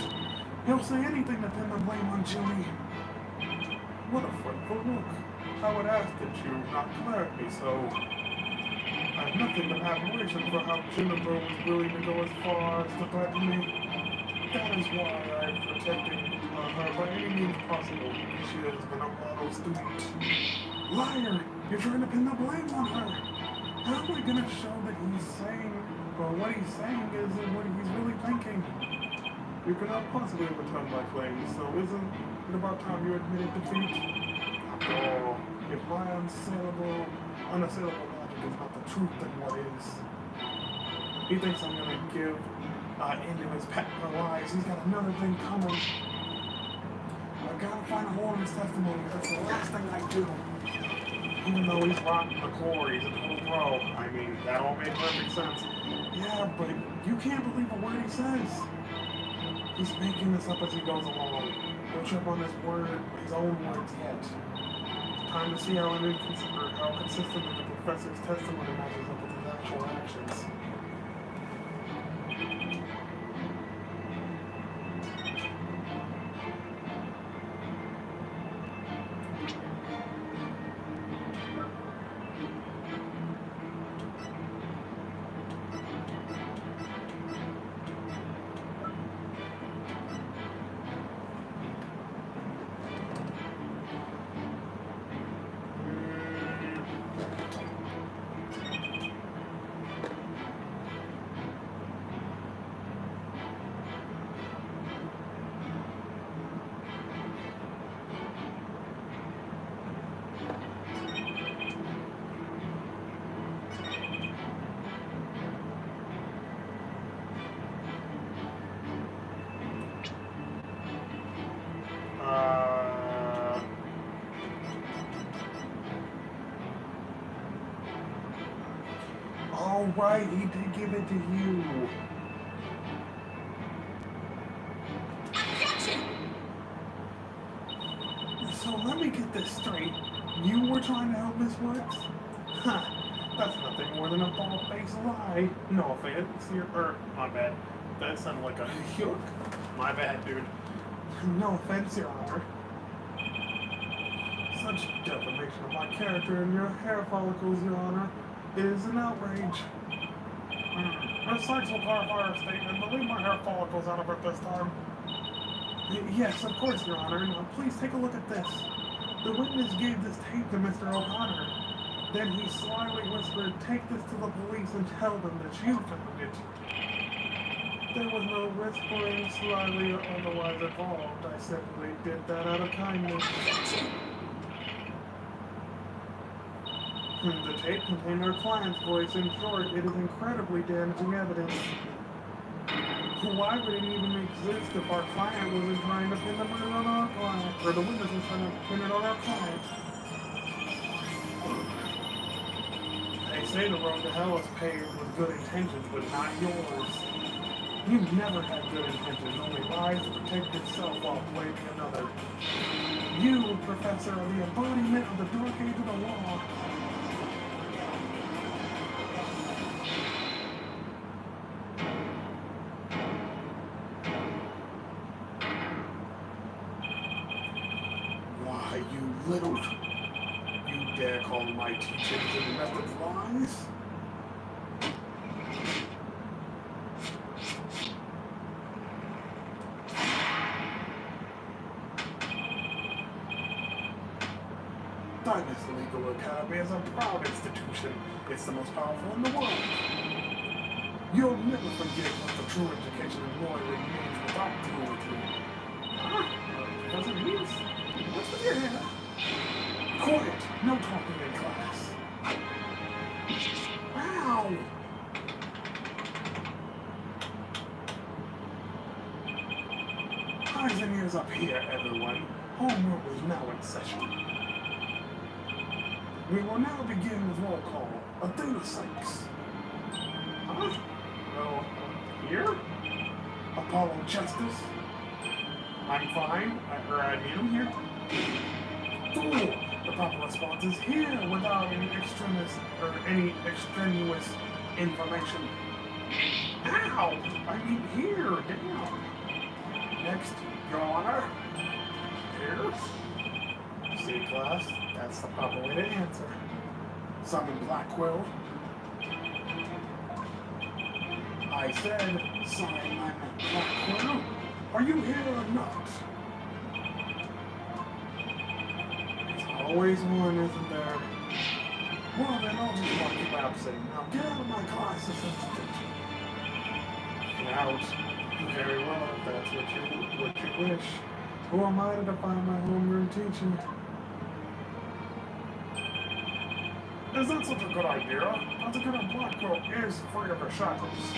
He'll say anything to pin the blame on Jimmy. What a frightful look. I would ask that you not glare at me so. I have nothing but admiration for how Juniper was willing to go as far as to threaten me. That is why I am protecting her by any means possible. She has been a model student. Liar! You're trying to pin the blame on her. How am I going to show that he's saying, or what he's saying is what he's really thinking? You cannot possibly overturn my claims, so isn't it about time you admitted defeat? After all, if my unassailable logic is not the truth, then what is? He thinks I'm gonna give into his pet lies. He's got another thing coming. I gotta find a hole in his testimony. That's the last thing I do. Even though he's rotten the core, he's a total pro. I mean, that all made perfect sense. Yeah, but you can't believe a word he says. He's making this up as he goes along. He'll trip on his own words yet. Time to see how consistently the professor's testimony matches up with his actual actions. All right, he did give it to you. Objection! So let me get this straight. You were trying to help Miss Woods? Ha! That's nothing more than a bald-faced lie. No offense, my bad. That sounded like a yuck. My bad, dude. No offense, Your Honor. Such defamation of my character and your hair follicles, Your Honor. It is an outrage. Her sex will clarify her statement, but leave my hair follicles out of it this time. Yes, of course, Your Honor. Now, please take a look at this. The witness gave this tape to Mr. O'Connor. Then he slyly whispered, "Take this to the police and tell them that you found it." There was no whispering, slyly, or otherwise involved. I simply did that out of kindness. Objection! The tape contained our client's voice. In short, it is incredibly damaging evidence. Why would it even exist if our client wasn't trying to pin the murder on our client, or the witness was trying to pin it on our client? They say the road to hell is paved with good intentions, but not yours. You've never had good intentions, only lies to protect yourself while blaming another. You, Professor, are the embodiment of the dark age of the law. Why, you little... You dare call my teachings and methods lies? Dynasty Legal Academy is a proud institution. It's the most powerful in the world. You'll never forget what the true education in lawyering means without cruelty. Professor Hughes? What's with your hair? Quiet! No talking in class. Ow! Eyes and ears up here, everyone. Homework is now in session. We will now begin with roll call. Athena Sykes. Huh? Oh, here? Apollo Justice. I'm fine. I need him here. Fool! The proper response is here without any extraneous information. Ow! I mean here, damn. Next, Your Honor. Here. See, class, that's the proper way to answer. Summon Blackwell. I said, sign my Blackwell. Are you here or not? There's always one, isn't there? Well, then I'll just walk you absent. Now get out of my class, assistant. Out. Very well, if that's what you wish. Who am I to define my homeroom teaching? Is that such a good idea? That's a good black girl is free of her shackles.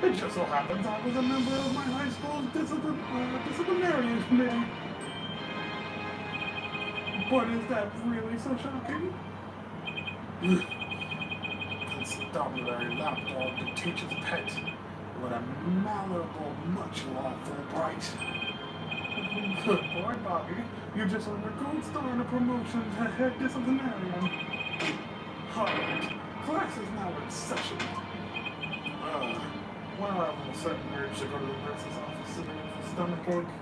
It just so happens I was a member of my high school's disciplinary committee. But is that really so shocking? Constabulary lapdog the teacher's pet. What a malleable, much lawful Wright. Good boy, Bobby. You just earned a gold star and a promotion to head disciplinarian. Alright, class is now in session. Well, I have a certain urge to go to the nurse's office today for stomach ache.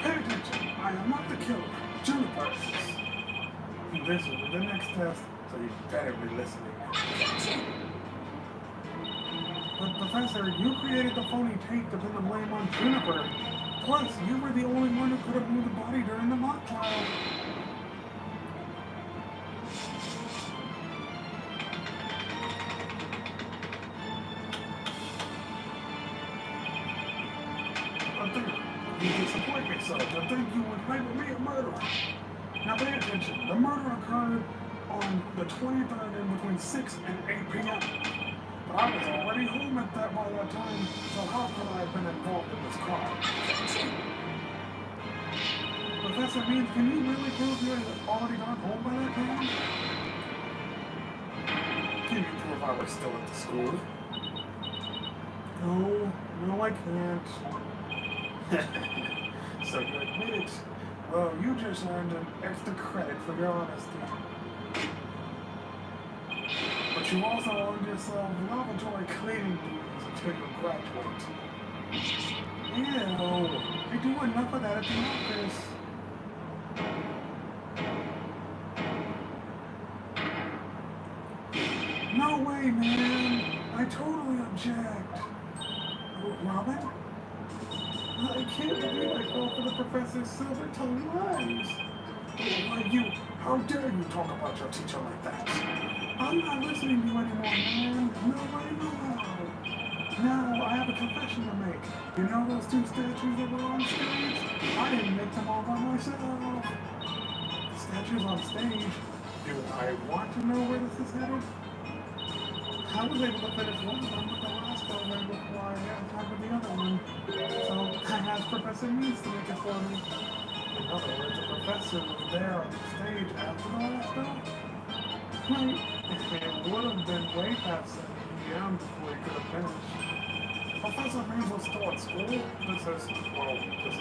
Pay attention, I am not the killer. Juniper is. This will be the next test, so you better be listening. But Professor, you created the phony tape to pin the blame on Juniper. Plus, you were the only one who could have moved the body during the mock trial. You disappoint me, so I think you would label me a murderer. Now pay attention. The murder occurred on the 23rd in between 6 and 8 p.m. But I was already home at that by that time, so how could I have been involved in this crime? Professor Means, can you really prove you had already gone home by that time? Can you prove I was still at the school? No, I can't. So you admit it. Well, you just earned an extra credit for your honesty. But you also earned yourself laboratory cleaning duties until you graduate. Ew, they do enough of that at the office. No way, man. I totally object. Robin? I can't believe I fell for the professor's silver-tongued lies. Why, how dare you talk about your teacher like that? I'm not listening to you anymore, man. No way, no how. Now, I have a confession to make. You know those two statues that were on stage? I didn't make them all by myself. The statues on stage? Do I want to know where this is headed? I was able to finish one of them with the last program before I had time with the other one. So I asked Professor Means to make it for me. In other words, the professor was there on the stage after the last show. Right. It would have been way past 7 p.m. before he could have finished. Professor Means was still at school. This is a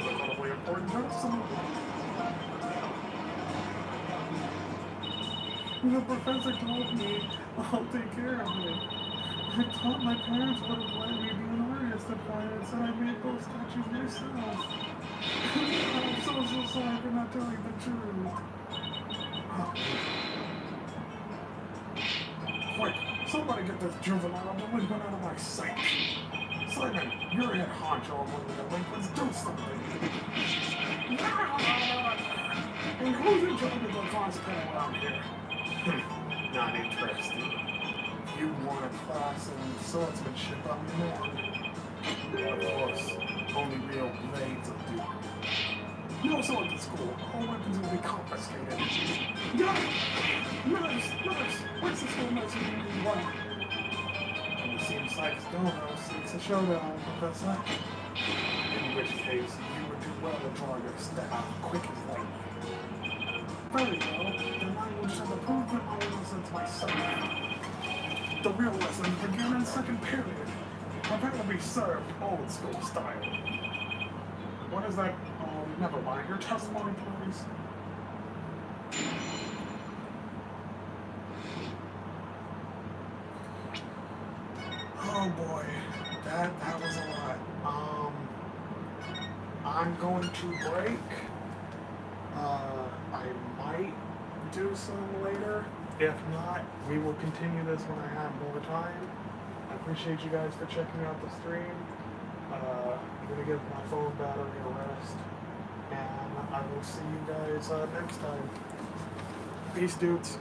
incredibly important job, so the professor told me I'll take care of it. I thought my parents would have let me be an artist if I had said I made those statues myself. I'm so sorry for not telling the truth. Quick, somebody get this juvenile delinquent out of my sight. Simon, you're head honcho among the delinquents. Do something. And who's in charge of the class panel around here? Not interested. If you want a class in swordsmanship, I'm your man. Of course, only real blades will do. No swords at school. All weapons will be confiscated. Nurse! Where's the school nurse in the one? And it seems like Stonehouse seeks a showdown, Professor. In which case, you would do well to draw your staff quick as lightning. Very well, then I will show the proof that my innocence myself. The real lessons begin in second period. Prepare to be served old school style. What is that? Oh, never mind. Your testimony, please. Oh boy, that was a lot. I'm going to break. I might do some later. If not, we will continue this when I have more time. I appreciate you guys for checking out the stream. I'm going to give my phone battery a rest. And I will see you guys next time. Peace, dudes.